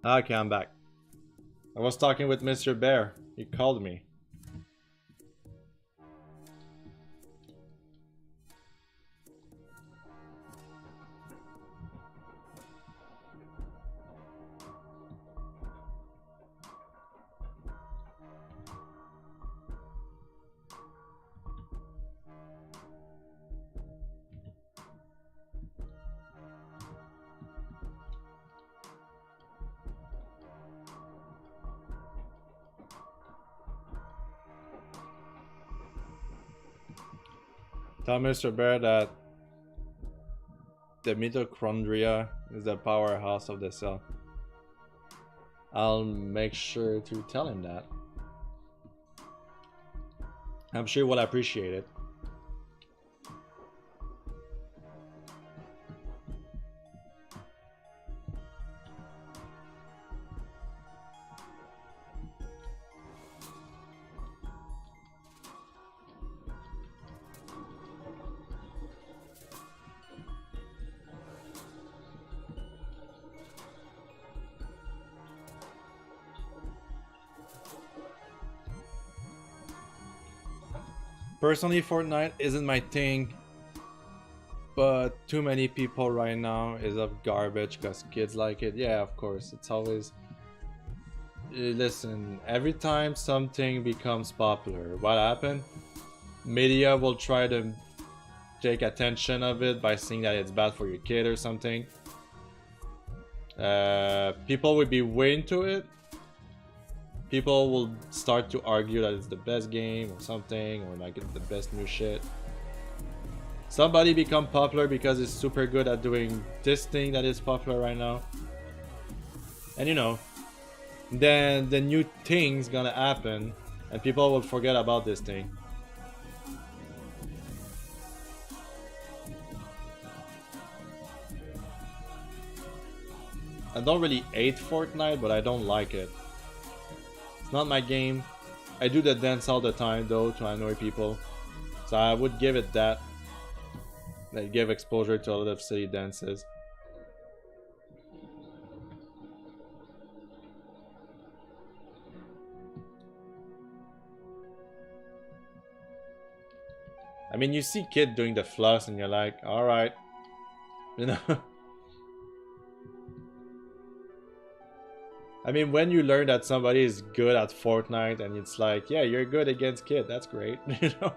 Okay, I'm back. I was talking with Mr. Bear. He called me. Tell Mr. Bear that the mitochondria is the powerhouse of the cell. I'll make sure to tell him that. I'm sure he will appreciate it. Personally, Fortnite isn't my thing, but too many people right now is of garbage because kids like it. Yeah, of course, it's always... Listen, every time something becomes popular, what happened? Media will try to take attention of it by saying that it's bad for your kid or something. People will be way into it. People will start to argue that it's the best game or something, or like it's the best new shit. Somebody become popular because it's super good at doing this thing that is popular right now. And you know, then the new thing's gonna happen and people will forget about this thing. I don't really hate Fortnite, but I don't like it. It's not my game. I do the dance all the time though to annoy people. So I would give it that. They give exposure to a lot of silly dances. I mean, you see kid doing the floss and you're like, alright. You know? I mean, when you learn that somebody is good at Fortnite and it's like, yeah, you're good against kid, that's great, you know?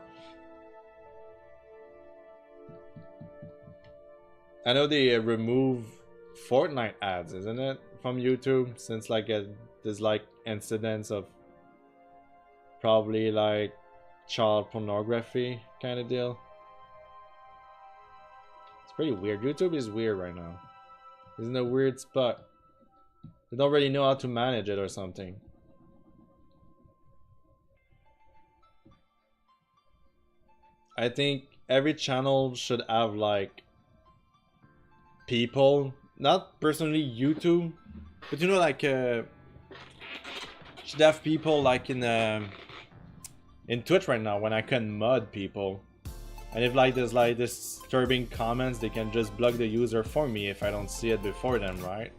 I know they remove Fortnite ads, isn't it, from YouTube, since like there's like incidents of probably like child pornography kind of deal. It's pretty weird. YouTube is weird right now. It's in a weird spot. They don't really know how to manage it or something. I think every channel should have like people, not personally YouTube, but you know, like should have people like in Twitch right now when I can mod people, and if like there's like disturbing comments, they can just block the user for me if I don't see it before them, right?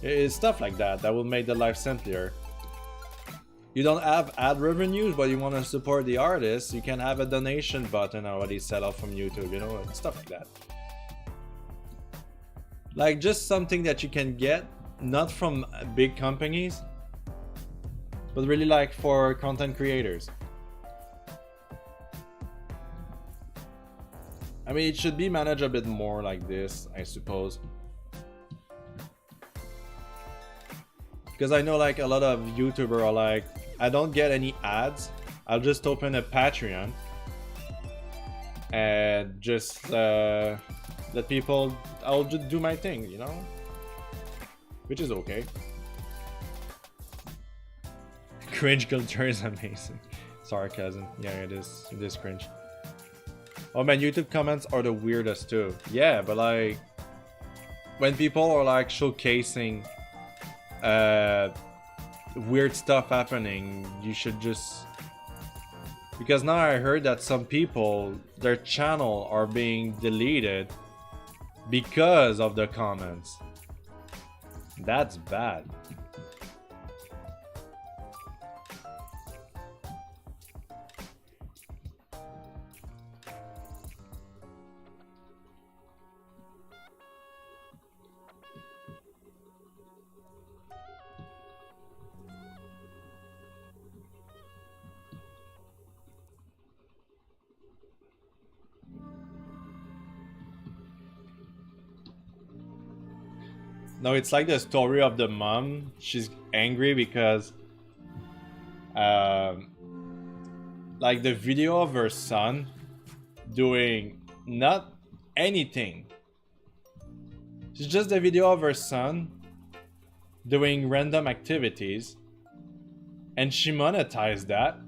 It's stuff like that that will make the life simpler. You don't have ad revenues, but you want to support the artists, you can have a donation button already set up from YouTube, you know, stuff like that. Like just something that you can get, not from big companies, but really like for content creators. I mean, it should be managed a bit more like this, I suppose. Because I know like a lot of YouTubers are like, I don't get any ads, I'll just open a Patreon and just let people, I'll just do my thing, you know? Which is okay. Cringe culture is amazing. Sarcasm. Yeah, it is cringe. Oh man, YouTube comments are the weirdest too. Yeah, but like when people are like showcasing weird stuff happening, you should just, because now I heard that some people, their channel are being deleted because of the comments. That's bad. No, it's like the story of the mom. She's angry because like the video of her son doing not anything. It's just the video of her son doing random activities, and she monetized that,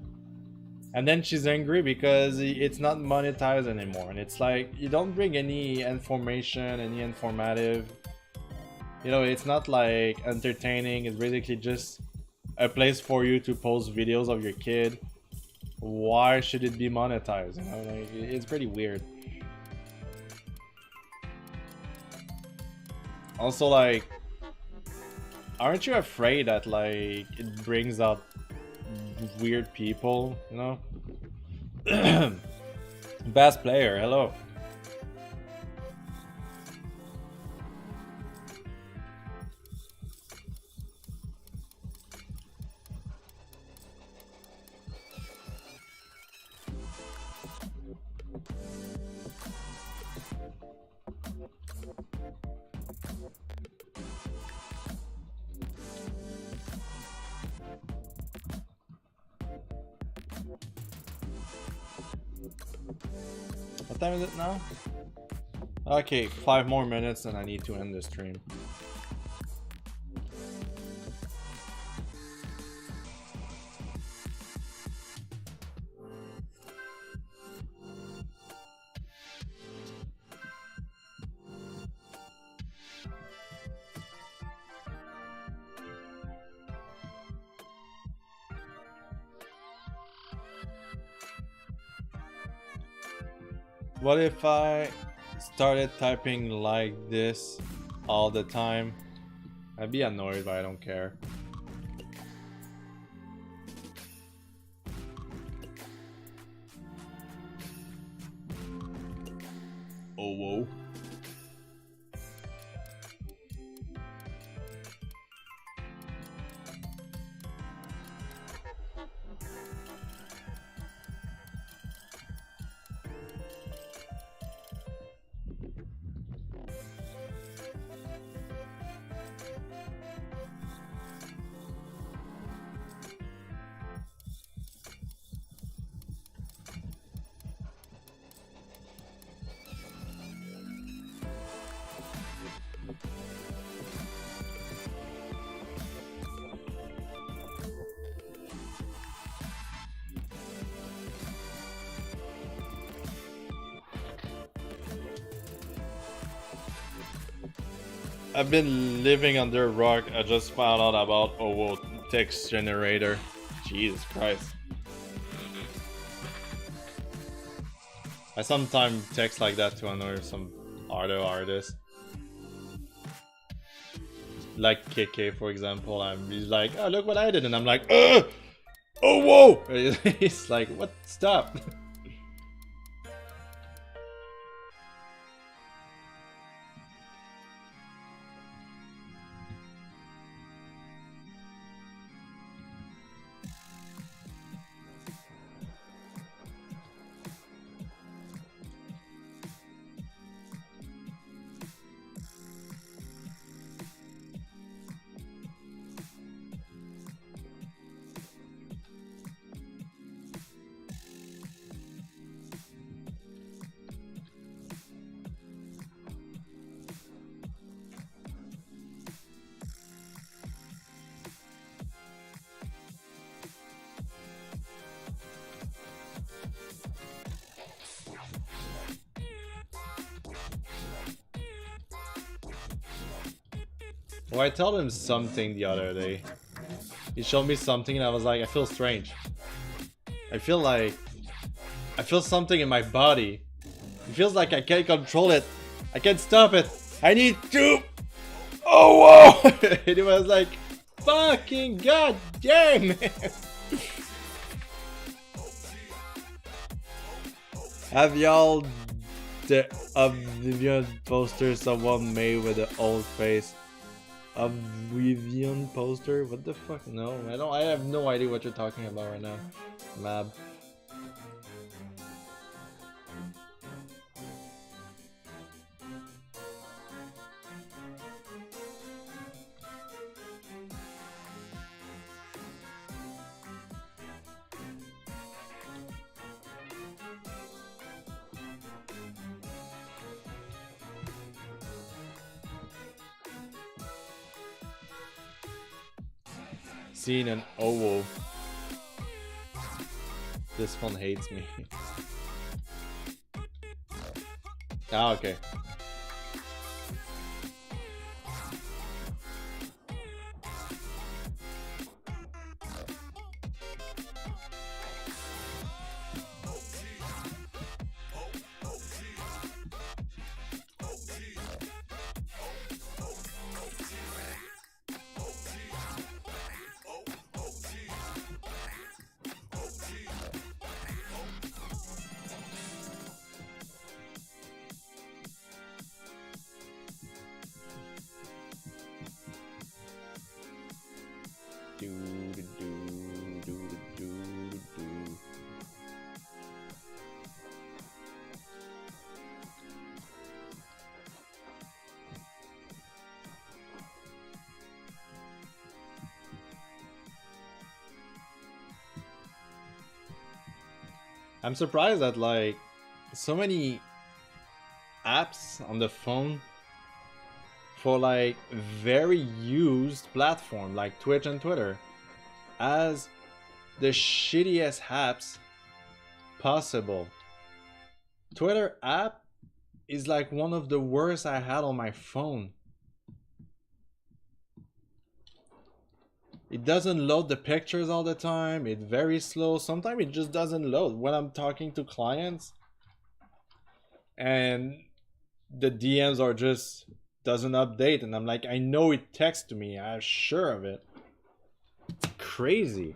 and then she's angry because it's not monetized anymore. And it's like, you don't bring any information, any informative, you know, it's not like entertaining. It's basically just a place for you to post videos of your kid. Why should it be monetized? You know, like, it's pretty weird. Also, like, aren't you afraid that like it brings out weird people, you know? Bass player, hello. What time is it now? Okay, 5 more minutes and I need to end the stream. What if I started typing like this all the time? I'd be annoyed, but I don't care. Oh, whoa. I've been living under a rock. I just found out about OWO text generator. Jesus Christ. I sometimes text like that to annoy some other artists. Like KK, for example. He's like, oh, look what I did. And I'm like, oh, whoa! He's like, what? Stop. Well, I told him something the other day. He showed me something and I was like, I feel strange. I feel something in my body. It feels like I can't control it. I can't stop it. I need to. Oh, whoa! And it was like, fucking god damn it. Have y'all the Oblivion poster someone made with an old face? Oblivion poster? What the fuck? No, I have no idea what you're talking about right now. Mab. seen an owo. This phone hates me. Ah, okay. I'm surprised that like so many apps on the phone for like very used platform like Twitch and Twitter as the shittiest apps possible. Twitter app is like one of the worst I had on my phone. It doesn't load the pictures all the time. It's very slow. Sometimes it just doesn't load when I'm talking to clients and the DMs are just doesn't update and I'm like, I know it texts to me. I'm sure of it. It's crazy.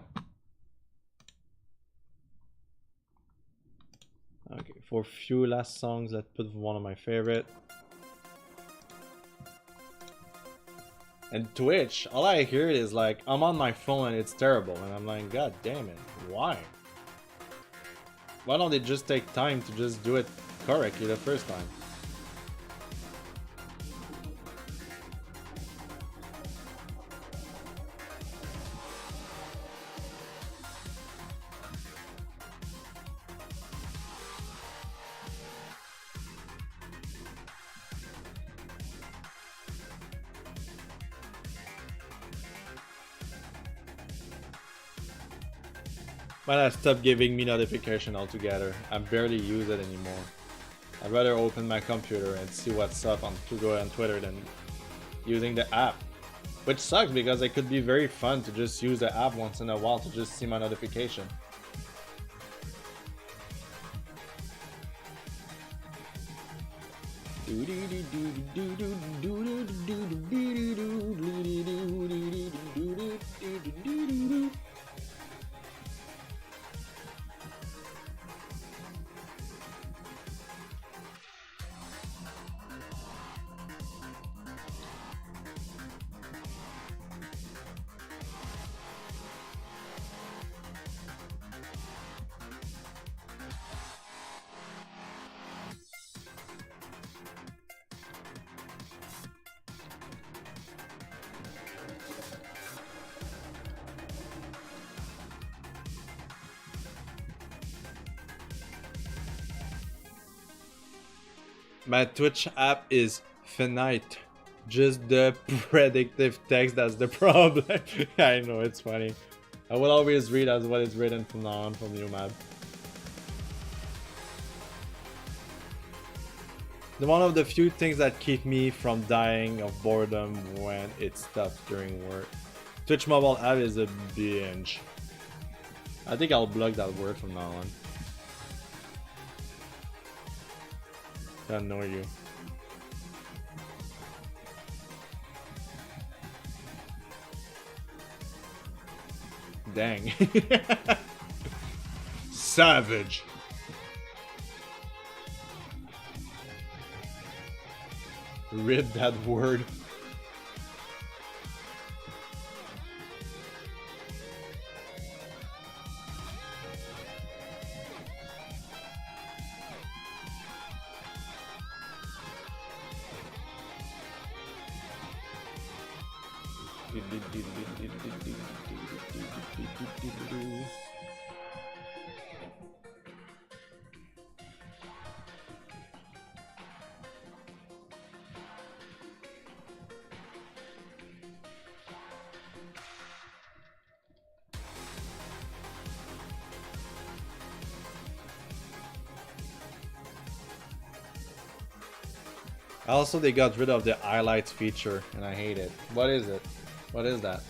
Okay, for few last songs, let's put one of my favorite. And Twitch, all I hear is like, I'm on my phone and it's terrible. And I'm like, God damn it, why? Why don't they just take time to just do it correctly the first time? But stopped giving me notification altogether. I barely use it anymore. I'd rather open my computer and see what's up to go on Twitter than using the app. Which sucks because it could be very fun to just use the app once in a while to just see my notification. My Twitch app is finite. Just the predictive text that's the problem. I know, it's funny. I will always read as what is written from now on from you, man. One of the few things that keep me from dying of boredom when it stops during work. Twitch mobile app is a binge. I think I'll block that word from now on. To annoy you. Dang. Savage. Read that word. Also, they got rid of the highlights feature, and I hate it. What is it? What is that?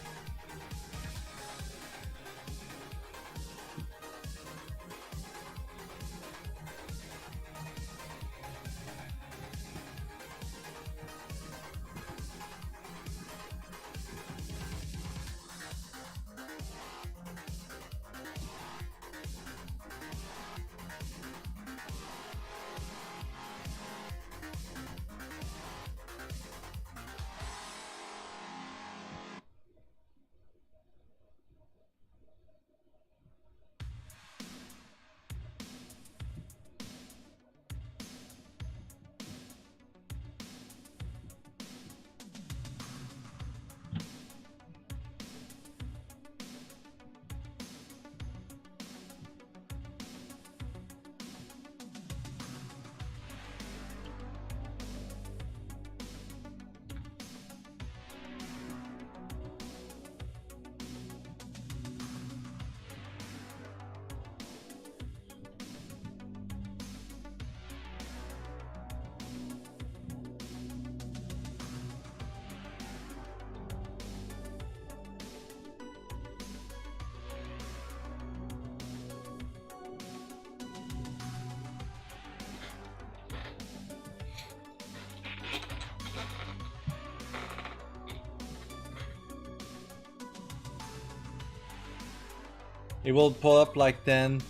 It will pull up like 10,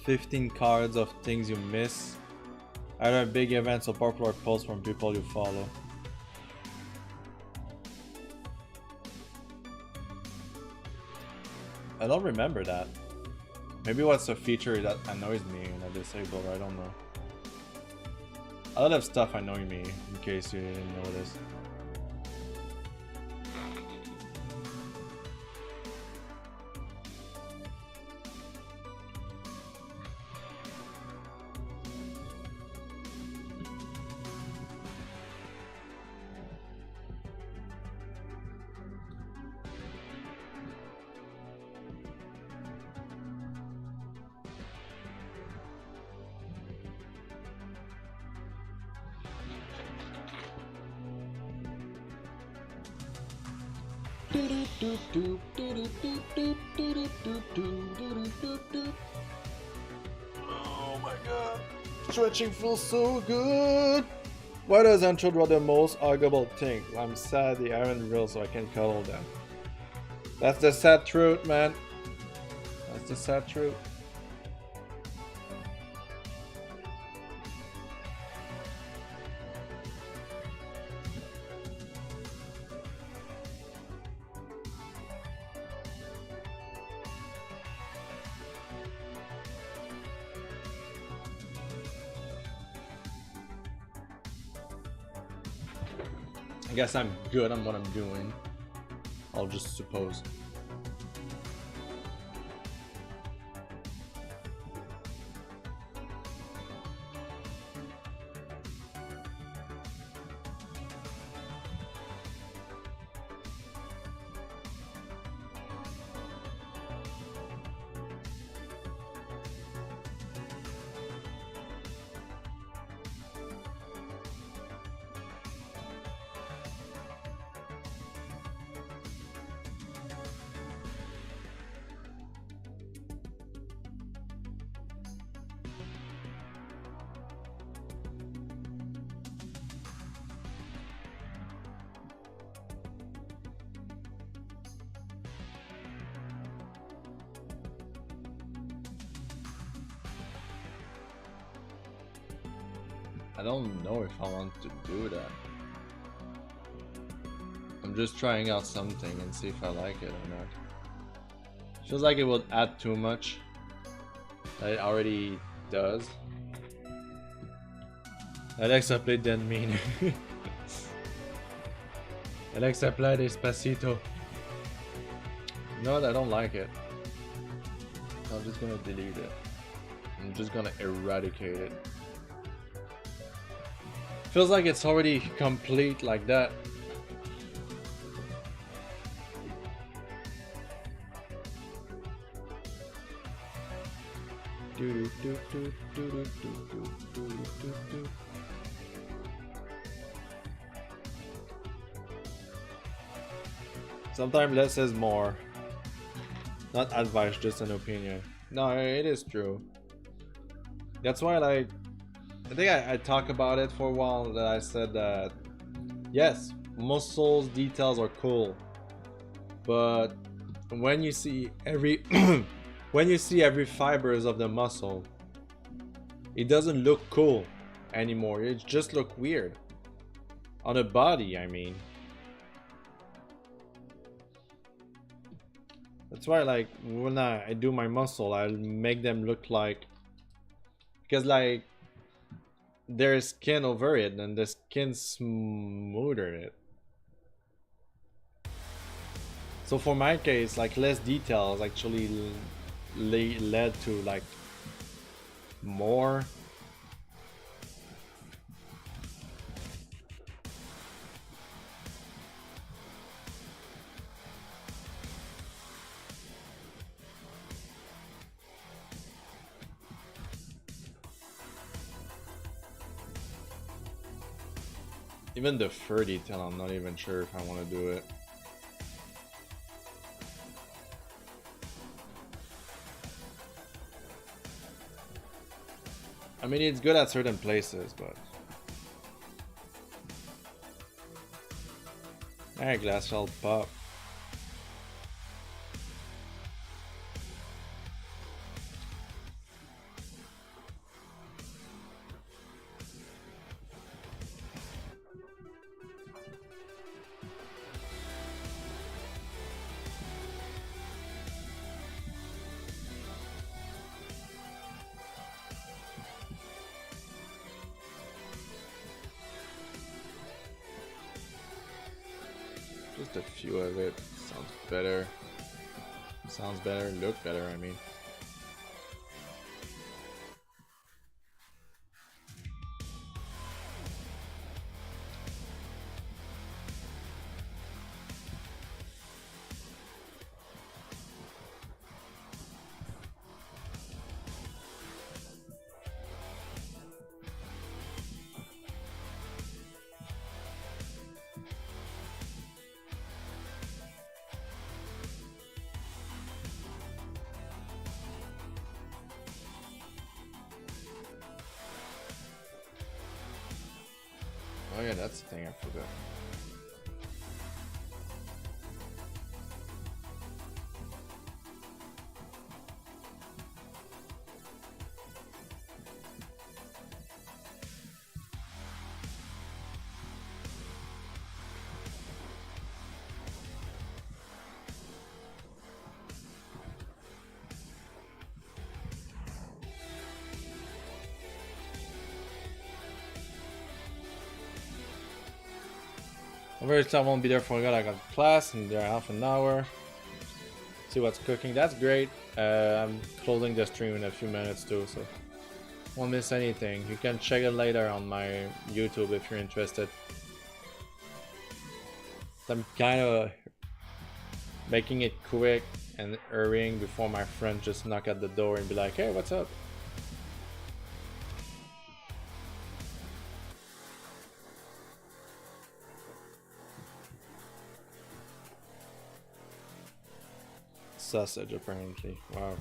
15 cards of things you miss. Either big events or popular posts from people you follow. I don't remember that. Maybe what's a feature that annoys me and I disable, I don't know. A lot of stuff annoy me, in case you didn't notice. Oh my god, stretching feels so good. Why does Deadanthro draw the most arguable thing? I'm sad they aren't real, so I can cuddle them. That's the sad truth, man. That's the sad truth. I guess I'm good on what I'm doing. I'll just suppose. I don't know if I want to do that. I'm just trying out something and see if I like it or not. Feels like it would add too much. It already does. Alexa played Den Mean. Alexa play Despacito. No, I don't like it. I'm just gonna delete it. I'm just gonna eradicate it. Feels like it's already complete like that. Sometimes less is more. Not advice, just an opinion. No, it is true. That's why, like, I think I talked about it for a while, that I said that yes, muscles details are cool, but when you see every when you see every fibers of the muscle, it doesn't look cool anymore. It just look weird on a body, I mean. That's why, like, when I do my muscle, I'll make them look like, because like there's skin over it and the skin smoother it. So for my case, like, less details actually led to like more. Even the fur detail, I'm not even sure if I want to do it. I mean, it's good at certain places, but... Alright, glass shell pop. Just a few of it. Sounds better. Sounds better, look better, I mean. Oh yeah, that's the thing I forgot. Obviously I won't be there for God. I got class and they're half an hour. See what's cooking. That's great. I'm closing the stream in a few minutes too, so won't miss anything. You can check it later on my YouTube if you're interested. I'm kind of making it quick and hurrying before my friend just knock at the door and be like, hey, what's up? Sausage, apparently. Wow.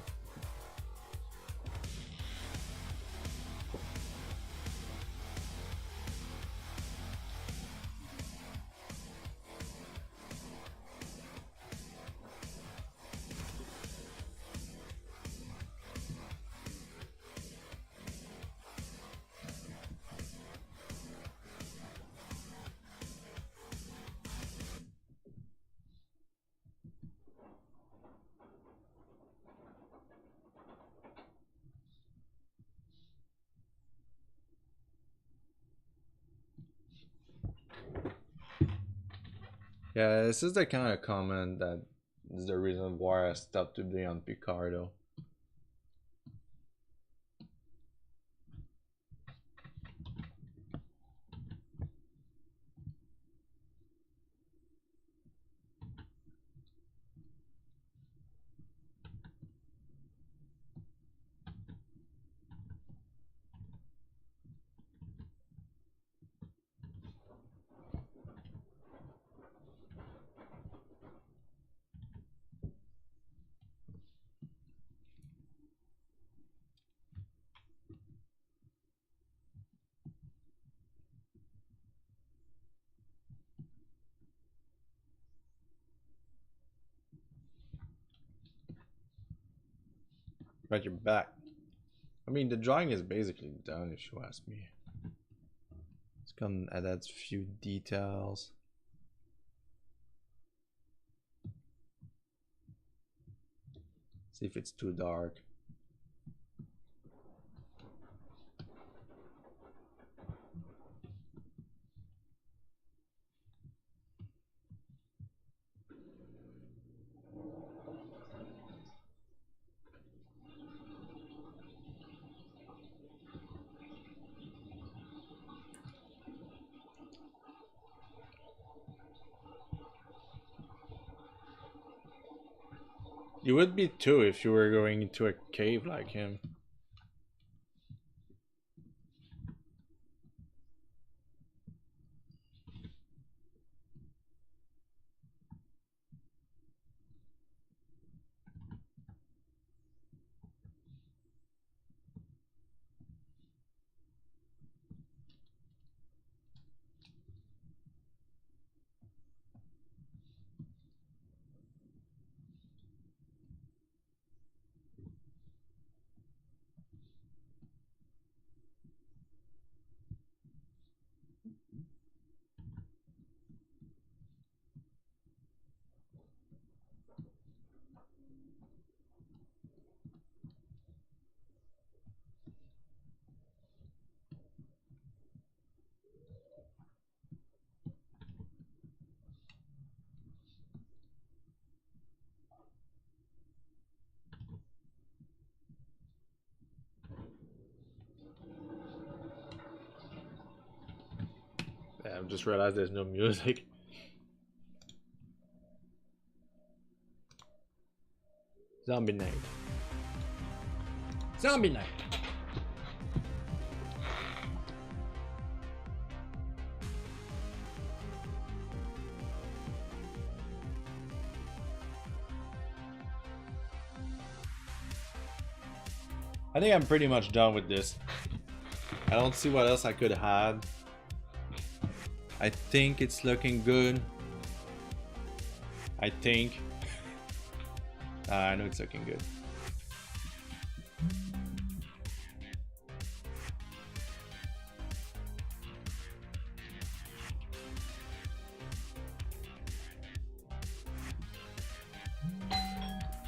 Yeah, this is the kind of comment that is the reason why I stopped to be on Picardo. But you're back. I mean, the drawing is basically done, if you ask me. It's gonna add a few details. See if it's too dark. You would be too if you were going into a cave like him. Yeah, I just realized there's no music. Zombie night. Zombie night. I think I'm pretty much done with this. I don't see what else I could add. I think it's looking good. I think. I know it's looking good.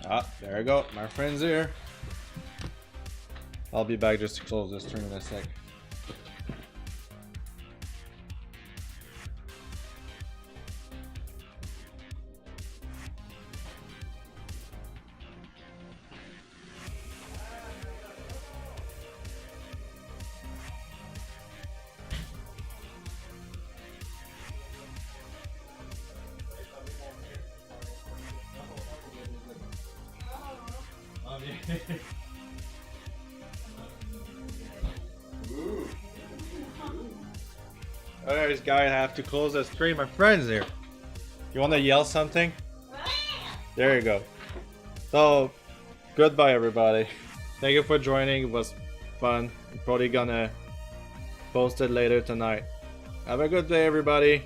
Ah, there we go. My friend's here. I'll be back just to close this stream in a sec. Alright guys, I have to close the stream. My friend's here. You wanna yell something? There you go. So, goodbye everybody. Thank you for joining, it was fun. I'm probably gonna post it later tonight. Have a good day everybody.